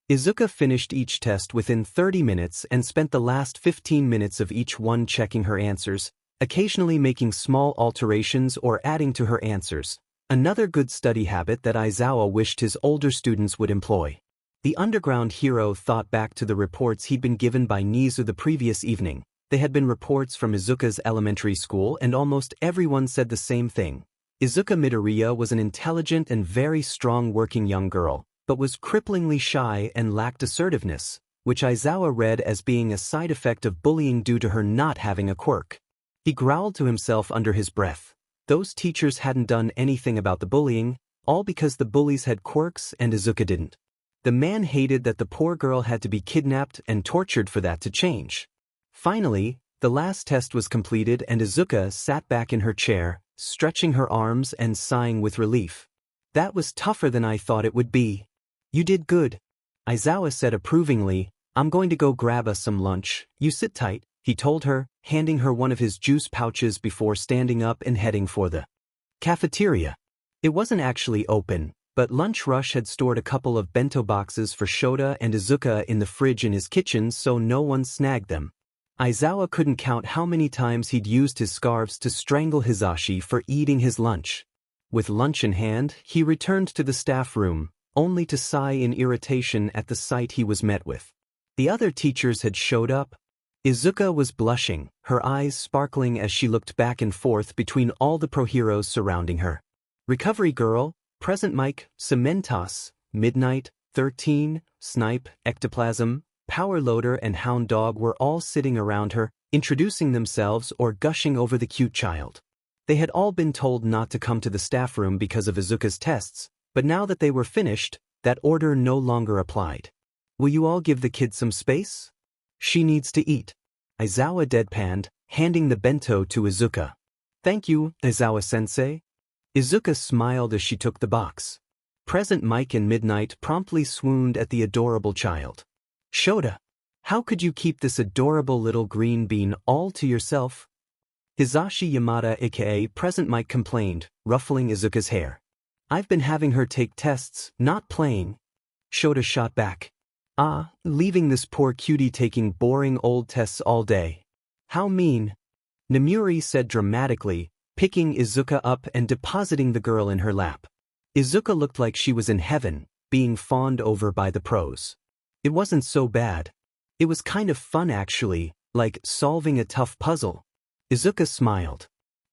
Izuka finished each test within 30 minutes and spent the last 15 minutes of each one checking her answers, occasionally making small alterations or adding to her answers, another good study habit that Aizawa wished his older students would employ. The underground hero thought back to the reports he'd been given by Nizu the previous evening. They had been reports from Izuka's elementary school and almost everyone said the same thing. Izuka Midoriya was an intelligent and very strong working young girl, but was cripplingly shy and lacked assertiveness, which Aizawa read as being a side effect of bullying due to her not having a quirk. He growled to himself under his breath. Those teachers hadn't done anything about the bullying, all because the bullies had quirks and Izuka didn't. The man hated that the poor girl had to be kidnapped and tortured for that to change. Finally, the last test was completed and Izuka sat back in her chair, stretching her arms and sighing with relief. That was tougher than I thought it would be. You did good, Aizawa said approvingly. I'm going to go grab us some lunch. You sit tight, he told her, handing her one of his juice pouches before standing up and heading for the cafeteria. It wasn't actually open, but Lunch Rush had stored a couple of bento boxes for Shota and Izuka in the fridge in his kitchen so no one snagged them. Aizawa couldn't count how many times he'd used his scarves to strangle Hisashi for eating his lunch. With lunch in hand, he returned to the staff room, only to sigh in irritation at the sight he was met with. The other teachers had showed up. Izuka was blushing, her eyes sparkling as she looked back and forth between all the pro-heroes surrounding her. Recovery Girl, Present Mike, Cementos, Midnight, 13, Snipe, Ectoplasm, Power Loader and Hound Dog were all sitting around her, introducing themselves or gushing over the cute child. They had all been told not to come to the staff room because of Izuka's tests, but now that they were finished, that order no longer applied. Will you all give the kid some space? She needs to eat. Izawa deadpanned, handing the bento to Izuka. Thank you, Izawa-sensei. Izuka smiled as she took the box. Present Mike and Midnight promptly swooned at the adorable child. Shota, how could you keep this adorable little green bean all to yourself? Hisashi Yamada aka Present Mike complained, ruffling Izuka's hair. I've been having her take tests, not playing. Shota shot back. Leaving this poor cutie taking boring old tests all day. How mean. Namuri said dramatically, picking Izuka up and depositing the girl in her lap. Izuka looked like she was in heaven, being fawned over by the pros. It wasn't so bad. It was kind of fun actually, like solving a tough puzzle. Izuka smiled.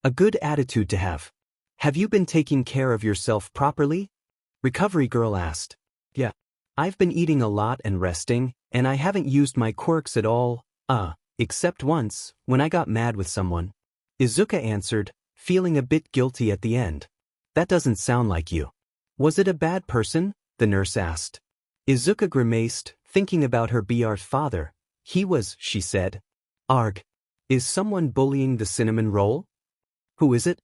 A good attitude to have. Have you been taking care of yourself properly? Recovery Girl asked. Yeah. I've been eating a lot and resting, and I haven't used my quirks at all, except once, when I got mad with someone. Izuka answered, feeling a bit guilty at the end. That doesn't sound like you. Was it a bad person? The nurse asked. Izuka grimaced, thinking about her BR's father. He was, she said. Arg. Is someone bullying the cinnamon roll? Who is it?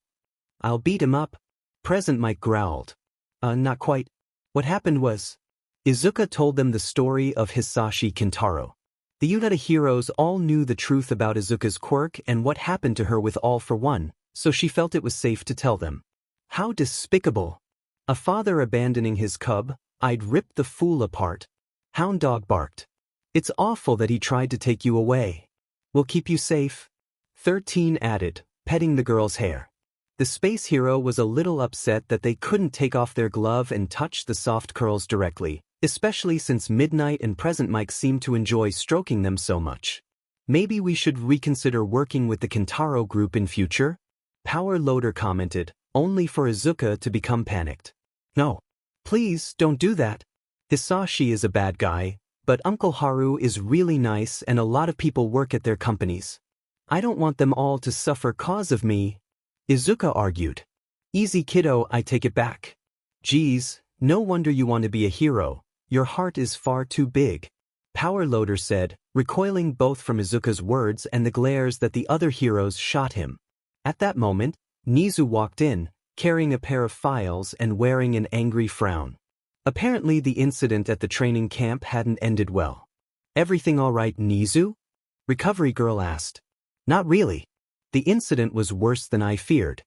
I'll beat him up. Present Mike growled. Not quite. What happened was... Izuka told them the story of Hisashi Kintaro. The Utada heroes all knew the truth about Izuka's quirk and what happened to her with All for One, so she felt it was safe to tell them. How despicable. A father abandoning his cub, I'd rip the fool apart. Hound Dog barked. It's awful that he tried to take you away. We'll keep you safe. 13 added, petting the girl's hair. The space hero was a little upset that they couldn't take off their glove and touch the soft curls directly, especially since Midnight and Present Mike seemed to enjoy stroking them so much. Maybe we should reconsider working with the Kintaro group in future? Power Loader commented, only for Izuka to become panicked. No. Please, don't do that. Hisashi is a bad guy, but Uncle Haru is really nice and a lot of people work at their companies. I don't want them all to suffer cause of me. Izuka argued. Easy kiddo, I take it back. Geez, no wonder you want to be a hero. Your heart is far too big. Power Loader said, recoiling both from Izuka's words and the glares that the other heroes shot him. At that moment, Nizu walked in, carrying a pair of files and wearing an angry frown. Apparently the incident at the training camp hadn't ended well. Everything all right, Nizu? Recovery Girl asked. Not really. The incident was worse than I feared.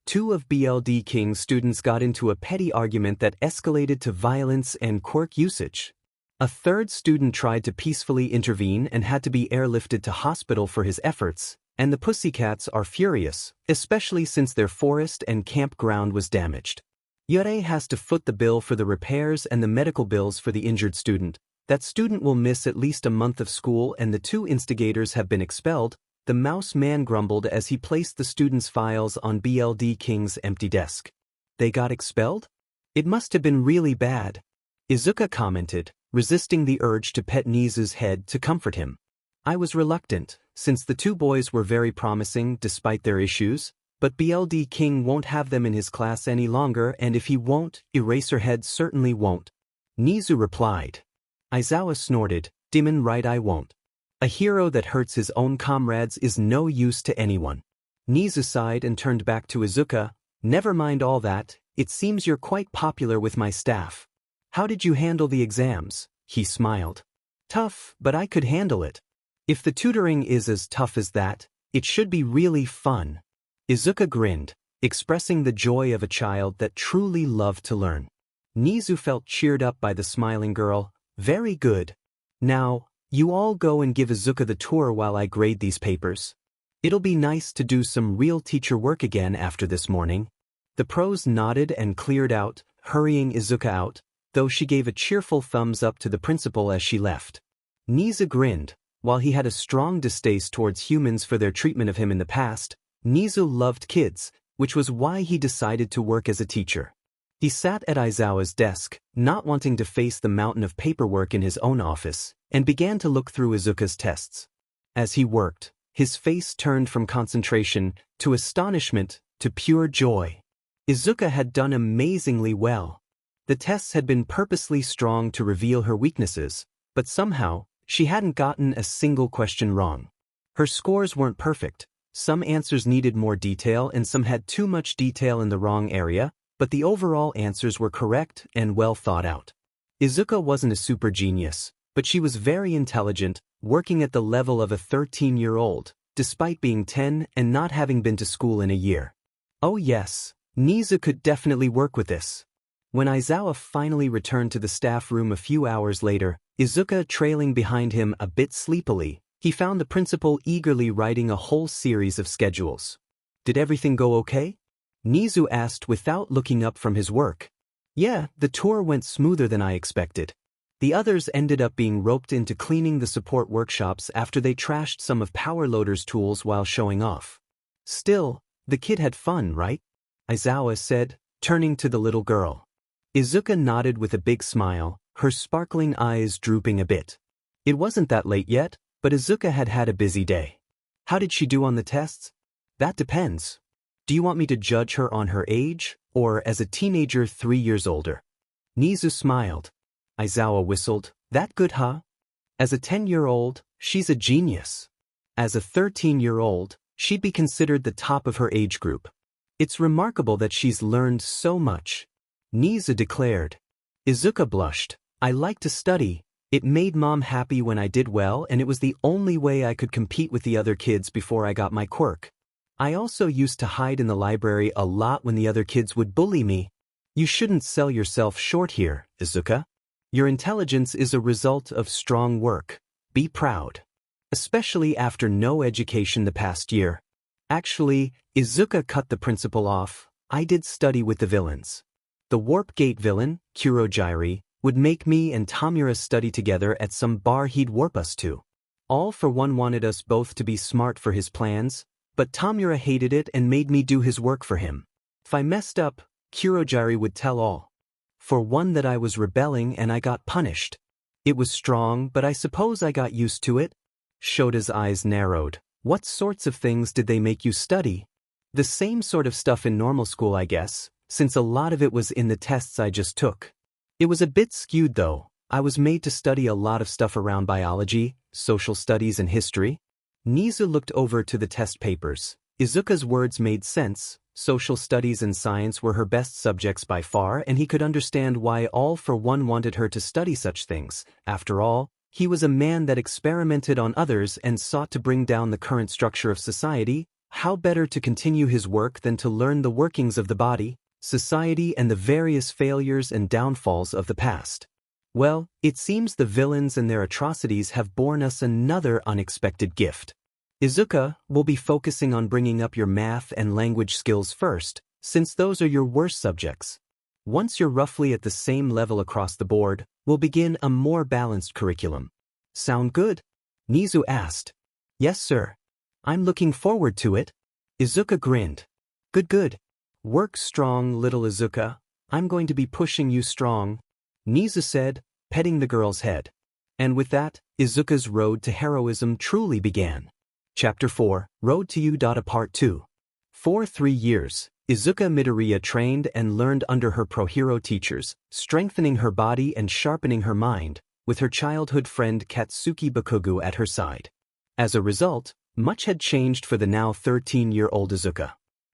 2 of BLD King's students got into a petty argument that escalated to violence and quirk usage. A 3rd student tried to peacefully intervene and had to be airlifted to hospital for his efforts, and the Pussycats are furious, especially since their forest and campground was damaged. Yurei has to foot the bill for the repairs and the medical bills for the injured student. That student will miss at least a month of school and the 2 instigators have been expelled. The mouse man grumbled as he placed the students' files on BLD King's empty desk. They got expelled? It must have been really bad. Izuka commented, resisting the urge to pet Nizu's head to comfort him. I was reluctant, since the 2 boys were very promising despite their issues, but BLD King won't have them in his class any longer and if he won't, Eraserhead certainly won't. Nizu replied. Aizawa snorted, Demon right I won't. A hero that hurts his own comrades is no use to anyone. Nizu sighed and turned back to Izuka. Never mind all that, it seems you're quite popular with my staff. How did you handle the exams? He smiled. Tough, but I could handle it. If the tutoring is as tough as that, it should be really fun. Izuka grinned, expressing the joy of a child that truly loved to learn. Nizu felt cheered up by the smiling girl. Very good. Now, you all go and give Izuka the tour while I grade these papers. It'll be nice to do some real teacher work again after this morning. The pros nodded and cleared out, hurrying Izuka out, though she gave a cheerful thumbs up to the principal as she left. Nizu grinned. While he had a strong distaste towards humans for their treatment of him in the past, Nizu loved kids, which was why he decided to work as a teacher. He sat at Aizawa's desk, not wanting to face the mountain of paperwork in his own office, and began to look through Izuka's tests. As he worked, his face turned from concentration to astonishment to pure joy. Izuka had done amazingly well. The tests had been purposely strong to reveal her weaknesses, but somehow, she hadn't gotten a single question wrong. Her scores weren't perfect. Some answers needed more detail and some had too much detail in the wrong area, but the overall answers were correct and well thought out. Izuka wasn't a super genius, but she was very intelligent, working at the level of a 13-year-old, despite being 10 and not having been to school in a year. Oh yes, Nizu could definitely work with this. When Aizawa finally returned to the staff room a few hours later, Izuka trailing behind him a bit sleepily, he found the principal eagerly writing a whole series of schedules. Did everything go okay? Nizu asked without looking up from his work. Yeah, the tour went smoother than I expected. The others ended up being roped into cleaning the support workshops after they trashed some of Powerloader's tools while showing off. Still, the kid had fun, right? Aizawa said, turning to the little girl. Izuka nodded with a big smile, her sparkling eyes drooping a bit. It wasn't that late yet, but Izuka had had a busy day. How did she do on the tests? That depends. Do you want me to judge her on her age, or as a teenager 3 years older? Nizu smiled. Aizawa whistled. That good, huh? As a 10-year-old, she's a genius. As a 13-year-old, she'd be considered the top of her age group. It's remarkable that she's learned so much. Nizu declared. Izuka blushed. I like to study. It made Mom happy when I did well, and it was the only way I could compete with the other kids before I got my quirk. I also used to hide in the library a lot when the other kids would bully me. You shouldn't sell yourself short here, Izuka. Your intelligence is a result of strong work. Be proud. Especially after no education the past year. Actually, Izuka cut the principal off. I did study with the villains. The Warp Gate villain, Kurogyri, would make me and Tamura study together at some bar he'd warp us to. All for one wanted us both to be smart for his plans, but Tamura hated it and made me do his work for him. If I messed up, Kurogyri would tell all. For one that I was rebelling and I got punished. It was strong, but I suppose I got used to it. Shota's eyes narrowed. What sorts of things did they make you study? The same sort of stuff in normal school, I guess, since a lot of it was in the tests I just took. It was a bit skewed though. I was made to study a lot of stuff around biology, social studies and history. Nizu looked over to the test papers. Izuka's words made sense. Social studies and science were her best subjects by far, and he could understand why All for One wanted her to study such things. After all, he was a man that experimented on others and sought to bring down the current structure of society. How better to continue his work than to learn the workings of the body, society and the various failures and downfalls of the past. Well, it seems the villains and their atrocities have borne us another unexpected gift. Izuka will be focusing on bringing up your math and language skills first, since those are your worst subjects. Once you're roughly at the same level across the board, we'll begin a more balanced curriculum. Sound good? Nizu asked. Yes, sir. I'm looking forward to it. Izuka grinned. Good. Work strong, little Izuka. I'm going to be pushing you strong, Nizu said, petting the girl's head. And with that, Izuka's road to heroism truly began. Chapter 4, Road to You. Part 2. For 3 years, Izuka Midoriya trained and learned under her pro-hero teachers, strengthening her body and sharpening her mind, with her childhood friend Katsuki Bakugu at her side. As a result, much had changed for the now 13-year-old Izuka.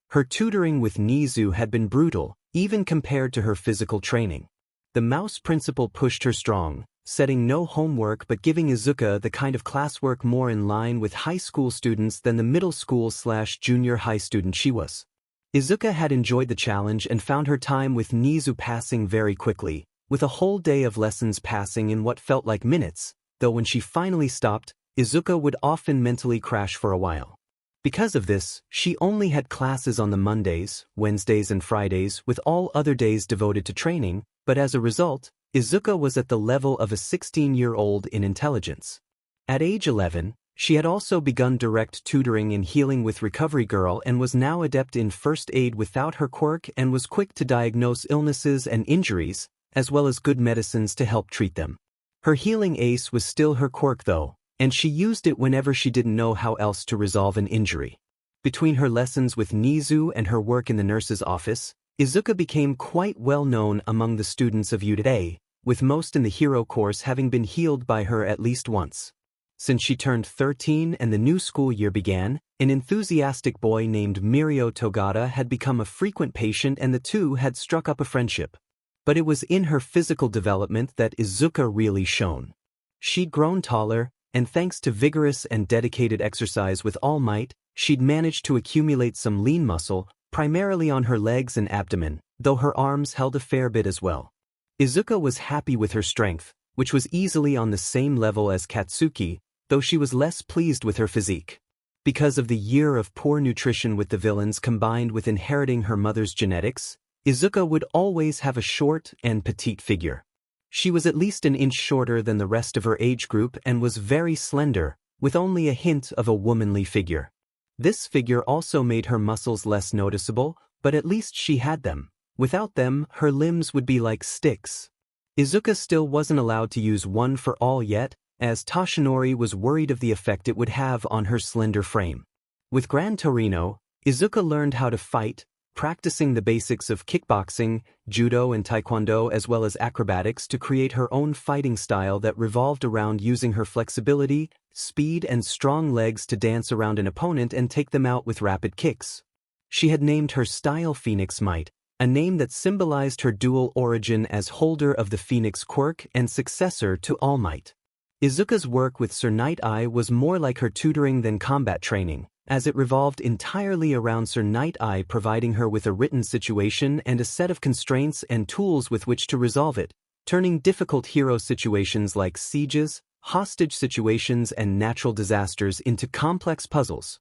Her tutoring with Nizu had been brutal, even compared to her physical training. The mouse principal pushed her strong, setting no homework but giving Izuka the kind of classwork more in line with high school students than the middle school/junior high student she was. Izuka had enjoyed the challenge and found her time with Nizu passing very quickly, with a whole day of lessons passing in what felt like minutes, though when she finally stopped, Izuka would often mentally crash for a while. Because of this, she only had classes on the Mondays, Wednesdays and Fridays, with all other days devoted to training, but as a result, Izuka was at the level of a 16-year-old in intelligence. At age 11, She had also begun direct tutoring in healing with Recovery Girl and was now adept in first aid without her quirk and was quick to diagnose illnesses and injuries, as well as good medicines to help treat them. Her healing ace was still her quirk though, and she used it whenever she didn't know how else to resolve an injury. Between her lessons with Nizu and her work in the nurse's office, Izuka became quite well known among the students of today, with most in the hero course having been healed by her at least once. Since she turned 13 and the new school year began, an enthusiastic boy named Mirio Togata had become a frequent patient and the two had struck up a friendship. But it was in her physical development that Izuka really shone. She'd grown taller, and thanks to vigorous and dedicated exercise with all might, she'd managed to accumulate some lean muscle, primarily on her legs and abdomen, though her arms held a fair bit as well. Izuka was happy with her strength, which was easily on the same level as Katsuki, though she was less pleased with her physique. Because of the year of poor nutrition with the villains combined with inheriting her mother's genetics, Izuka would always have a short and petite figure. She was at least an inch shorter than the rest of her age group and was very slender, with only a hint of a womanly figure. This figure also made her muscles less noticeable, but at least she had them. Without them, her limbs would be like sticks. Izuka still wasn't allowed to use one for all yet, as Toshinori was worried of the effect it would have on her slender frame. With Gran Torino, Izuka learned how to fight, practicing the basics of kickboxing, judo and taekwondo as well as acrobatics to create her own fighting style that revolved around using her flexibility, speed and strong legs to dance around an opponent and take them out with rapid kicks. She had named her style Phoenix Might, a name that symbolized her dual origin as holder of the Phoenix quirk and successor to All Might. Izuka's work with Sir Night Eye was more like her tutoring than combat training, as it revolved entirely around Sir Night Eye providing her with a written situation and a set of constraints and tools with which to resolve it, turning difficult hero situations like sieges, hostage situations and natural disasters into complex puzzles.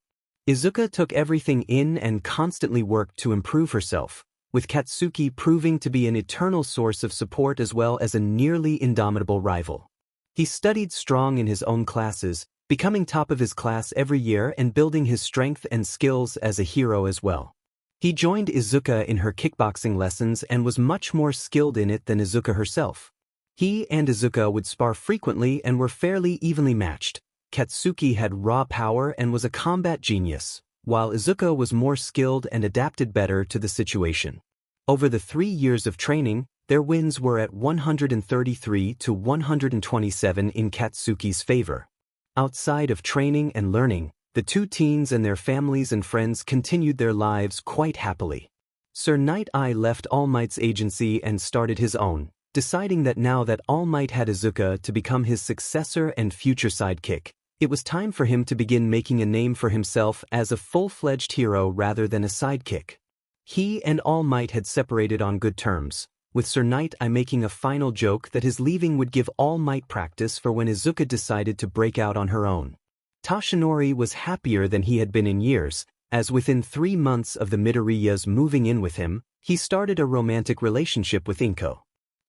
Izuka took everything in and constantly worked to improve herself, with Katsuki proving to be an eternal source of support as well as a nearly indomitable rival. He studied strong in his own classes, becoming top of his class every year and building his strength and skills as a hero as well. He joined Izuka in her kickboxing lessons and was much more skilled in it than Izuka herself. He and Izuka would spar frequently and were fairly evenly matched. Katsuki had raw power and was a combat genius, while Izuka was more skilled and adapted better to the situation. Over the 3 years of training, their wins were at 133 to 127 in Katsuki's favor. Outside of training and learning, the two teens and their families and friends continued their lives quite happily. Sir Night Eye left All Might's agency and started his own, deciding that now that All Might had Izuka to become his successor and future sidekick, it was time for him to begin making a name for himself as a full-fledged hero rather than a sidekick. He and All Might had separated on good terms, with Sir Night Eye making a final joke that his leaving would give All Might practice for when Izuka decided to break out on her own. Toshinori was happier than he had been in years, as within 3 months of the Midoriya's moving in with him, he started a romantic relationship with Inko.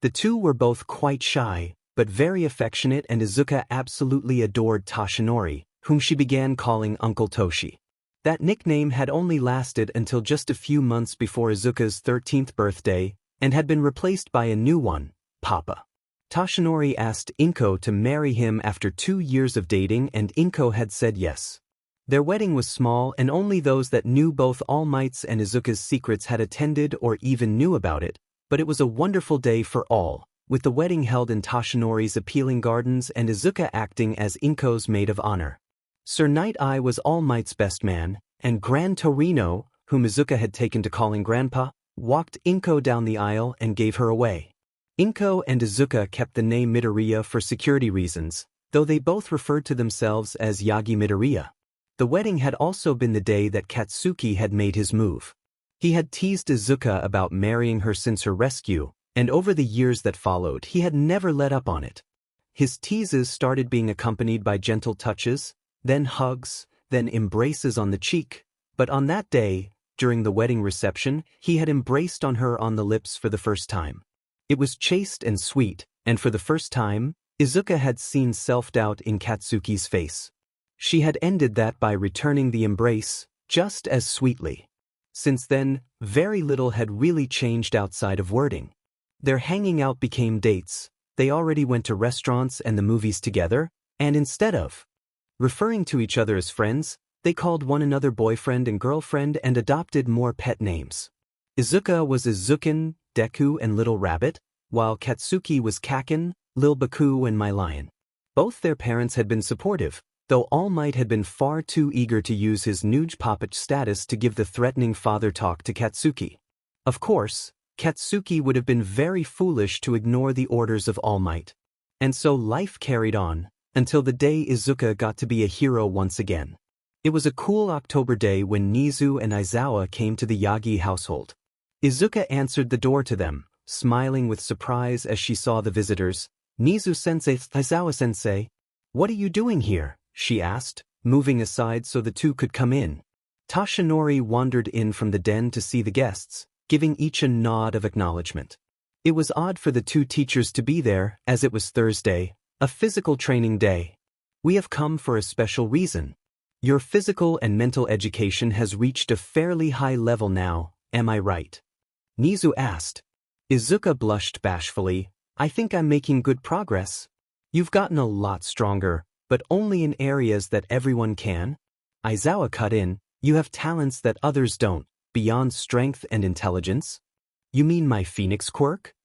The two were both quite shy, but very affectionate, and Izuka absolutely adored Toshinori, whom she began calling Uncle Toshi. That nickname had only lasted until just a few months before Izuka's 13th birthday, and had been replaced by a new one, Papa. Toshinori asked Inko to marry him after 2 years of dating, and Inko had said yes. Their wedding was small and only those that knew both All Might's and Izuka's secrets had attended or even knew about it, but it was a wonderful day for all, with the wedding held in Toshinori's appealing gardens and Izuka acting as Inko's maid of honor. Sir Night Eye was All Might's best man, and Gran Torino, whom Izuka had taken to calling Grandpa, walked Inko down the aisle and gave her away. Inko and Izuka kept the name Midoriya for security reasons, though they both referred to themselves as Yagi Midoriya. The wedding had also been the day that Katsuki had made his move. He had teased Izuka about marrying her since her rescue, and over the years that followed he had never let up on it. His teases started being accompanied by gentle touches, then hugs, then embraces on the cheek, but on that day, during the wedding reception, he had embraced on her on the lips for the first time. It was chaste and sweet, and for the first time, Izuka had seen self-doubt in Katsuki's face. She had ended that by returning the embrace, just as sweetly. Since then, very little had really changed outside of wording. Their hanging out became dates, they already went to restaurants and the movies together, and instead of referring to each other as friends, they called one another boyfriend and girlfriend and adopted more pet names. Izuka was Izukin, Deku and Little Rabbit, while Katsuki was Kakin, Lil Baku and My Lion. Both their parents had been supportive, though All Might had been far too eager to use his Nuge Poppet status to give the threatening father talk to Katsuki. Of course, Katsuki would have been very foolish to ignore the orders of All Might. And so life carried on, until the day Izuka got to be a hero once again. It was a cool October day when Nizu and Aizawa came to the Yagi household. Izuka answered the door to them, smiling with surprise as she saw the visitors. "Nizu-sensei, Aizawa-sensei, what are you doing here?" she asked, moving aside so the two could come in. Tashinori wandered in from the den to see the guests, giving each a nod of acknowledgement. It was odd for the two teachers to be there, as it was Thursday, a physical training day. "We have come for a special reason. Your physical and mental education has reached a fairly high level now, am I right?" Nizu asked. Izuka blushed bashfully. "I think I'm making good progress." "You've gotten a lot stronger, but only in areas that everyone can." Aizawa cut in. "You have talents that others don't, beyond strength and intelligence." "You mean my Phoenix quirk?"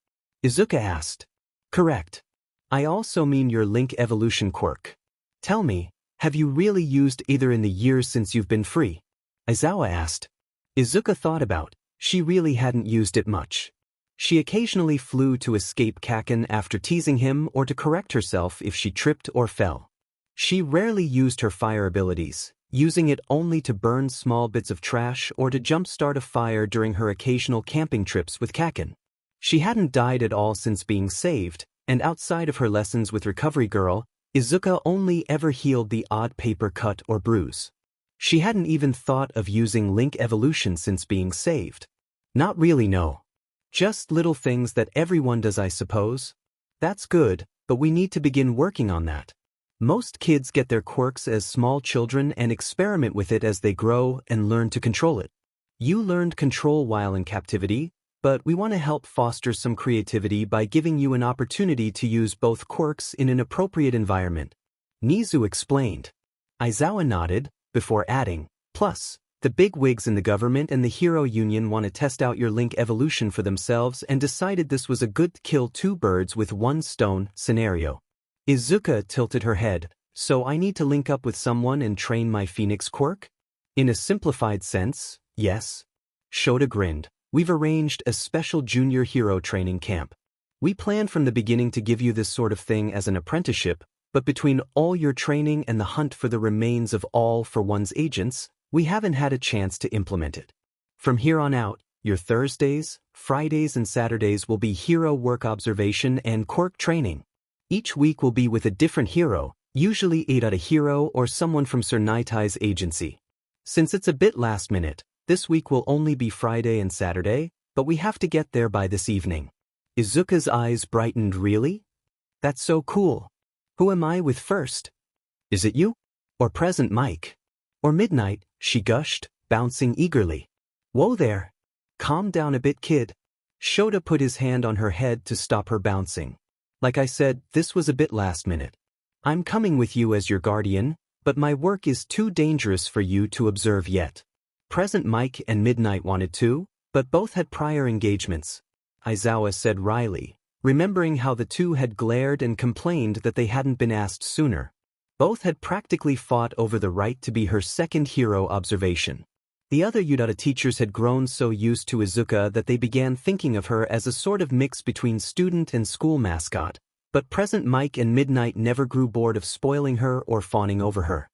Izuka asked. "Correct. I also mean your Link evolution quirk. Tell me, have you really used either in the years since you've been free?" Aizawa asked. Izuka thought about. She really hadn't used it much. She occasionally flew to escape Kakin after teasing him or to correct herself if she tripped or fell. She rarely used her fire abilities, using it only to burn small bits of trash or to jumpstart a fire during her occasional camping trips with Kakin. She hadn't died at all since being saved, and outside of her lessons with Recovery Girl, Izuka only ever healed the odd paper cut or bruise. She hadn't even thought of using Link evolution since being saved. Not really, no. Just little things that everyone does, I suppose. That's good, but we need to begin working on that. Most kids get their quirks as small children and experiment with it as they grow and learn to control it. You learned control while in captivity, but we want to help foster some creativity by giving you an opportunity to use both quirks in an appropriate environment. Nizu explained. Aizawa nodded, before adding, "Plus, the bigwigs in the government and the Hero Union want to test out your Link evolution for themselves and decided this was a good kill two birds with one stone scenario." Izuka tilted her head. "So I need to link up with someone and train my Phoenix quirk?" "In a simplified sense, yes." Shota grinned. "We've arranged a special junior hero training camp. We planned from the beginning to give you this sort of thing as an apprenticeship, but between all your training and the hunt for the remains of all for one's agents, we haven't had a chance to implement it. From here on out, your Thursdays, Fridays and Saturdays will be hero work observation and quirk training. Each week will be with a different hero, usually a hero or someone from Sir Naitai's agency. Since it's a bit last minute, this week will only be Friday and Saturday, but we have to get there by this evening." Izuka's eyes brightened. "Really? That's so cool. Who am I with first? Is it you? Or Present Mike? Or Midnight?" she gushed, bouncing eagerly. "Whoa there. Calm down a bit, kid." Shota put his hand on her head to stop her bouncing. "Like I said, this was a bit last minute. I'm coming with you as your guardian, but my work is too dangerous for you to observe yet." Present Mike and Midnight wanted to, but both had prior engagements, Aizawa said wryly, remembering how the two had glared and complained that they hadn't been asked sooner. Both had practically fought over the right to be her second hero observation. The other Udata teachers had grown so used to Izuka that they began thinking of her as a sort of mix between student and school mascot, but Present Mike and Midnight never grew bored of spoiling her or fawning over her.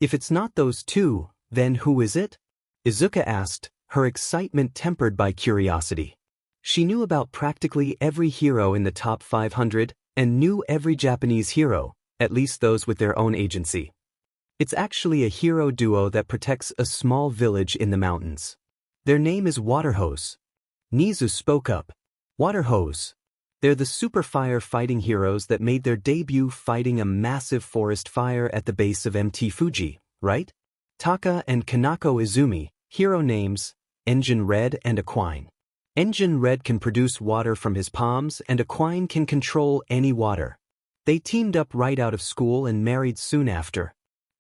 "If it's not those two, then who is it?" Izuka asked, her excitement tempered by curiosity. She knew about practically every hero in the top 500 and knew every Japanese hero, at least those with their own agency. It's actually a hero duo that protects a small village in the mountains. Their name is Waterhose. Nizu spoke up. "Waterhose. They're the super fire fighting heroes that made their debut fighting a massive forest fire at the base of Mt. Fuji, right? Taka and Kanako Izumi, hero names, Engine Red and Aquine. Engine Red can produce water from his palms and Aquine can control any water. They teamed up right out of school and married soon after.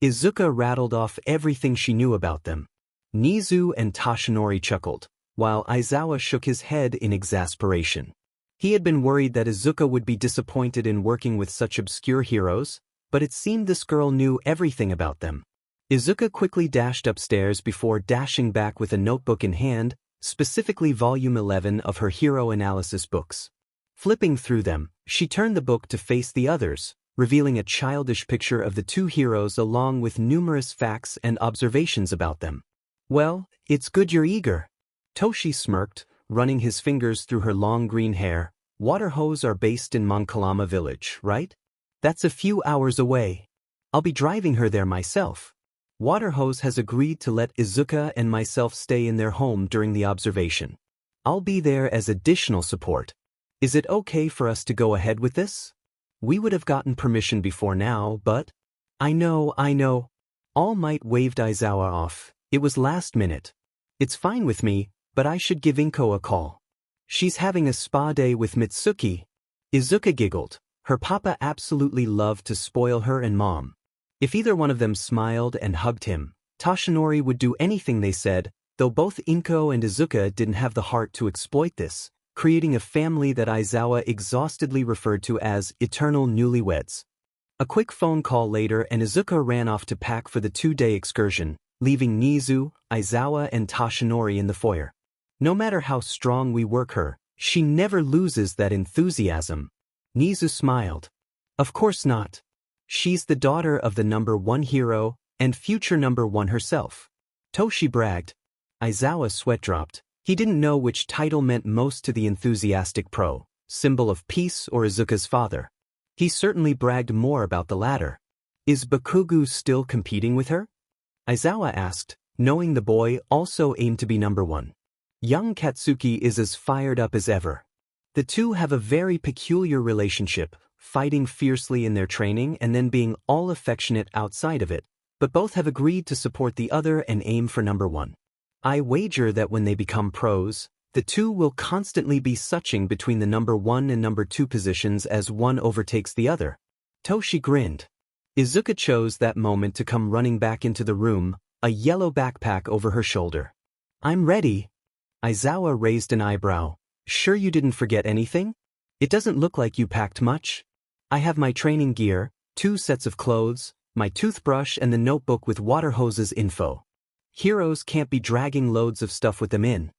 Izuka rattled off everything she knew about them. Nizu and Toshinori chuckled, while Aizawa shook his head in exasperation. He had been worried that Izuka would be disappointed in working with such obscure heroes, but it seemed this girl knew everything about them. Izuka quickly dashed upstairs before dashing back with a notebook in hand, specifically volume 11 of her hero analysis books. Flipping through them, she turned the book to face the others, revealing a childish picture of the two heroes along with numerous facts and observations about them. Well, it's good you're eager. Toshi smirked, running his fingers through her long green hair. Water hose are based in Mankalama village, right? That's a few hours away. I'll be driving her there myself. Water hose has agreed to let Izuka and myself stay in their home during the observation. I'll be there as additional support. Is it okay for us to go ahead with this? We would have gotten permission before now, but… I know. All Might waved Aizawa off. It was last minute. It's fine with me, but I should give Inko a call. She's having a spa day with Mitsuki. Izuka giggled. Her papa absolutely loved to spoil her and mom. If either one of them smiled and hugged him, Toshinori would do anything they said, though both Inko and Izuka didn't have the heart to exploit this, creating a family that Aizawa exhaustedly referred to as eternal newlyweds. A quick phone call later and Izuka ran off to pack for the 2-day excursion, leaving Nizu, Aizawa and Toshinori in the foyer. No matter how strong we work her, she never loses that enthusiasm. Nizu smiled. Of course not. She's the daughter of the #1 hero and future #1 herself. Toshi bragged. Aizawa's sweat dropped. He didn't know which title meant most to the enthusiastic pro, symbol of peace or Izuka's father. He certainly bragged more about the latter. Is Bakugu still competing with her? Aizawa asked, knowing the boy also aimed to be #1. Young Katsuki is as fired up as ever. The two have a very peculiar relationship, fighting fiercely in their training and then being all affectionate outside of it, but both have agreed to support the other and aim for #1. I wager that when they become pros, the two will constantly be switching between the #1 and #2 positions as one overtakes the other. Toshi grinned. Izuka chose that moment to come running back into the room, a yellow backpack over her shoulder. I'm ready. Aizawa raised an eyebrow. Sure you didn't forget anything? It doesn't look like you packed much. I have my training gear, 2 sets of clothes, my toothbrush and the notebook with water hoses info. Heroes can't be dragging loads of stuff with them in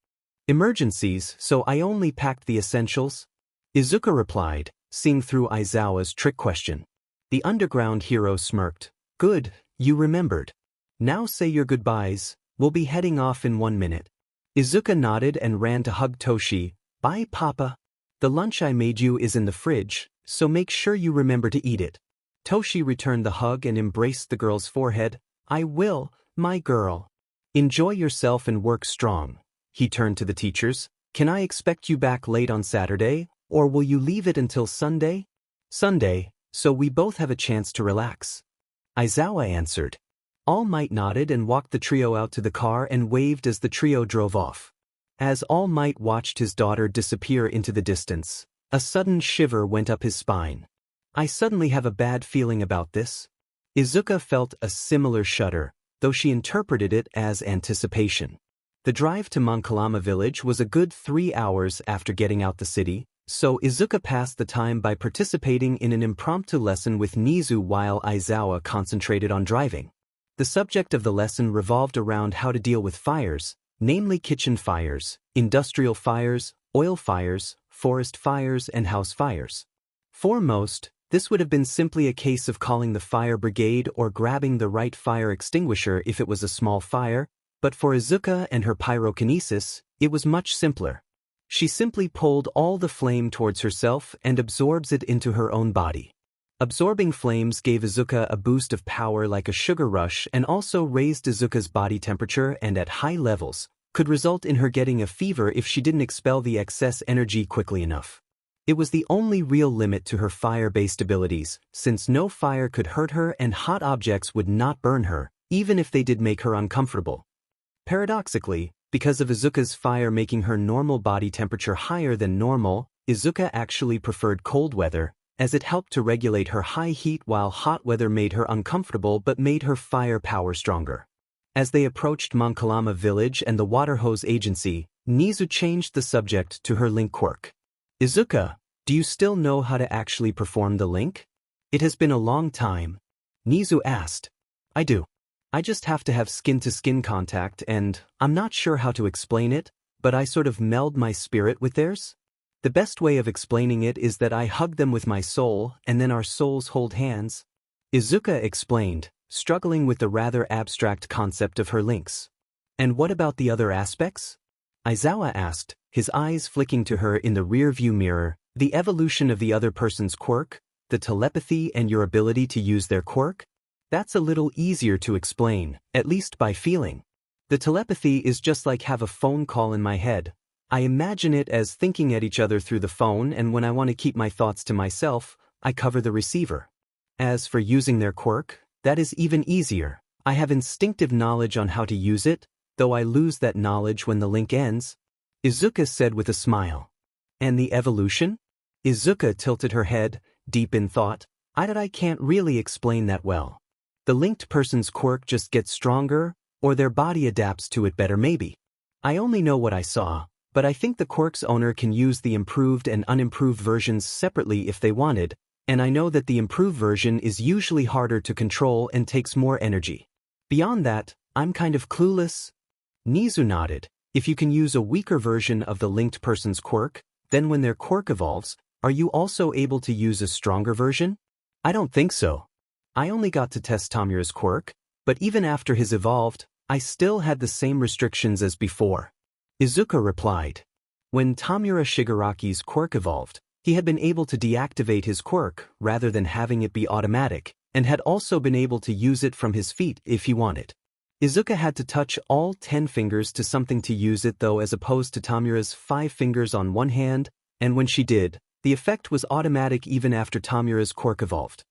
emergencies, so I only packed the essentials. Izuka replied, seeing through Aizawa's trick question. The underground hero smirked. Good, you remembered. Now say your goodbyes, we'll be heading off in 1 minute. Izuka nodded and ran to hug Toshi. Bye, Papa. The lunch I made you is in the fridge, so make sure you remember to eat it. Toshi returned the hug and embraced the girl's forehead. I will, my girl. Enjoy yourself and work strong. He turned to the teachers. Can I expect you back late on Saturday, or will you leave it until Sunday? Sunday, so we both have a chance to relax. Aizawa answered. All Might nodded and walked the trio out to the car and waved as the trio drove off. As All Might watched his daughter disappear into the distance, a sudden shiver went up his spine. I suddenly have a bad feeling about this. Izuka felt a similar shudder, though she interpreted it as anticipation. The drive to Mankalama village was a good 3 hours after getting out the city, so Izuka passed the time by participating in an impromptu lesson with Nizu while Aizawa concentrated on driving. The subject of the lesson revolved around how to deal with fires, namely kitchen fires, industrial fires, oil fires, forest fires, and house fires. For most, this would have been simply a case of calling the fire brigade or grabbing the right fire extinguisher if it was a small fire, but for Izuka and her pyrokinesis, it was much simpler. She simply pulled all the flame towards herself and absorbs it into her own body. Absorbing flames gave Izuka a boost of power like a sugar rush and also raised Izuka's body temperature and at high levels, could result in her getting a fever if she didn't expel the excess energy quickly enough. It was the only real limit to her fire-based abilities, since no fire could hurt her and hot objects would not burn her, even if they did make her uncomfortable. Paradoxically, because of Izuka's fire making her normal body temperature higher than normal, Izuka actually preferred cold weather, as it helped to regulate her high heat while hot weather made her uncomfortable but made her fire power stronger. As they approached Monkalama village and the water hose agency, Nizu changed the subject to her link quirk. Izuka, do you still know how to actually perform the link? It has been a long time. Nizu asked. I do. I just have to have skin-to-skin contact and I'm not sure how to explain it, but I sort of meld my spirit with theirs. The best way of explaining it is that I hug them with my soul and then our souls hold hands. Izuka explained, struggling with the rather abstract concept of her links. And what about the other aspects? Aizawa asked, his eyes flicking to her in the rear-view mirror, the evolution of the other person's quirk, the telepathy and your ability to use their quirk? That's a little easier to explain, at least by feeling. The telepathy is just like have a phone call in my head. I imagine it as thinking at each other through the phone, and when I want to keep my thoughts to myself, I cover the receiver. As for using their quirk, that is even easier. I have instinctive knowledge on how to use it, though I lose that knowledge when the link ends. Izuka said with a smile. And the evolution? Izuka tilted her head, deep in thought. I can't really explain that well. The linked person's quirk just gets stronger, or their body adapts to it better maybe. I only know what I saw, but I think the quirk's owner can use the improved and unimproved versions separately if they wanted, and I know that the improved version is usually harder to control and takes more energy. Beyond that, I'm kind of clueless. Nizu nodded. If you can use a weaker version of the linked person's quirk, then when their quirk evolves, are you also able to use a stronger version? I don't think so. I only got to test Tamura's quirk, but even after his evolved, I still had the same restrictions as before. Izuka replied. When Tamura Shigaraki's quirk evolved, he had been able to deactivate his quirk rather than having it be automatic, and had also been able to use it from his feet if he wanted. Izuka had to touch all 10 fingers to something to use it though, as opposed to Tamura's 5 fingers on one hand, and when she did, the effect was automatic even after Tamura's quirk evolved.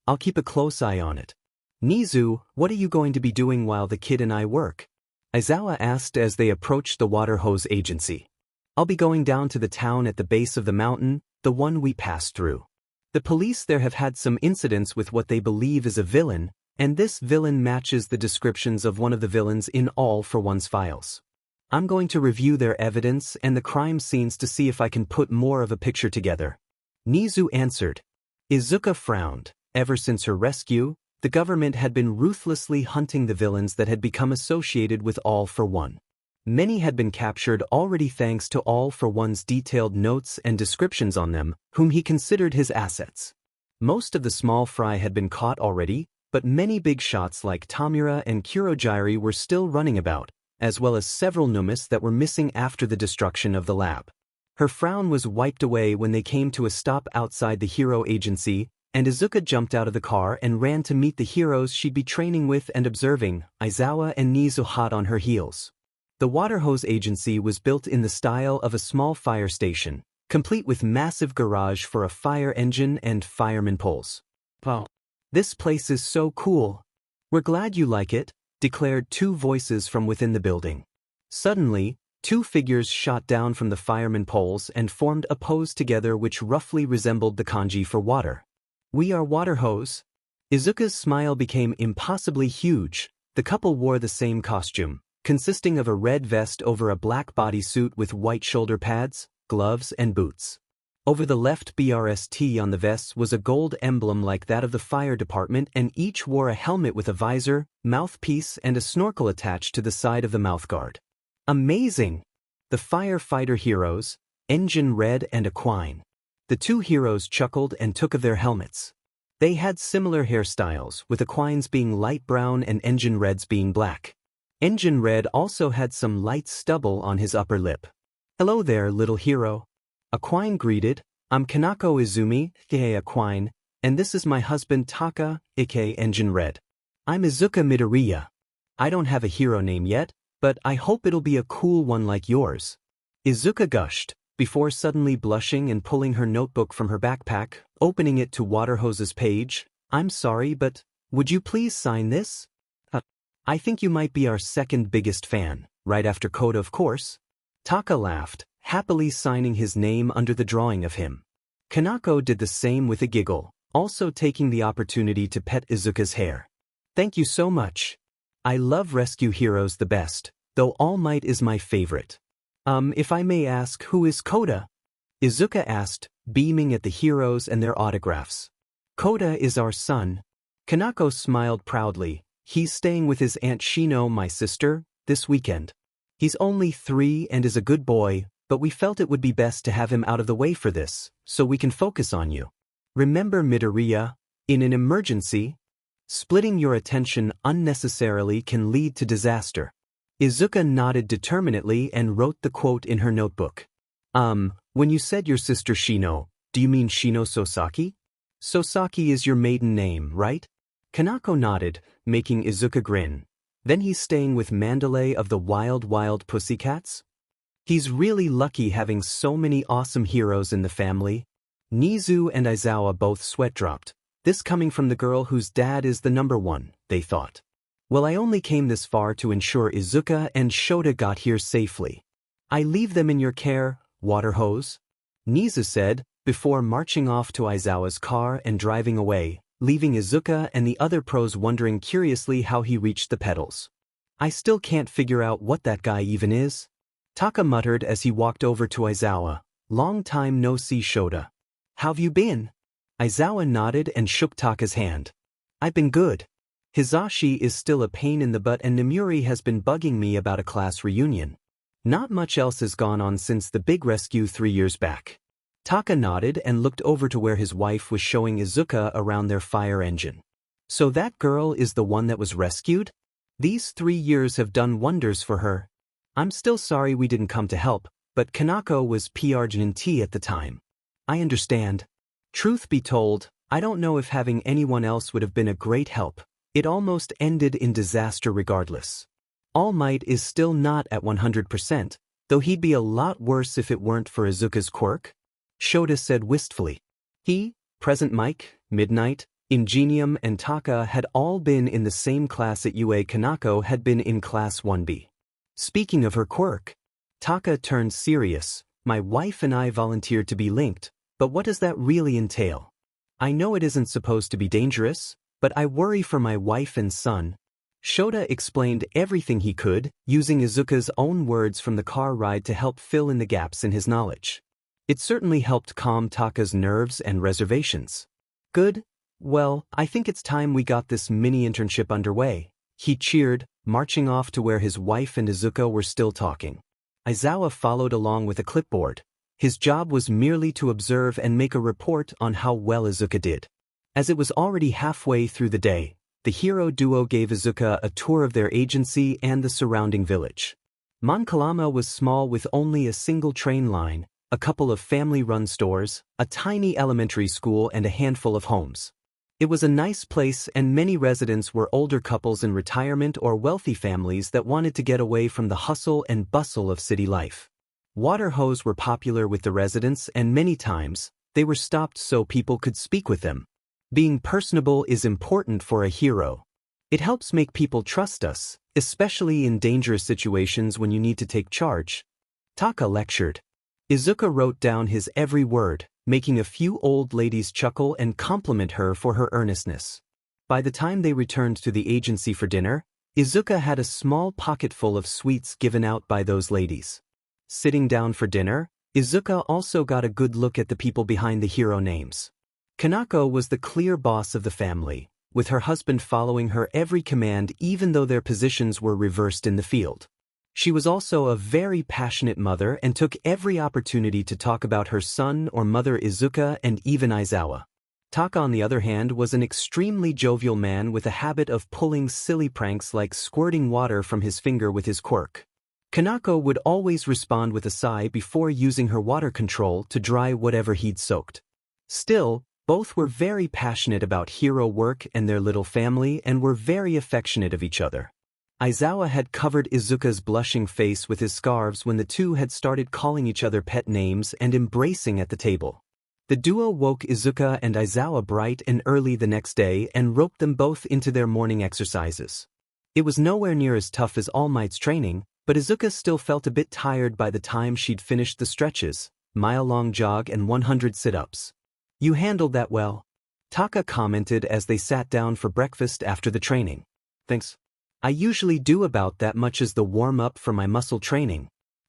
I'll keep a close eye on it. Nizu, what are you going to be doing while the kid and I work? Aizawa asked as they approached the water hose agency. I'll be going down to the town at the base of the mountain, the one we passed through. The police there have had some incidents with what they believe is a villain, and this villain matches the descriptions of one of the villains in All for One's files. I'm going to review their evidence and the crime scenes to see if I can put more of a picture together. Nizu answered. Izuka frowned. Ever since her rescue, the government had been ruthlessly hunting the villains that had become associated with All for One. Many had been captured already thanks to All for One's detailed notes and descriptions on them, whom he considered his assets. Most of the small fry had been caught already, but many big shots like Tamura and Kurogiri were still running about, as well as several Numis that were missing after the destruction of the lab. Her frown was wiped away when they came to a stop outside the hero agency, and Izuka jumped out of the car and ran to meet the heroes she'd be training with and observing, Aizawa and Nizu hot on her heels. The water hose agency was built in the style of a small fire station, complete with massive garage for a fire engine and fireman poles. Wow. This place is so cool. We're glad you like it, declared 2 voices from within the building. Suddenly, 2 figures shot down from the fireman poles and formed a pose together which roughly resembled the kanji for water. We are water hose. Izuka's smile became impossibly huge. The couple wore the same costume, consisting of a red vest over a black bodysuit with white shoulder pads, gloves and boots. Over the left BRST on the vests was a gold emblem like that of the fire department, and each wore a helmet with a visor, mouthpiece and a snorkel attached to the side of the mouthguard. Amazing! The firefighter heroes, Engine Red and Equine. The 2 heroes chuckled and took of their helmets. They had similar hairstyles, with Equine's being light brown and Engine Red's being black. Engine Red also had some light stubble on his upper lip. Hello there, little hero. Equine greeted. I'm Kanako Izumi, aka Equine, and this is my husband Taka, aka Engine Red. I'm Izuka Midoriya. I don't have a hero name yet, but I hope it'll be a cool one like yours. Izuka gushed, before suddenly blushing and pulling her notebook from her backpack, opening it to Waterhose's page. "I'm sorry, but would you please sign this? I think you might be our second biggest fan, right after Koda of course." Taka laughed, happily signing his name under the drawing of him. Kanako did the same with a giggle, also taking the opportunity to pet Izuka's hair. "Thank you so much. I love rescue heroes the best, though All Might is my favorite. If I may ask, who is Koda?" Izuka asked, beaming at the heroes and their autographs. "Koda is our son." Kanako smiled proudly. "He's staying with his Aunt Shino, my sister, this weekend. He's only 3 and is a good boy, but we felt it would be best to have him out of the way for this, so we can focus on you. Remember Midoriya? In an emergency, splitting your attention unnecessarily can lead to disaster." Izuka nodded determinedly and wrote the quote in her notebook. When you said your sister Shino, do you mean Shino Sosaki? Sosaki is your maiden name, right?" Kanako nodded, making Izuka grin. "Then he's staying with Mandalay of the Wild Pussycats? He's really lucky having so many awesome heroes in the family." Nizu and Aizawa both sweat dropped. This coming from the girl whose dad is the number one, they thought. "Well, I only came this far to ensure Izuka and Shota got here safely. I leave them in your care, Waterhose," Nizu said, before marching off to Aizawa's car and driving away, leaving Izuka and the other pros wondering curiously how he reached the pedals. "I still can't figure out what that guy even is," Taka muttered as he walked over to Aizawa. "Long time no see, Shota. How've you been?" Aizawa nodded and shook Taka's hand. "I've been good. Hizashi is still a pain in the butt and Namuri has been bugging me about a class reunion. Not much else has gone on since the big rescue 3 years back." Taka nodded and looked over to where his wife was showing Izuka around their fire engine. "So that girl is the one that was rescued? These 3 years have done wonders for her. I'm still sorry we didn't come to help, but Kanako was PRGNT at the time. I understand. Truth be told, I don't know if having anyone else would have been a great help. It almost ended in disaster regardless. All Might is still not at 100%, though he'd be a lot worse if it weren't for Izuka's quirk," Shota said wistfully. He, Present Mike, Midnight, Ingenium and Taka had all been in the same class at UA. Kanako had been in Class 1B. "Speaking of her quirk," Taka turned serious. "My wife and I volunteered to be linked, but what does that really entail? I know it isn't supposed to be dangerous, but I worry for my wife and son." Shota explained everything he could, using Izuka's own words from the car ride to help fill in the gaps in his knowledge. It certainly helped calm Taka's nerves and reservations. "Good. Well, I think it's time we got this mini internship underway," he cheered, marching off to where his wife and Izuka were still talking. Aizawa followed along with a clipboard. His job was merely to observe and make a report on how well Izuka did. As it was already halfway through the day, the hero duo gave Izuka a tour of their agency and the surrounding village. Monkalama was small with only a single train line, a couple of family-run stores, a tiny elementary school and a handful of homes. It was a nice place and many residents were older couples in retirement or wealthy families that wanted to get away from the hustle and bustle of city life. Water hose were popular with the residents and many times, they were stopped so people could speak with them. Being personable is important for a hero. It helps make people trust us, especially in dangerous situations when you need to take charge. Taka lectured. Izuka wrote down his every word, making a few old ladies chuckle and compliment her for her earnestness. By the time they returned to the agency for dinner, Izuka had a small pocketful of sweets given out by those ladies. Sitting down for dinner, Izuka also got a good look at the people behind the hero names. Kanako was the clear boss of the family, with her husband following her every command even though their positions were reversed in the field. She was also a very passionate mother and took every opportunity to talk about her son or mother Izuka and even Aizawa. Taka, on the other hand, was an extremely jovial man with a habit of pulling silly pranks like squirting water from his finger with his quirk. Kanako would always respond with a sigh before using her water control to dry whatever he'd soaked. Still, both were very passionate about hero work and their little family and were very affectionate of each other. Aizawa had covered Izuka's blushing face with his scarves when the two had started calling each other pet names and embracing at the table. The duo woke Izuka and Aizawa bright and early the next day and roped them both into their morning exercises. It was nowhere near as tough as All Might's training, but Izuka still felt a bit tired by the time she'd finished the stretches, mile-long jog and 100 sit-ups. "You handled that well," Taka commented as they sat down for breakfast after the training. "Thanks. I usually do about that much as the warm-up for my muscle training."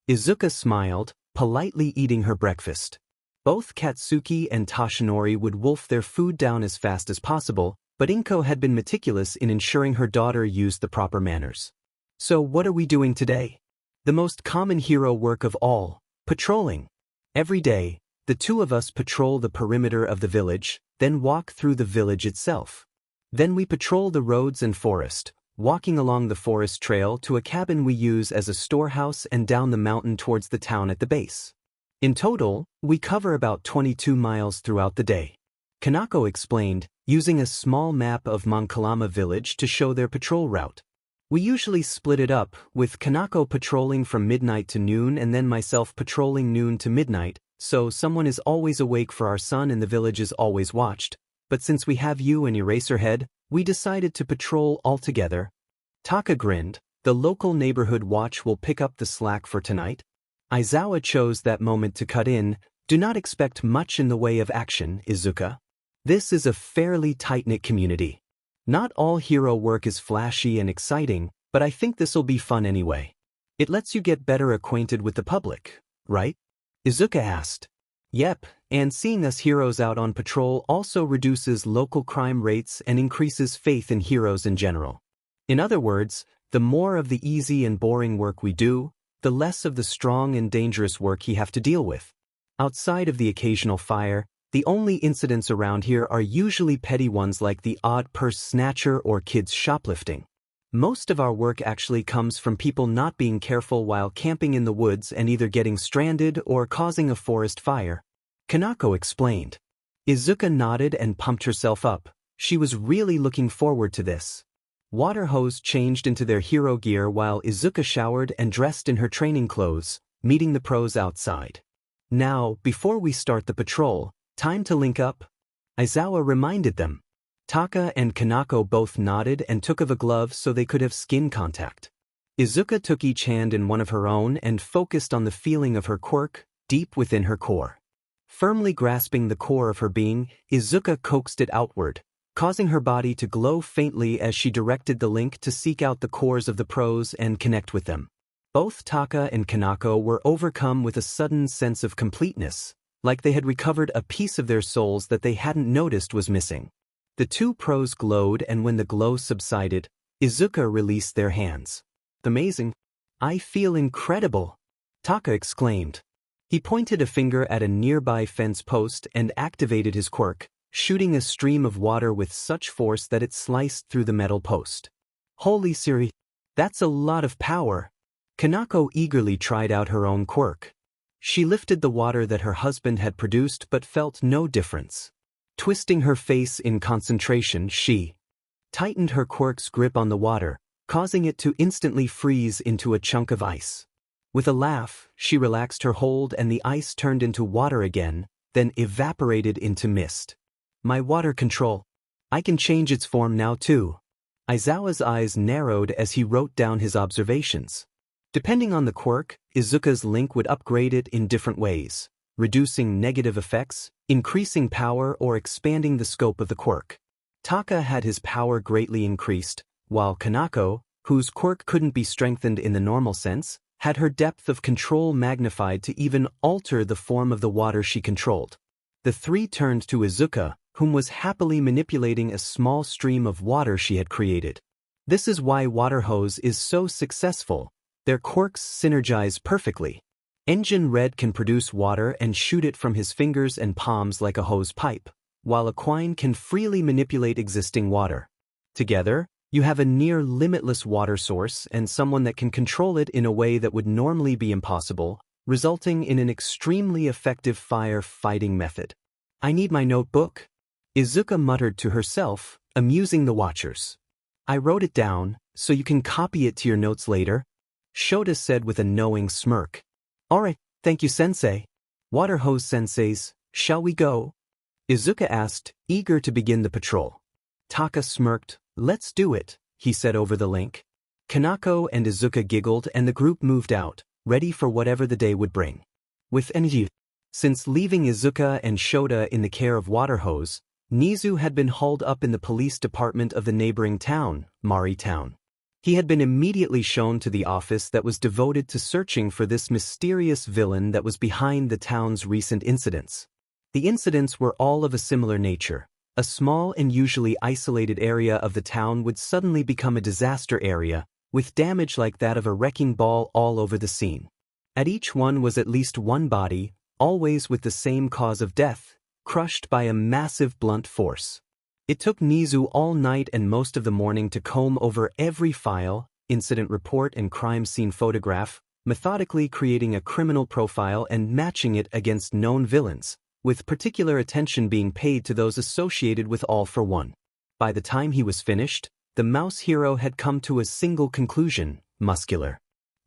Izuka smiled, politely eating her breakfast. Both Katsuki and Toshinori would wolf their food down as fast as possible, but Inko had been meticulous in ensuring her daughter used the proper manners. "So what are we doing today?" "The most common hero work of all, patrolling. Every day, the two of us patrol the perimeter of the village, then walk through the village itself. Then we patrol the roads and forest, walking along the forest trail to a cabin we use as a storehouse and down the mountain towards the town at the base. In total, we cover about 22 miles throughout the day," Kanako explained, using a small map of Monkalama village to show their patrol route. "We usually split it up, with Kanako patrolling from midnight to noon and then myself patrolling noon to midnight, so someone is always awake for our son and the village is always watched, but since we have you and Eraserhead, we decided to patrol all together." Taka grinned. "The local neighborhood watch will pick up the slack for tonight." Aizawa chose that moment to cut in. "Do not expect much in the way of action, Izuka. This is a fairly tight-knit community. Not all hero work is flashy and exciting, but I think this'll be fun anyway. It lets you get better acquainted with the public, right?" Izuka asked. "Yep, and seeing us heroes out on patrol also reduces local crime rates and increases faith in heroes in general. In other words, the more of the easy and boring work we do, the less of the strong and dangerous work you have to deal with. Outside of the occasional fire, the only incidents around here are usually petty ones like the odd purse snatcher or kids shoplifting. Most of our work actually comes from people not being careful while camping in the woods and either getting stranded or causing a forest fire," Kanako explained. Izuka nodded and pumped herself up. She was really looking forward to this. Water Hose changed into their hero gear while Izuka showered and dressed in her training clothes, meeting the pros outside. "Now, before we start the patrol, time to link up," Aizawa reminded them. Taka and Kanako both nodded and took of a glove so they could have skin contact. Izuka took each hand in one of her own and focused on the feeling of her quirk, deep within her core. Firmly grasping the core of her being, Izuka coaxed it outward, causing her body to glow faintly as she directed the link to seek out the cores of the pros and connect with them. Both Taka and Kanako were overcome with a sudden sense of completeness, like they had recovered a piece of their souls that they hadn't noticed was missing. The two pros glowed, and when the glow subsided, Izuka released their hands. "Amazing. I feel incredible," Taka exclaimed. He pointed a finger at a nearby fence post and activated his quirk, shooting a stream of water with such force that it sliced through the metal post. "Holy Siri, that's a lot of power." Kanako eagerly tried out her own quirk. She lifted the water that her husband had produced but felt no difference. Twisting her face in concentration, she tightened her quirk's grip on the water, causing it to instantly freeze into a chunk of ice. With a laugh, she relaxed her hold and the ice turned into water again, then evaporated into mist. "My water control. I can change its form now too." Aizawa's eyes narrowed as he wrote down his observations. Depending on the quirk, Izuka's link would upgrade it in different ways, reducing negative effects, increasing power, or expanding the scope of the quirk. Taka had his power greatly increased, while Kanako, whose quirk couldn't be strengthened in the normal sense, had her depth of control magnified to even alter the form of the water she controlled. The three turned to Izuka, whom was happily manipulating a small stream of water she had created. This is why Water Hose is so successful. Their quirks synergize perfectly. Engine Red can produce water and shoot it from his fingers and palms like a hose pipe, while Aquine can freely manipulate existing water. Together, you have a near limitless water source and someone that can control it in a way that would normally be impossible, resulting in an extremely effective fire-fighting method. "I need my notebook," Izuka muttered to herself, amusing the watchers. I wrote it down, so you can copy it to your notes later, Shota said with a knowing smirk. Alright, thank you sensei. Water hose senseis, shall we go? Izuka asked, eager to begin the patrol. Taka smirked. Let's do it, he said over the link. Kanako and Izuka giggled and the group moved out, ready for whatever the day would bring. With energy. Since leaving Izuka and Shota in the care of Waterhose, Nizu had been hauled up in the police department of the neighboring town, Mari Town. He had been immediately shown to the office that was devoted to searching for this mysterious villain that was behind the town's recent incidents. The incidents were all of a similar nature. A small and usually isolated area of the town would suddenly become a disaster area, with damage like that of a wrecking ball all over the scene. At each one was at least one body, always with the same cause of death, crushed by a massive blunt force. It took Nizu all night and most of the morning to comb over every file, incident report and crime scene photograph, methodically creating a criminal profile and matching it against known villains, with particular attention being paid to those associated with All for One. By the time he was finished, the mouse hero had come to a single conclusion: muscular.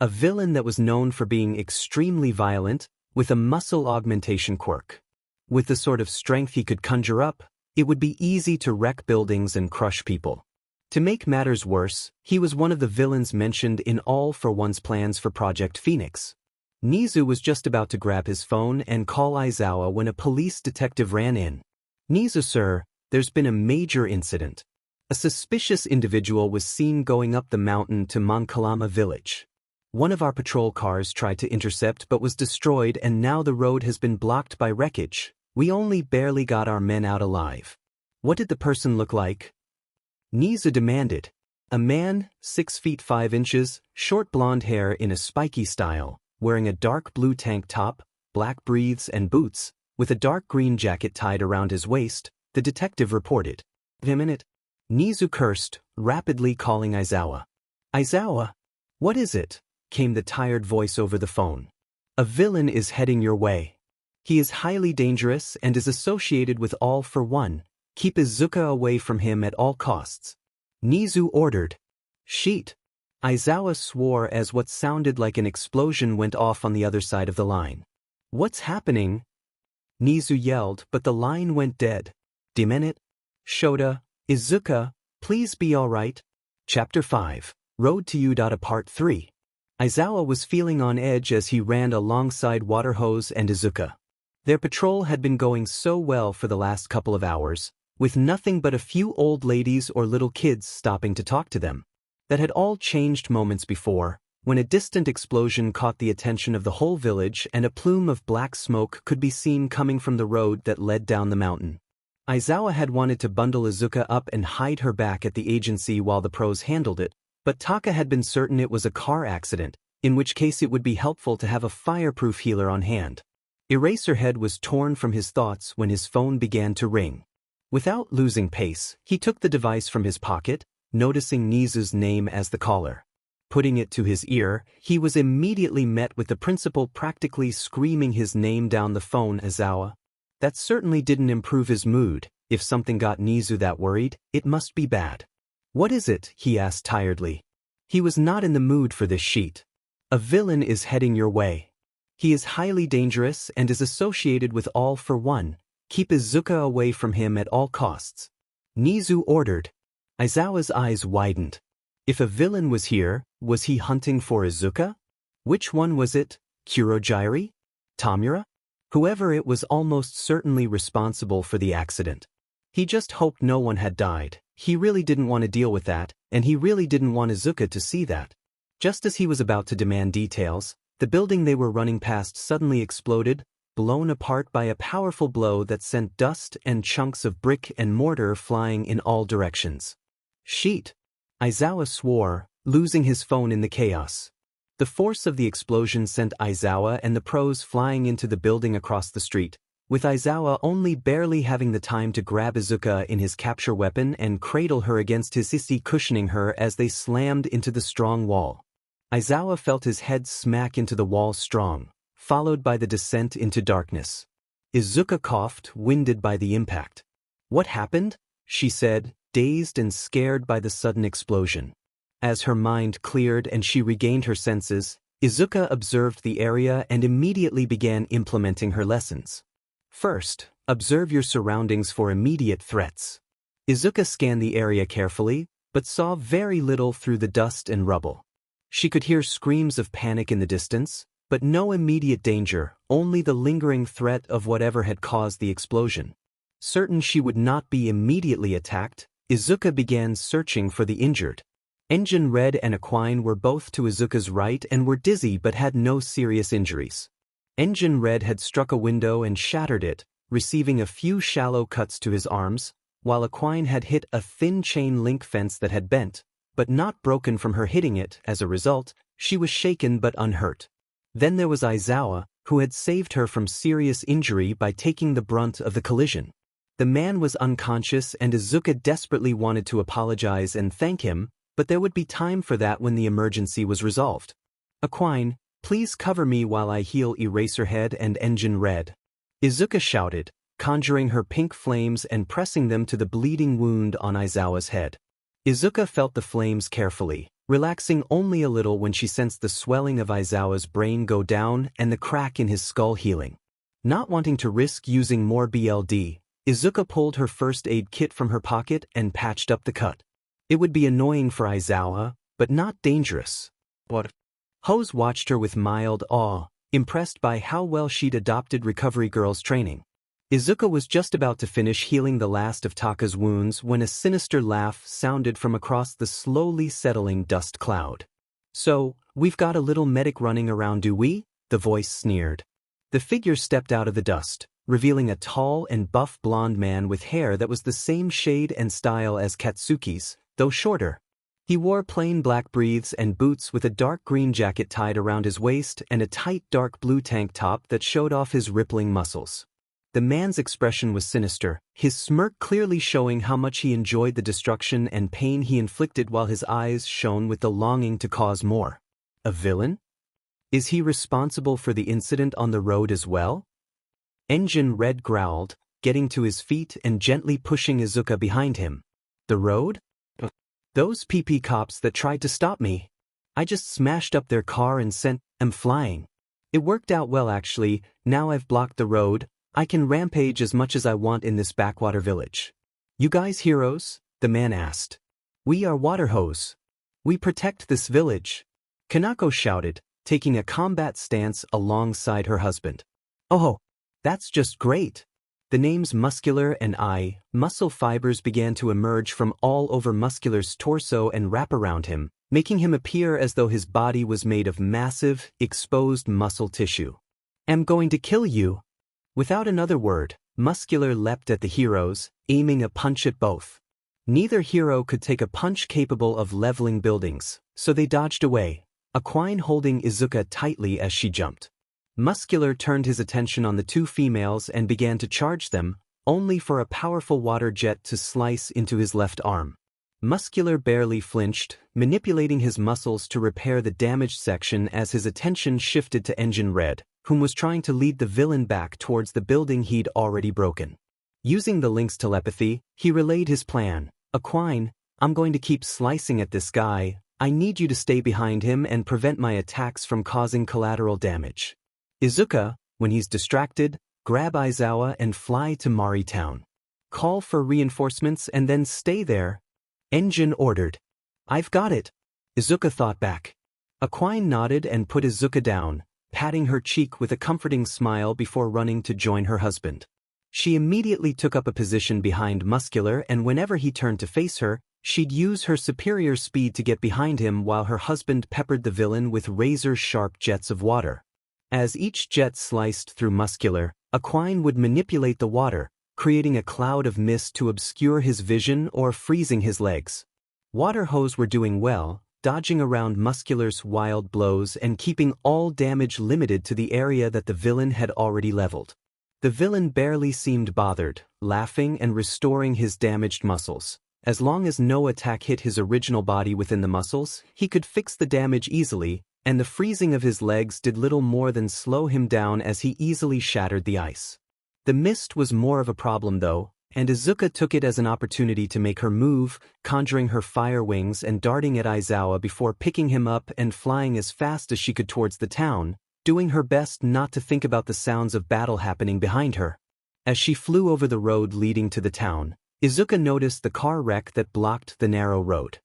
A villain that was known for being extremely violent, with a muscle augmentation quirk. With the sort of strength he could conjure up, it would be easy to wreck buildings and crush people. To make matters worse, he was one of the villains mentioned in All for One's plans for Project Phoenix. Nizu was just about to grab his phone and call Aizawa when a police detective ran in. Nizu, sir, there's been a major incident. A suspicious individual was seen going up the mountain to Mankalama village. One of our patrol cars tried to intercept but was destroyed and now the road has been blocked by wreckage. We only barely got our men out alive. What did the person look like? Nizu demanded. A man, 6 feet 5 inches, short blonde hair in a spiky style, wearing a dark blue tank top, black briefs and boots, with a dark green jacket tied around his waist, the detective reported. Wait a minute. Nizu cursed, rapidly calling Aizawa. Aizawa? What is it? Came the tired voice over the phone. A villain is heading your way. He is highly dangerous and is associated with All for One. Keep Izuka away from him at all costs. Nizu ordered. Sheet. Aizawa swore as what sounded like an explosion went off on the other side of the line. What's happening? Nizu yelled, but the line went dead. Demenit? Shota, Izuka, please be alright. Chapter 5, Road to Udata Part 3. Aizawa was feeling on edge as he ran alongside Waterhose and Izuka. Their patrol had been going so well for the last couple of hours, with nothing but a few old ladies or little kids stopping to talk to them. That had all changed moments before, when a distant explosion caught the attention of the whole village and a plume of black smoke could be seen coming from the road that led down the mountain. Aizawa had wanted to bundle Izuka up and hide her back at the agency while the pros handled it, but Taka had been certain it was a car accident, in which case it would be helpful to have a fireproof healer on hand. Eraserhead was torn from his thoughts when his phone began to ring. Without losing pace, he took the device from his pocket, noticing Nizu's name as the caller. Putting it to his ear, he was immediately met with the principal practically screaming his name down the phone. Aizawa. That certainly didn't improve his mood. If something got Nizu that worried, it must be bad. What is it? He asked tiredly. He was not in the mood for this sheet. A villain is heading your way. He is highly dangerous and is associated with All for One. Keep Izuka away from him at all costs. Nizu ordered. Aizawa's eyes widened. If a villain was here, was he hunting for Izuka? Which one was it? Kurogiri? Tamura? Whoever it was almost certainly responsible for the accident. He just hoped no one had died. He really didn't want to deal with that, and he really didn't want Izuka to see that. Just as he was about to demand details, the building they were running past suddenly exploded, blown apart by a powerful blow that sent dust and chunks of brick and mortar flying in all directions. Sheet. Aizawa swore, losing his phone in the chaos. The force of the explosion sent Aizawa and the pros flying into the building across the street, with Aizawa only barely having the time to grab Izuka in his capture weapon and cradle her against his sissy, cushioning her as they slammed into the strong wall. Aizawa felt his head smack into the wall strong, followed by the descent into darkness. Izuka coughed, winded by the impact. What happened? She said, dazed and scared by the sudden explosion. As her mind cleared and she regained her senses, Izuka observed the area and immediately began implementing her lessons. First, observe your surroundings for immediate threats. Izuka scanned the area carefully, but saw very little through the dust and rubble. She could hear screams of panic in the distance, but no immediate danger, only the lingering threat of whatever had caused the explosion. Certain she would not be immediately attacked, Izuka began searching for the injured. Engine Red and Aquine were both to Izuka's right and were dizzy but had no serious injuries. Engine Red had struck a window and shattered it, receiving a few shallow cuts to his arms, while Aquine had hit a thin chain link fence that had bent, but not broken from her hitting it. As a result, she was shaken but unhurt. Then there was Aizawa, who had saved her from serious injury by taking the brunt of the collision. The man was unconscious and Izuka desperately wanted to apologize and thank him, but there would be time for that when the emergency was resolved. Aquine, please cover me while I heal Eraserhead and Engine Red. Izuka shouted, conjuring her pink flames and pressing them to the bleeding wound on Aizawa's head. Izuka felt the flames carefully, relaxing only a little when she sensed the swelling of Aizawa's brain go down and the crack in his skull healing. Not wanting to risk using more BLD, Izuka pulled her first aid kit from her pocket and patched up the cut. It would be annoying for Aizawa, but not dangerous. What? Hose watched her with mild awe, impressed by how well she'd adopted Recovery Girl's training. Izuka was just about to finish healing the last of Taka's wounds when a sinister laugh sounded from across the slowly settling dust cloud. So, we've got a little medic running around, do we? The voice sneered. The figure stepped out of the dust, revealing a tall and buff blonde man with hair that was the same shade and style as Katsuki's, though shorter. He wore plain black briefs and boots with a dark green jacket tied around his waist and a tight dark blue tank top that showed off his rippling muscles. The man's expression was sinister, his smirk clearly showing how much he enjoyed the destruction and pain he inflicted while his eyes shone with the longing to cause more. A villain? Is he responsible for the incident on the road as well? Engine Red growled, getting to his feet and gently pushing Izuka behind him. The road? Those PP cops that tried to stop me. I just smashed up their car and sent them flying. It worked out well actually. Now I've blocked the road, I can rampage as much as I want in this backwater village. You guys heroes? The man asked. We are water hose. We protect this village. Kanako shouted, taking a combat stance alongside her husband. Oh, that's just great. The names Muscular and muscle fibers began to emerge from all over Muscular's torso and wrap around him, making him appear as though his body was made of massive, exposed muscle tissue. I'm going to kill you. Without another word, Muscular leapt at the heroes, aiming a punch at both. Neither hero could take a punch capable of leveling buildings, so they dodged away, Aquine holding Izuka tightly as she jumped. Muscular turned his attention on the two females and began to charge them, only for a powerful water jet to slice into his left arm. Muscular barely flinched, manipulating his muscles to repair the damaged section as his attention shifted to Engine Red, whom was trying to lead the villain back towards the building he'd already broken. Using the link's telepathy, he relayed his plan. Aquine, I'm going to keep slicing at this guy. I need you to stay behind him and prevent my attacks from causing collateral damage. Izuka, when he's distracted, grab Aizawa and fly to Mari Town. Call for reinforcements and then stay there. Engine ordered. I've got it. Izuka thought back. Aquine nodded and put Izuka down, patting her cheek with a comforting smile before running to join her husband. She immediately took up a position behind Muscular, and whenever he turned to face her, she'd use her superior speed to get behind him while her husband peppered the villain with razor-sharp jets of water. As each jet sliced through Muscular, Aquine would manipulate the water, creating a cloud of mist to obscure his vision or freezing his legs. Water hose were doing well, dodging around Muscular's wild blows and keeping all damage limited to the area that the villain had already leveled. The villain barely seemed bothered, laughing and restoring his damaged muscles. As long as no attack hit his original body within the muscles, he could fix the damage easily, and the freezing of his legs did little more than slow him down as he easily shattered the ice. The mist was more of a problem though, and Izuka took it as an opportunity to make her move, conjuring her fire wings and darting at Aizawa before picking him up and flying as fast as she could towards the town, doing her best not to think about the sounds of battle happening behind her. As she flew over the road leading to the town, Izuka noticed the car wreck that blocked the narrow road.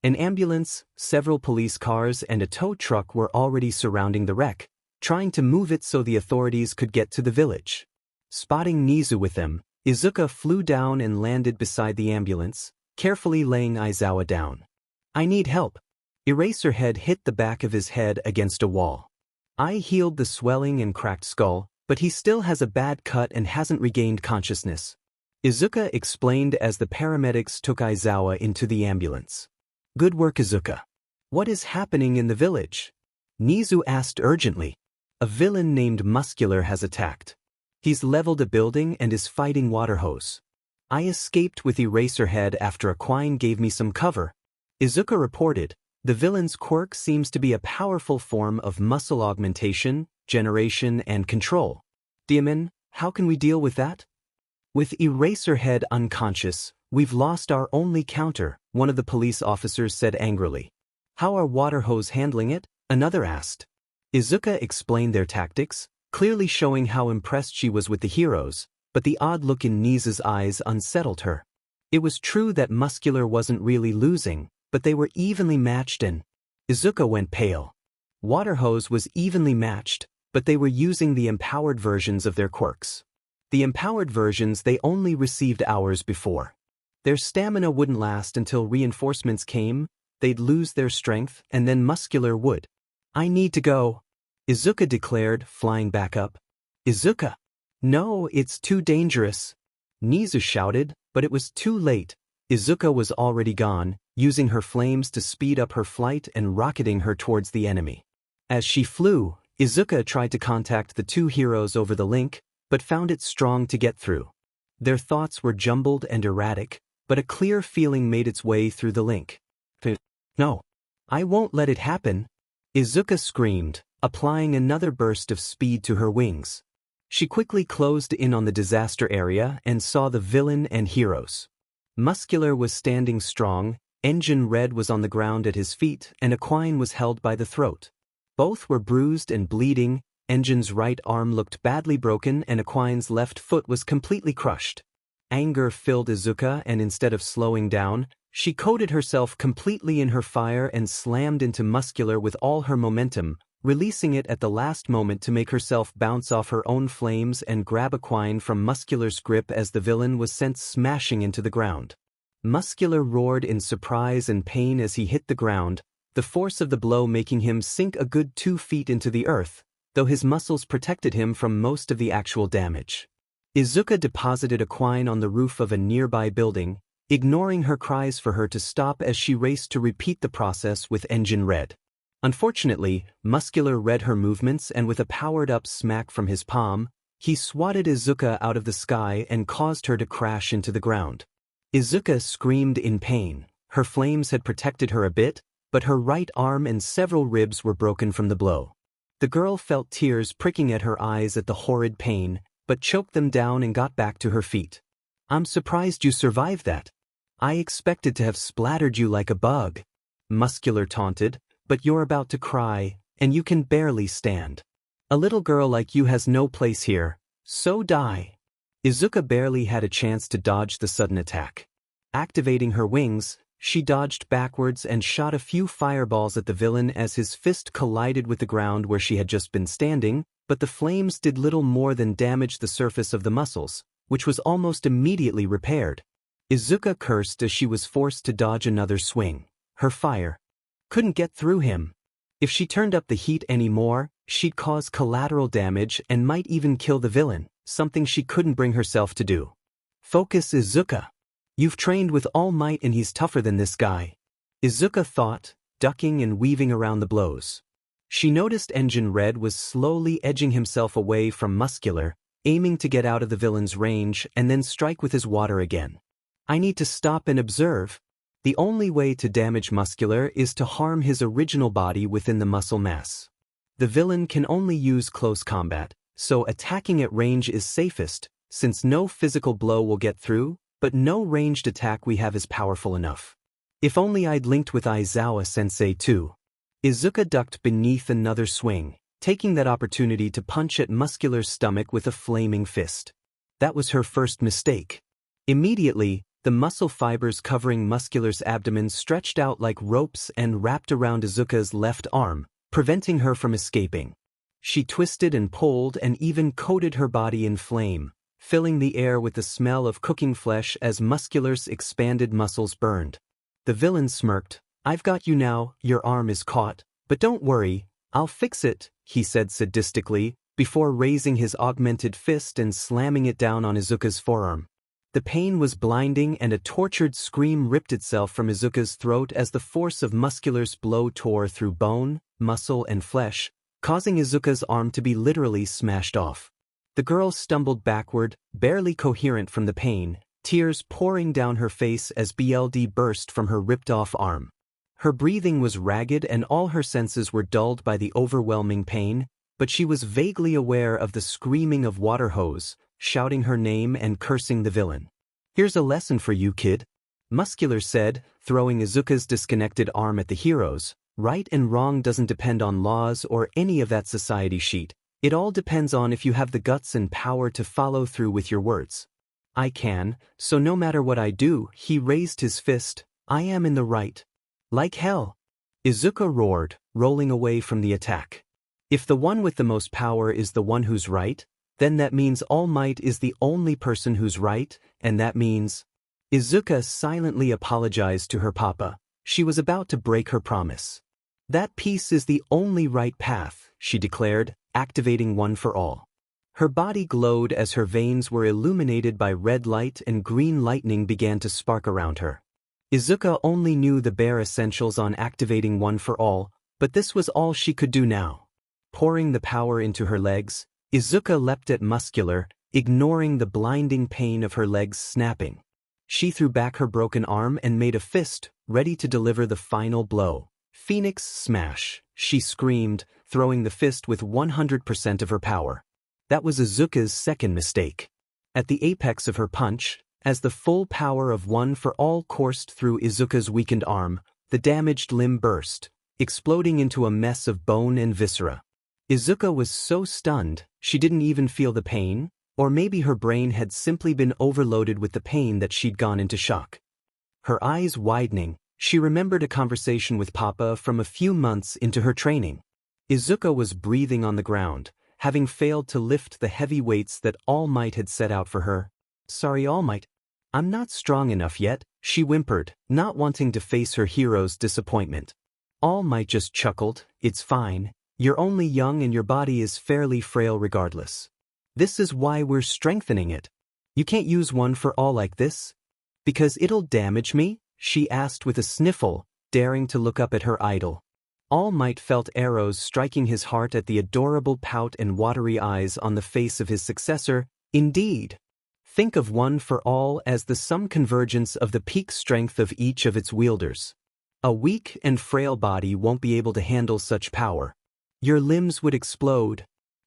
An ambulance, several police cars and a tow truck were already surrounding the wreck, trying to move it so the authorities could get to the village. Spotting Nizu with them, Izuka flew down and landed beside the ambulance, carefully laying Aizawa down. "I need help." Eraserhead hit the back of his head against a wall. I healed the swelling and cracked skull, but he still has a bad cut and hasn't regained consciousness. Izuka explained as the paramedics took Aizawa into the ambulance. "Good work, Izuka. What is happening in the village?" Nizu asked urgently. "A villain named Muscular has attacked. He's leveled a building and is fighting Waterhose. I escaped with Eraserhead after Aquine gave me some cover." Izuka reported, "The villain's quirk seems to be a powerful form of muscle augmentation, generation and control. Demon, how can we deal with that?" "With Eraserhead unconscious, we've lost our only counter," one of the police officers said angrily. "How are Waterhose handling it?" another asked. Izuka explained their tactics, clearly showing how impressed she was with the heroes, but the odd look in Nizu's eyes unsettled her. It was true that Muscular wasn't really losing, but they were evenly matched and Izuka went pale. Waterhose was evenly matched, but they were using the empowered versions of their quirks. The empowered versions they only received hours before. Their stamina wouldn't last until reinforcements came, they'd lose their strength, and then Muscular would. "I need to go," Izuka declared, flying back up. "Izuka! No, it's too dangerous," Nizu shouted, but it was too late. Izuka was already gone, using her flames to speed up her flight and rocketing her towards the enemy. As she flew, Izuka tried to contact the two heroes over the link, but found it strong to get through. Their thoughts were jumbled and erratic, but a clear feeling made its way through the link. "No, I won't let it happen," Izuka screamed, applying another burst of speed to her wings. She quickly closed in on the disaster area and saw the villain and heroes. Muscular was standing strong, Engine Red was on the ground at his feet, and Aquine was held by the throat. Both were bruised and bleeding. Engine's right arm looked badly broken and Aquine's left foot was completely crushed. Anger filled Izuka and instead of slowing down, she coated herself completely in her fire and slammed into Muscular with all her momentum, releasing it at the last moment to make herself bounce off her own flames and grab Aquine from Muscular's grip as the villain was sent smashing into the ground. Muscular roared in surprise and pain as he hit the ground, the force of the blow making him sink a good 2 feet into the earth, though his muscles protected him from most of the actual damage. Izuka deposited Aquine on the roof of a nearby building, ignoring her cries for her to stop as she raced to repeat the process with Engine Red. Unfortunately, Muscular read her movements and with a powered-up smack from his palm, he swatted Izuka out of the sky and caused her to crash into the ground. Izuka screamed in pain. Her flames had protected her a bit, but her right arm and several ribs were broken from the blow. The girl felt tears pricking at her eyes at the horrid pain, but choked them down and got back to her feet. "I'm surprised you survived that. I expected to have splattered you like a bug," Muscular taunted, "but you're about to cry, and you can barely stand. A little girl like you has no place here, so die." Izuka barely had a chance to dodge the sudden attack. Activating her wings, she dodged backwards and shot a few fireballs at the villain as his fist collided with the ground where she had just been standing, but the flames did little more than damage the surface of the muscles, which was almost immediately repaired. Izuka cursed as she was forced to dodge another swing. Her fire couldn't get through him. If she turned up the heat anymore, she'd cause collateral damage and might even kill the villain, something she couldn't bring herself to do. "Focus, Izuka. You've trained with All Might and he's tougher than this guy," Izuka thought, ducking and weaving around the blows. She noticed Engine Red was slowly edging himself away from Muscular, aiming to get out of the villain's range and then strike with his water again. "I need to stop and observe. The only way to damage Muscular is to harm his original body within the muscle mass. The villain can only use close combat, so attacking at range is safest, since no physical blow will get through, but no ranged attack we have is powerful enough. If only I'd linked with Aizawa-sensei too. Izuka ducked beneath another swing, taking that opportunity to punch at Muscular's stomach with a flaming fist. That was her first mistake. Immediately, the muscle fibers covering Muscular's abdomen stretched out like ropes and wrapped around Izuka's left arm, preventing her from escaping. She twisted and pulled and even coated her body in flame, filling the air with the smell of cooking flesh as Muscular's expanded muscles burned. The villain smirked. "I've got you now, your arm is caught, but don't worry, I'll fix it," he said sadistically, before raising his augmented fist and slamming it down on Izuka's forearm. The pain was blinding and a tortured scream ripped itself from Izuka's throat as the force of Muscular's blow tore through bone, muscle and flesh, causing Izuka's arm to be literally smashed off. The girl stumbled backward, barely coherent from the pain, tears pouring down her face as BLD burst from her ripped-off arm. Her breathing was ragged and all her senses were dulled by the overwhelming pain, but she was vaguely aware of the screaming of Waterhose, shouting her name and cursing the villain. "Here's a lesson for you, kid," Muscular said, throwing Izuka's disconnected arm at the heroes. "Right and wrong doesn't depend on laws or any of that society sheet. It all depends on if you have the guts and power to follow through with your words. I can, so no matter what I do," he raised his fist, "I am in the right." "Like hell," Izuka roared, rolling away from the attack. "If the one with the most power is the one who's right, then that means All Might is the only person who's right, and that means—" Izuka silently apologized to her papa. She was about to break her promise. "That peace is the only right path," she declared, activating One for All. Her body glowed as her veins were illuminated by red light and green lightning began to spark around her. Izuka only knew the bare essentials on activating One for All, but this was all she could do now. Pouring the power into her legs, Izuka leapt at Muscular, ignoring the blinding pain of her legs snapping. She threw back her broken arm and made a fist, ready to deliver the final blow. "Phoenix Smash," she screamed, throwing the fist with 100% of her power. That was Izuka's second mistake. At the apex of her punch, as the full power of One for All coursed through Izuka's weakened arm, the damaged limb burst, exploding into a mess of bone and viscera. Izuka was so stunned, she didn't even feel the pain, or maybe her brain had simply been overloaded with the pain that she'd gone into shock. Her eyes widening, she remembered a conversation with Papa from a few months into her training. Izuka was breathing on the ground, having failed to lift the heavy weights that All Might had set out for her. "Sorry, All Might. I'm not strong enough yet," she whimpered, not wanting to face her hero's disappointment. All Might just chuckled. "It's fine. You're only young and your body is fairly frail regardless. This is why we're strengthening it. You can't use One for All like this." "Because it'll damage me?" she asked with a sniffle, daring to look up at her idol. All Might felt arrows striking his heart at the adorable pout and watery eyes on the face of his successor. "Indeed. Think of One for All as the sum convergence of the peak strength of each of its wielders. A weak and frail body won't be able to handle such power. Your limbs would explode."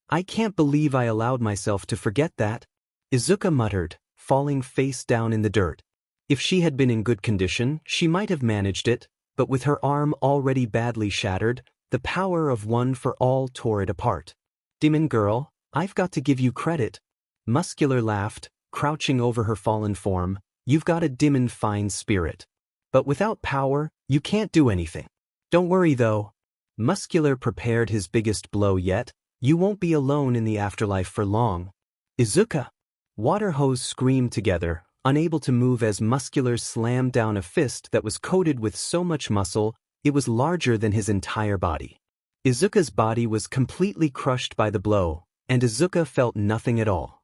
"I can't believe I allowed myself to forget that," Izuka muttered, falling face down in the dirt. If she had been in good condition, she might have managed it, but with her arm already badly shattered, the power of One for All tore it apart. "Demon girl, I've got to give you credit." Muscular laughed, crouching over her fallen form. "You've got a demon fine spirit. But without power, you can't do anything. Don't worry though." Muscular prepared his biggest blow yet. "You won't be alone in the afterlife for long." "Izuka!" Waterhose screamed together, unable to move as Muscular slammed down a fist that was coated with so much muscle, it was larger than his entire body. Izuka's body was completely crushed by the blow, and Izuka felt nothing at all.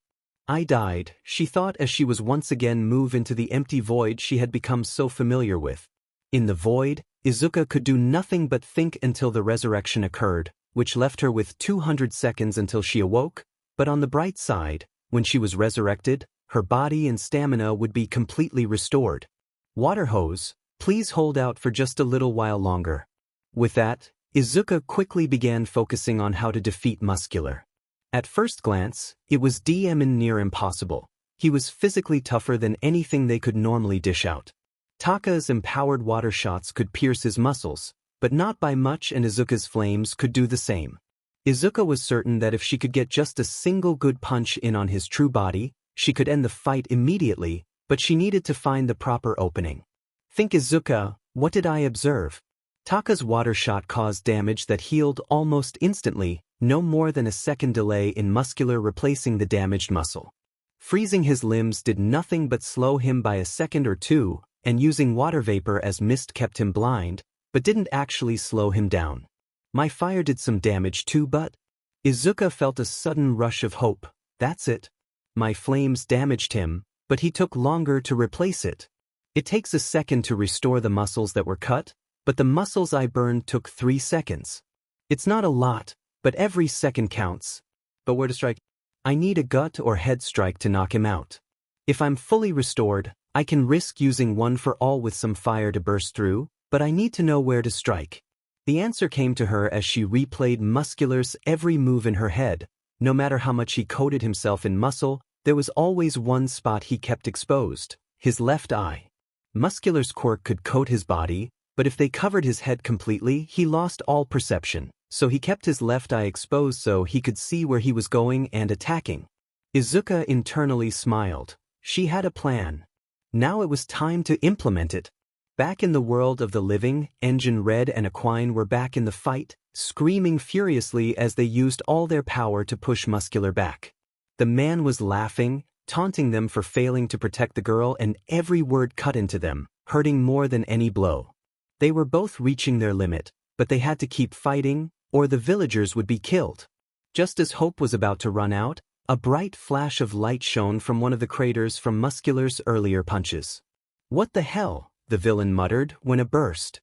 "I died," she thought as she was once again moved into the empty void she had become so familiar with. In the void, Izuka could do nothing but think until the resurrection occurred, which left her with 200 seconds until she awoke, but on the bright side, when she was resurrected, her body and stamina would be completely restored. "Waterhose, please hold out for just a little while longer." With that, Izuka quickly began focusing on how to defeat Muscular. At first glance, it was near impossible. He was physically tougher than anything they could normally dish out. Taka's empowered water shots could pierce his muscles, but not by much, and Izuka's flames could do the same. Izuka was certain that if she could get just a single good punch in on his true body, she could end the fight immediately, but she needed to find the proper opening. Think Izuka, what did I observe? Taka's water shot caused damage that healed almost instantly, no more than a second delay in muscular replacing the damaged muscle. Freezing his limbs did nothing but slow him by a second or two, and using water vapor as mist kept him blind, but didn't actually slow him down. My fire did some damage too, but... Izuka felt a sudden rush of hope. That's it. My flames damaged him, but he took longer to replace it. It takes a second to restore the muscles that were cut, but the muscles I burned took 3 seconds. It's not a lot, but every second counts. But where to strike? I need a gut or head strike to knock him out. If I'm fully restored, I can risk using one for all with some fire to burst through, but I need to know where to strike. The answer came to her as she replayed Muscular's every move in her head. No matter how much he coated himself in muscle, there was always one spot he kept exposed, his left eye. Muscular's quirk could coat his body, but if they covered his head completely, he lost all perception, so he kept his left eye exposed so he could see where he was going and attacking. Izuka internally smiled. She had a plan. Now it was time to implement it. Back in the world of the living, Engine Red and Aquine were back in the fight, screaming furiously as they used all their power to push Muscular back. The man was laughing, taunting them for failing to protect the girl, and every word cut into them, hurting more than any blow. They were both reaching their limit, but they had to keep fighting, or the villagers would be killed. Just as hope was about to run out, a bright flash of light shone from one of the craters from Muscular's earlier punches. What the hell? The villain muttered when it burst.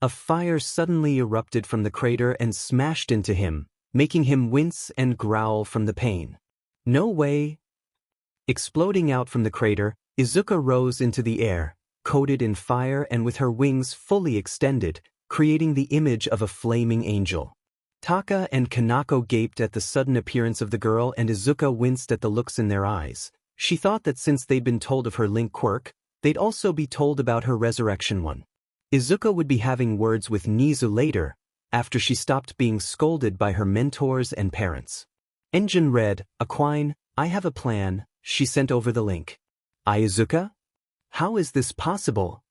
A fire suddenly erupted from the crater and smashed into him, making him wince and growl from the pain. No way! Exploding out from the crater, Izuka rose into the air, coated in fire and with her wings fully extended, creating the image of a flaming angel. Taka and Kanako gaped at the sudden appearance of the girl, and Izuka winced at the looks in their eyes. She thought that since they'd been told of her link quirk, they'd also be told about her resurrection one. Izuka would be having words with Nizu later, after she stopped being scolded by her mentors and parents. Engine Red, Aquine, I have a plan, she sent over the link. Izuka? How is this possible?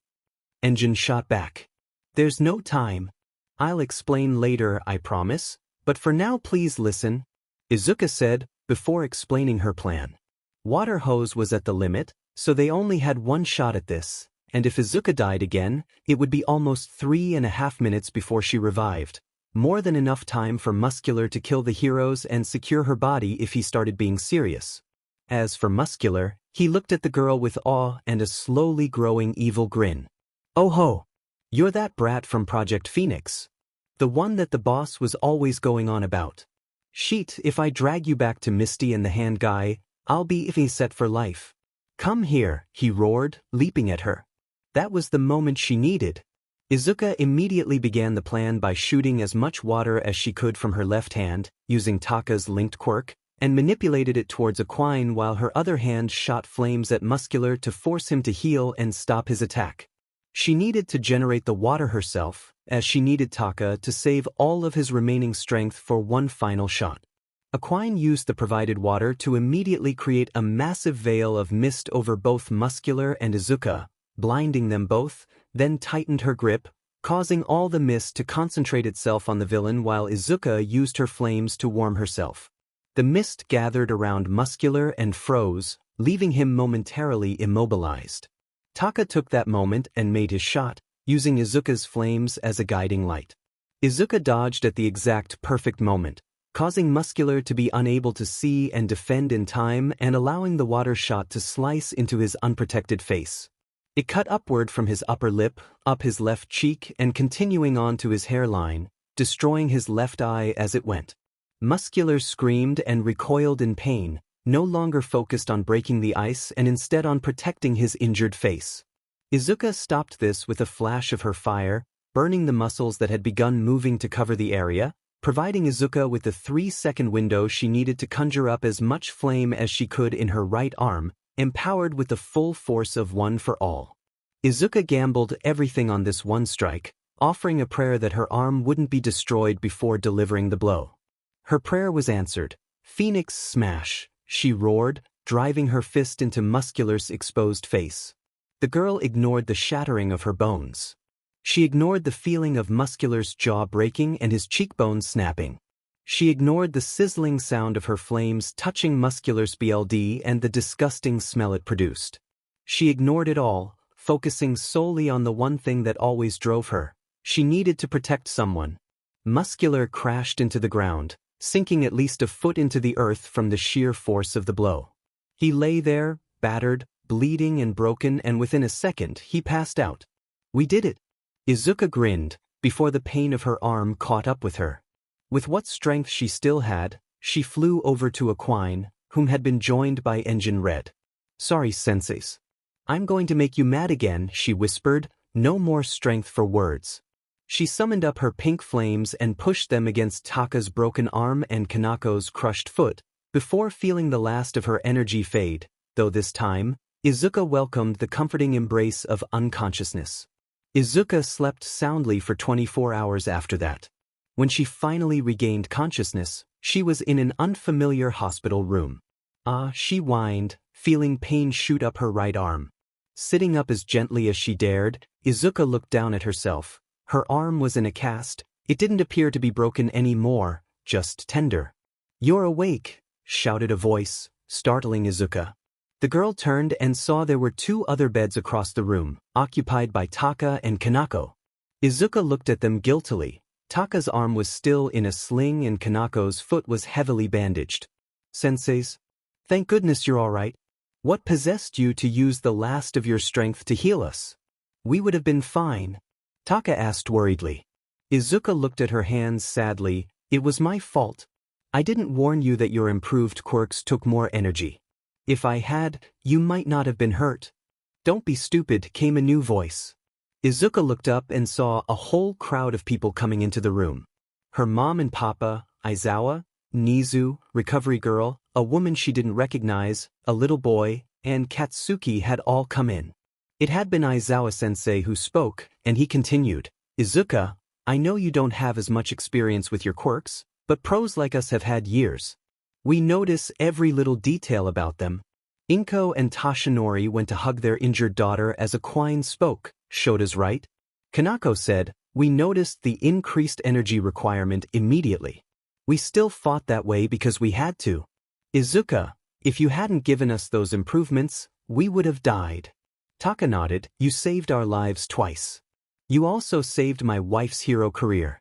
Engine shot back. There's no time. I'll explain later, I promise, but for now please listen, Izuka said, before explaining her plan. Water hose was at the limit, so they only had one shot at this, and if Izuka died again, it would be almost 3.5 minutes before she revived. More than enough time for Muscular to kill the heroes and secure her body if he started being serious. As for Muscular, he looked at the girl with awe and a slowly growing evil grin. Oh ho! You're that brat from Project Phoenix. The one that the boss was always going on about. Sheet, if I drag you back to Misty and the Hand Guy, I'll be set for life. Come here, he roared, leaping at her. That was the moment she needed. Izuka immediately began the plan by shooting as much water as she could from her left hand, using Taka's linked quirk, and manipulated it towards Aquine while her other hand shot flames at Muscular to force him to heal and stop his attack. She needed to generate the water herself, as she needed Taka to save all of his remaining strength for one final shot. Aquine used the provided water to immediately create a massive veil of mist over both Muscular and Izuka, blinding them both, then tightened her grip, causing all the mist to concentrate itself on the villain while Izuka used her flames to warm herself. The mist gathered around Muscular and froze, leaving him momentarily immobilized. Taka took that moment and made his shot, using Izuka's flames as a guiding light. Izuka dodged at the exact perfect moment, causing Muscular to be unable to see and defend in time and allowing the water shot to slice into his unprotected face. It cut upward from his upper lip, up his left cheek and continuing on to his hairline, destroying his left eye as it went. Muscular screamed and recoiled in pain, no longer focused on breaking the ice and instead on protecting his injured face. Izuka stopped this with a flash of her fire, burning the muscles that had begun moving to cover the area, providing Izuka with the 3-second window she needed to conjure up as much flame as she could in her right arm, empowered with the full force of One for All. Izuka gambled everything on this one strike, offering a prayer that her arm wouldn't be destroyed before delivering the blow. Her prayer was answered. Phoenix smash, she roared, driving her fist into Muscular's exposed face. The girl ignored the shattering of her bones. She ignored the feeling of Muscular's jaw breaking and his cheekbones snapping. She ignored the sizzling sound of her flames touching Muscular's BLD and the disgusting smell it produced. She ignored it all, focusing solely on the one thing that always drove her. She needed to protect someone. Muscular crashed into the ground, sinking at least a foot into the earth from the sheer force of the blow. He lay there, battered, bleeding and broken, and within a second he passed out. We did it. Izuka grinned, before the pain of her arm caught up with her. With what strength she still had, she flew over to Aquine, whom had been joined by Engine Red. Sorry, senseis. I'm going to make you mad again, she whispered, no more strength for words. She summoned up her pink flames and pushed them against Taka's broken arm and Kanako's crushed foot, before feeling the last of her energy fade, though this time, Izuka welcomed the comforting embrace of unconsciousness. Izuka slept soundly for 24 hours after that. When she finally regained consciousness, she was in an unfamiliar hospital room. She whined, feeling pain shoot up her right arm. Sitting up as gently as she dared, Izuka looked down at herself. Her arm was in a cast. It didn't appear to be broken anymore, just tender. You're awake, shouted a voice, startling Izuka. The girl turned and saw there were 2 other beds across the room, occupied by Taka and Kanako. Izuka looked at them guiltily. Taka's arm was still in a sling and Kanako's foot was heavily bandaged. Senseis, thank goodness you're all right. What possessed you to use the last of your strength to heal us? We would have been fine. Taka asked worriedly. Izuka looked at her hands sadly. It was my fault. I didn't warn you that your improved quirks took more energy. If I had, you might not have been hurt. Don't be stupid, came a new voice. Izuka looked up and saw a whole crowd of people coming into the room. Her mom and papa, Aizawa, Nizu, Recovery Girl, a woman she didn't recognize, a little boy, and Katsuki had all come in. It had been Aizawa-sensei who spoke, and he continued, Izuka, I know you don't have as much experience with your quirks, but pros like us have had years. We notice every little detail about them. Inko and Tashinori went to hug their injured daughter as Aquine spoke. Shota's right. Kanako said, we noticed the increased energy requirement immediately. We still fought that way because we had to. Izuka, if you hadn't given us those improvements, we would have died. Taka nodded, you saved our lives twice. You also saved my wife's hero career.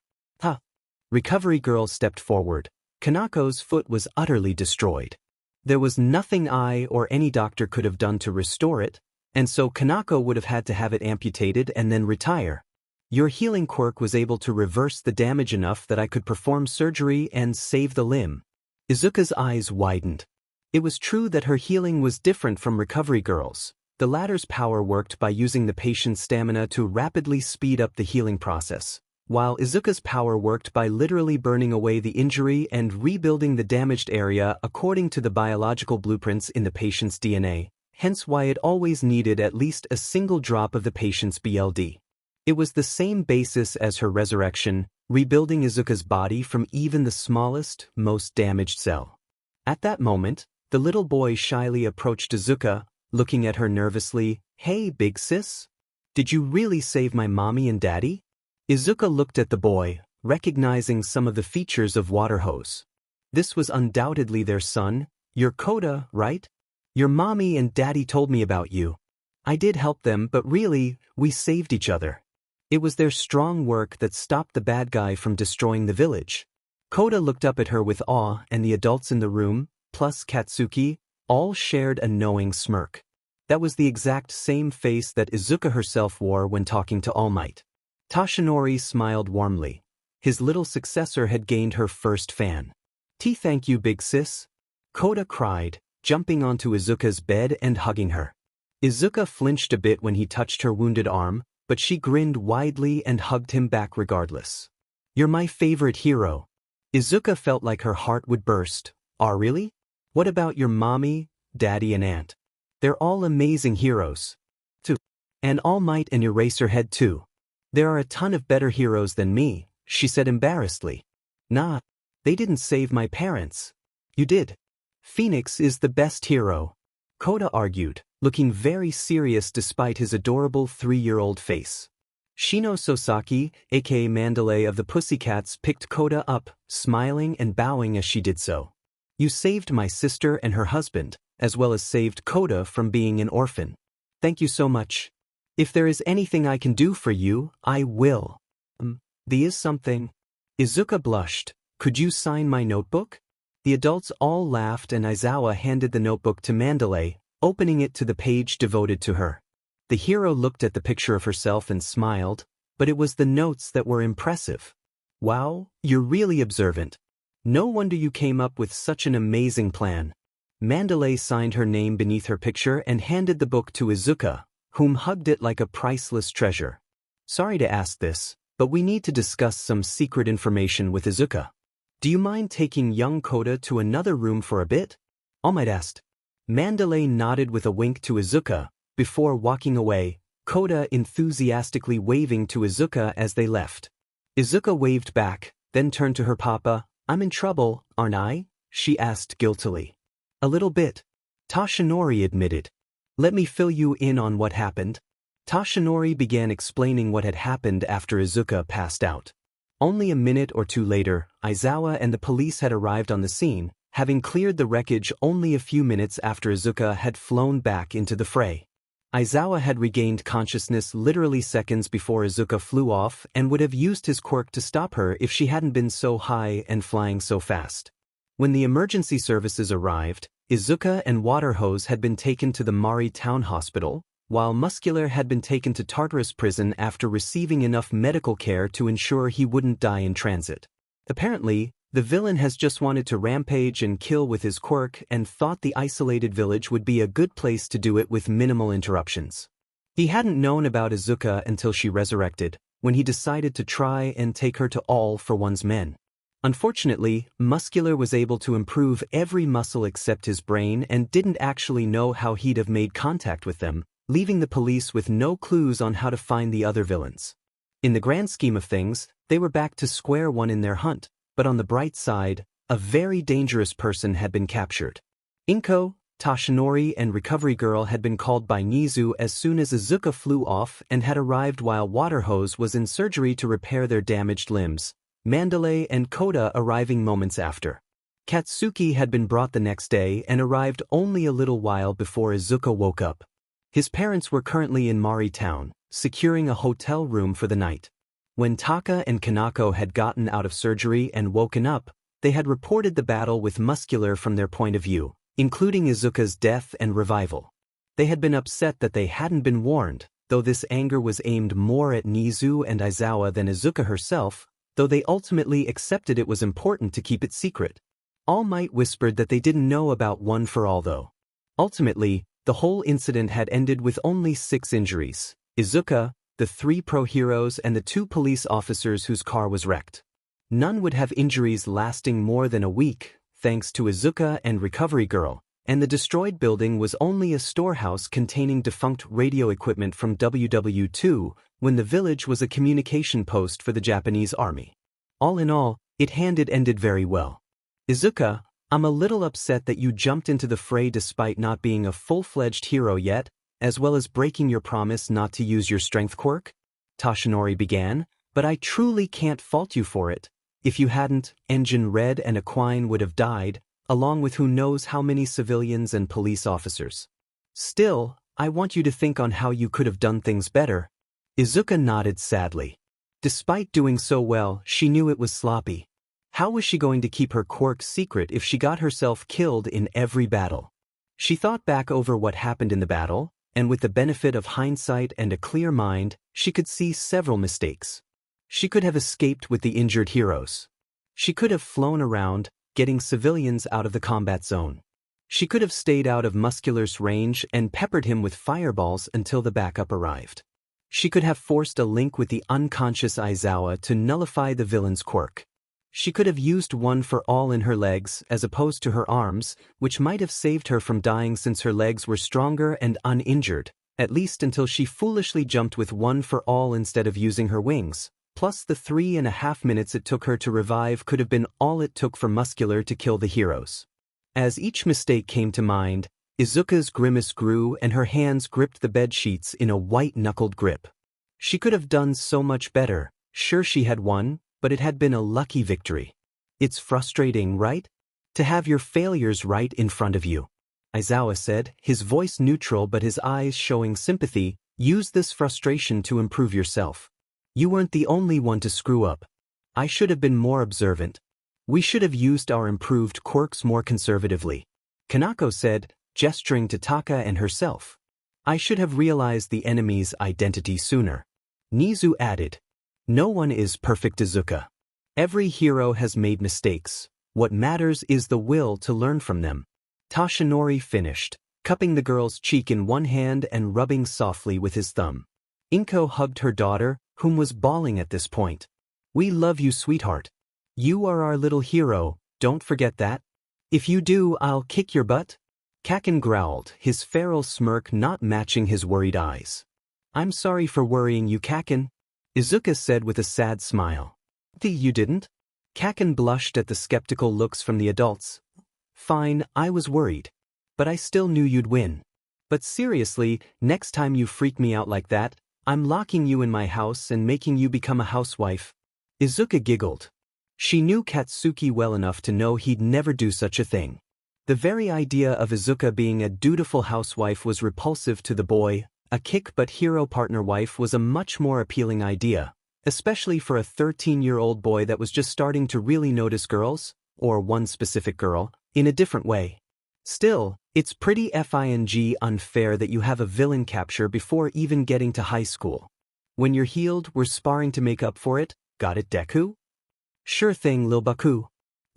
Recovery Girl stepped forward. Kanako's foot was utterly destroyed. There was nothing I or any doctor could have done to restore it, and so Kanako would have had to have it amputated and then retire. Your healing quirk was able to reverse the damage enough that I could perform surgery and save the limb. Izuka's eyes widened. It was true that her healing was different from Recovery Girl's. The latter's power worked by using the patient's stamina to rapidly speed up the healing process, while Izuka's power worked by literally burning away the injury and rebuilding the damaged area according to the biological blueprints in the patient's DNA, hence why it always needed at least a single drop of the patient's BLD. It was the same basis as her resurrection, rebuilding Izuka's body from even the smallest, most damaged cell. At that moment, the little boy shyly approached Izuka, looking at her nervously. Hey, big sis? Did you really save my mommy and daddy? Izuka looked at the boy, recognizing some of the features of Waterhose. This was undoubtedly their son, your Koda, right? Your mommy and daddy told me about you. I did help them, but really, we saved each other. It was their strong work that stopped the bad guy from destroying the village. Koda looked up at her with awe, and the adults in the room, plus Katsuki, all shared a knowing smirk. That was the exact same face that Izuka herself wore when talking to All Might. Tashinori smiled warmly. His little successor had gained her first fan. Thank you, big sis. Koda cried, jumping onto Izuka's bed and hugging her. Izuka flinched a bit when he touched her wounded arm, but she grinned widely and hugged him back regardless. You're my favorite hero. Izuka felt like her heart would burst. "Ah, really? What about your mommy, daddy and aunt? They're all amazing heroes. Too. And All Might and Eraserhead too. There are a ton of better heroes than me," she said embarrassedly. "Nah, they didn't save my parents. You did. Phoenix is the best hero," Koda argued, looking very serious despite his adorable 3-year-old face. Shino Sosaki, aka Mandalay of the Pussycats, picked Koda up, smiling and bowing as she did so. "You saved my sister and her husband, as well as saved Koda from being an orphan. Thank you so much. If there is anything I can do for you, I will." There is something." Izuka blushed. "Could you sign my notebook?" The adults all laughed and Aizawa handed the notebook to Mandalay, opening it to the page devoted to her. The hero looked at the picture of herself and smiled, but it was the notes that were impressive. "Wow, you're really observant. No wonder you came up with such an amazing plan." Mandalay signed her name beneath her picture and handed the book to Izuka, whom hugged it like a priceless treasure. "Sorry to ask this, but we need to discuss some secret information with Izuka. Do you mind taking young Koda to another room for a bit?" All Might asked. Mandalay nodded with a wink to Izuka, before walking away, Koda enthusiastically waving to Izuka as they left. Izuka waved back, then turned to her papa. "I'm in trouble, aren't I?" she asked guiltily. "A little bit," Toshinori admitted. "Let me fill you in on what happened." Toshinori began explaining what had happened after Izuka passed out. Only a minute or two later, Aizawa and the police had arrived on the scene, having cleared the wreckage only a few minutes after Izuka had flown back into the fray. Aizawa had regained consciousness literally seconds before Izuka flew off and would have used his quirk to stop her if she hadn't been so high and flying so fast. When the emergency services arrived, Izuka and Waterhose had been taken to the Mari Town Hospital, while Muscular had been taken to Tartarus Prison after receiving enough medical care to ensure he wouldn't die in transit. Apparently, the villain has just wanted to rampage and kill with his quirk and thought the isolated village would be a good place to do it with minimal interruptions. He hadn't known about Izuka until she resurrected, when he decided to try and take her to All for One's men. Unfortunately, Muscular was able to improve every muscle except his brain and didn't actually know how he'd have made contact with them, leaving the police with no clues on how to find the other villains. In the grand scheme of things, they were back to square one in their hunt, but on the bright side, a very dangerous person had been captured. Inko, Toshinori and Recovery Girl had been called by Nizu as soon as Izuka flew off and had arrived while Waterhose was in surgery to repair their damaged limbs, Mandalay and Koda arriving moments after. Katsuki had been brought the next day and arrived only a little while before Izuka woke up. His parents were currently in Mari Town, securing a hotel room for the night. When Taka and Kanako had gotten out of surgery and woken up, they had reported the battle with Muscular from their point of view, including Izuka's death and revival. They had been upset that they hadn't been warned, though this anger was aimed more at Nizu and Aizawa than Izuka herself, though they ultimately accepted it was important to keep it secret. All Might whispered that they didn't know about One for All though. Ultimately, the whole incident had ended with only 6 injuries: Izuka, the 3 pro heroes and the 2 police officers whose car was wrecked. None would have injuries lasting more than a week, thanks to Izuka and Recovery Girl, and the destroyed building was only a storehouse containing defunct radio equipment from WW2, when the village was a communication post for the Japanese army. All in all, it ended very well. "Izuka, I'm a little upset that you jumped into the fray despite not being a full-fledged hero yet, as well as breaking your promise not to use your strength quirk," Toshinori began, "but I truly can't fault you for it. If you hadn't, Engine Red and Aquine would have died, along with who knows how many civilians and police officers. Still, I want you to think on how you could have done things better." Izuka nodded sadly. Despite doing so well, she knew it was sloppy. How was she going to keep her quirk secret if she got herself killed in every battle? She thought back over what happened in the battle, and with the benefit of hindsight and a clear mind, she could see several mistakes. She could have escaped with the injured heroes. She could have flown around, getting civilians out of the combat zone. She could have stayed out of Muscular's range and peppered him with fireballs until the backup arrived. She could have forced a link with the unconscious Aizawa to nullify the villain's quirk. She could have used one for all in her legs as opposed to her arms, which might have saved her from dying since her legs were stronger and uninjured, at least until she foolishly jumped with one for all instead of using her wings. Plus the 3.5 minutes it took her to revive could have been all it took for Muscular to kill the heroes. As each mistake came to mind, Izuka's grimace grew and her hands gripped the bed sheets in a white-knuckled grip. She could have done so much better. Sure, she had won, but it had been a lucky victory. It's frustrating, right? To have your failures right in front of you. Izuka said, his voice neutral but his eyes showing sympathy. Use this frustration to improve yourself. You weren't the only one to screw up. I should have been more observant. We should have used our improved quirks more conservatively. Kanako said, gesturing to Taka and herself. I should have realized the enemy's identity sooner. Nizu added. No one is perfect, Izuka. Every hero has made mistakes. What matters is the will to learn from them. Toshinori finished, cupping the girl's cheek in one hand and rubbing softly with his thumb. Inko hugged her daughter, whom was bawling at this point. We love you, sweetheart. You are our little hero, don't forget that. If you do, I'll kick your butt. Kaken growled, his feral smirk not matching his worried eyes. I'm sorry for worrying you, Kaken, Izuka said with a sad smile. You didn't? Kaken blushed at the skeptical looks from the adults. Fine, I was worried. But I still knew you'd win. But seriously, next time you freak me out like that, I'm locking you in my house and making you become a housewife. Izuka giggled. She knew Katsuki well enough to know he'd never do such a thing. The very idea of Izuka being a dutiful housewife was repulsive to the boy. A kick-butt hero partner wife was a much more appealing idea, especially for a 13-year-old boy that was just starting to really notice girls, or one specific girl, in a different way. Still, it's pretty unfair that you have a villain capture before even getting to high school. When you're healed, we're sparring to make up for it, got it, Deku? Sure thing, Lil Baku.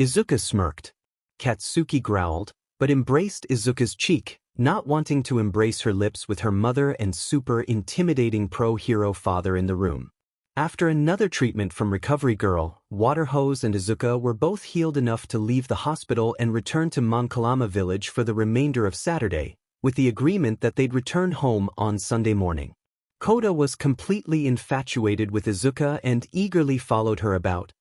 Izuka smirked. Katsuki growled, but embraced Izuka's cheek, not wanting to embrace her lips with her mother and super intimidating pro-hero father in the room. After another treatment from Recovery Girl, Waterhose and Izuka were both healed enough to leave the hospital and return to Monkalama Village for the remainder of Saturday, with the agreement that they'd return home on Sunday morning. Koda was completely infatuated with Izuka and eagerly followed her about,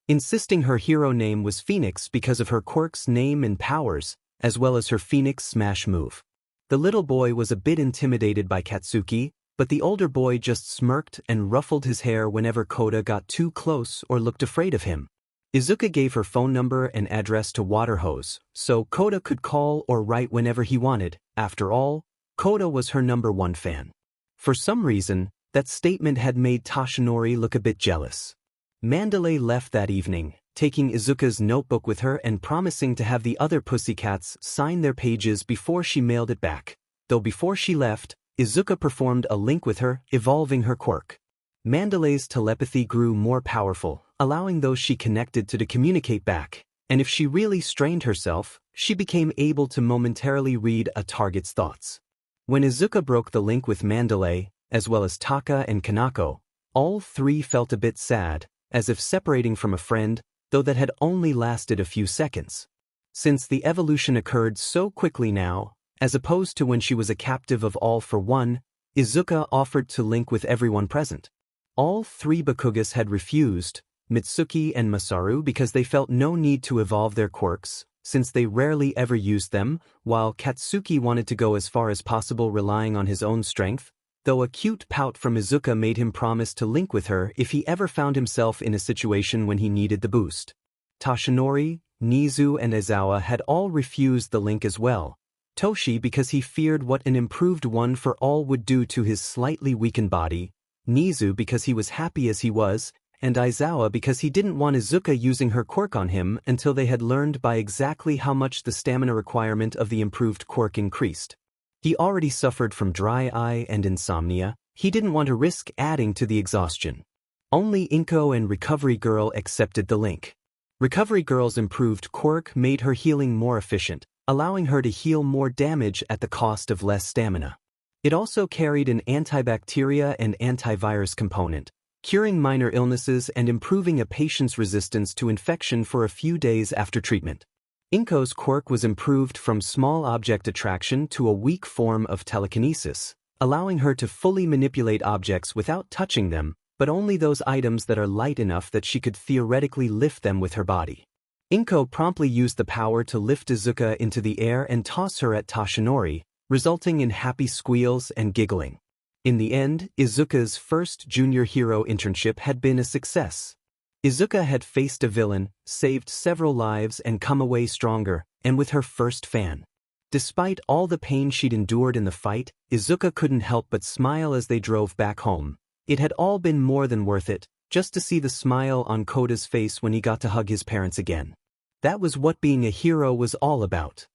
insisting her hero name was Phoenix because of her quirk's name and powers, as well as her Phoenix Smash move. The little boy was a bit intimidated by Katsuki, but the older boy just smirked and ruffled his hair whenever Koda got too close or looked afraid of him. Izuka gave her phone number and address to Waterhose, so Koda could call or write whenever he wanted. After all, Koda was her #1 fan. For some reason, that statement had made Toshinori look a bit jealous. Mandalay left that evening, taking Izuka's notebook with her and promising to have the other pussycats sign their pages before she mailed it back. Though before she left, Izuka performed a link with her, evolving her quirk. Mandalay's telepathy grew more powerful, allowing those she connected to communicate back, and if she really strained herself, she became able to momentarily read a target's thoughts. When Izuka broke the link with Mandalay, as well as Taka and Kanako, all three felt a bit sad, as if separating from a friend, though that had only lasted a few seconds. Since the evolution occurred so quickly now, as opposed to when she was a captive of All for One, Izuka offered to link with everyone present. All three Bakugas had refused, Mitsuki and Masaru, because they felt no need to evolve their quirks, since they rarely ever used them, while Katsuki wanted to go as far as possible relying on his own strength, though a cute pout from Izuka made him promise to link with her if he ever found himself in a situation when he needed the boost. Toshinori, Nizu and Izawa had all refused the link as well. Toshi because he feared what an improved one for all would do to his slightly weakened body, Nizu because he was happy as he was, and Izawa because he didn't want Izuka using her quirk on him until they had learned by exactly how much the stamina requirement of the improved quirk increased. He already suffered from dry eye and insomnia, he didn't want to risk adding to the exhaustion. Only Inko and Recovery Girl accepted the link. Recovery Girl's improved quirk made her healing more efficient, allowing her to heal more damage at the cost of less stamina. It also carried an antibacteria and antivirus component, curing minor illnesses and improving a patient's resistance to infection for a few days after treatment. Inko's quirk was improved from small object attraction to a weak form of telekinesis, allowing her to fully manipulate objects without touching them, but only those items that are light enough that she could theoretically lift them with her body. Inko promptly used the power to lift Izuka into the air and toss her at Toshinori, resulting in happy squeals and giggling. In the end, Izuka's first junior hero internship had been a success. Izuka had faced a villain, saved several lives and come away stronger, and with her first fan. Despite all the pain she'd endured in the fight, Izuka couldn't help but smile as they drove back home. It had all been more than worth it, just to see the smile on Koda's face when he got to hug his parents again. That was what being a hero was all about.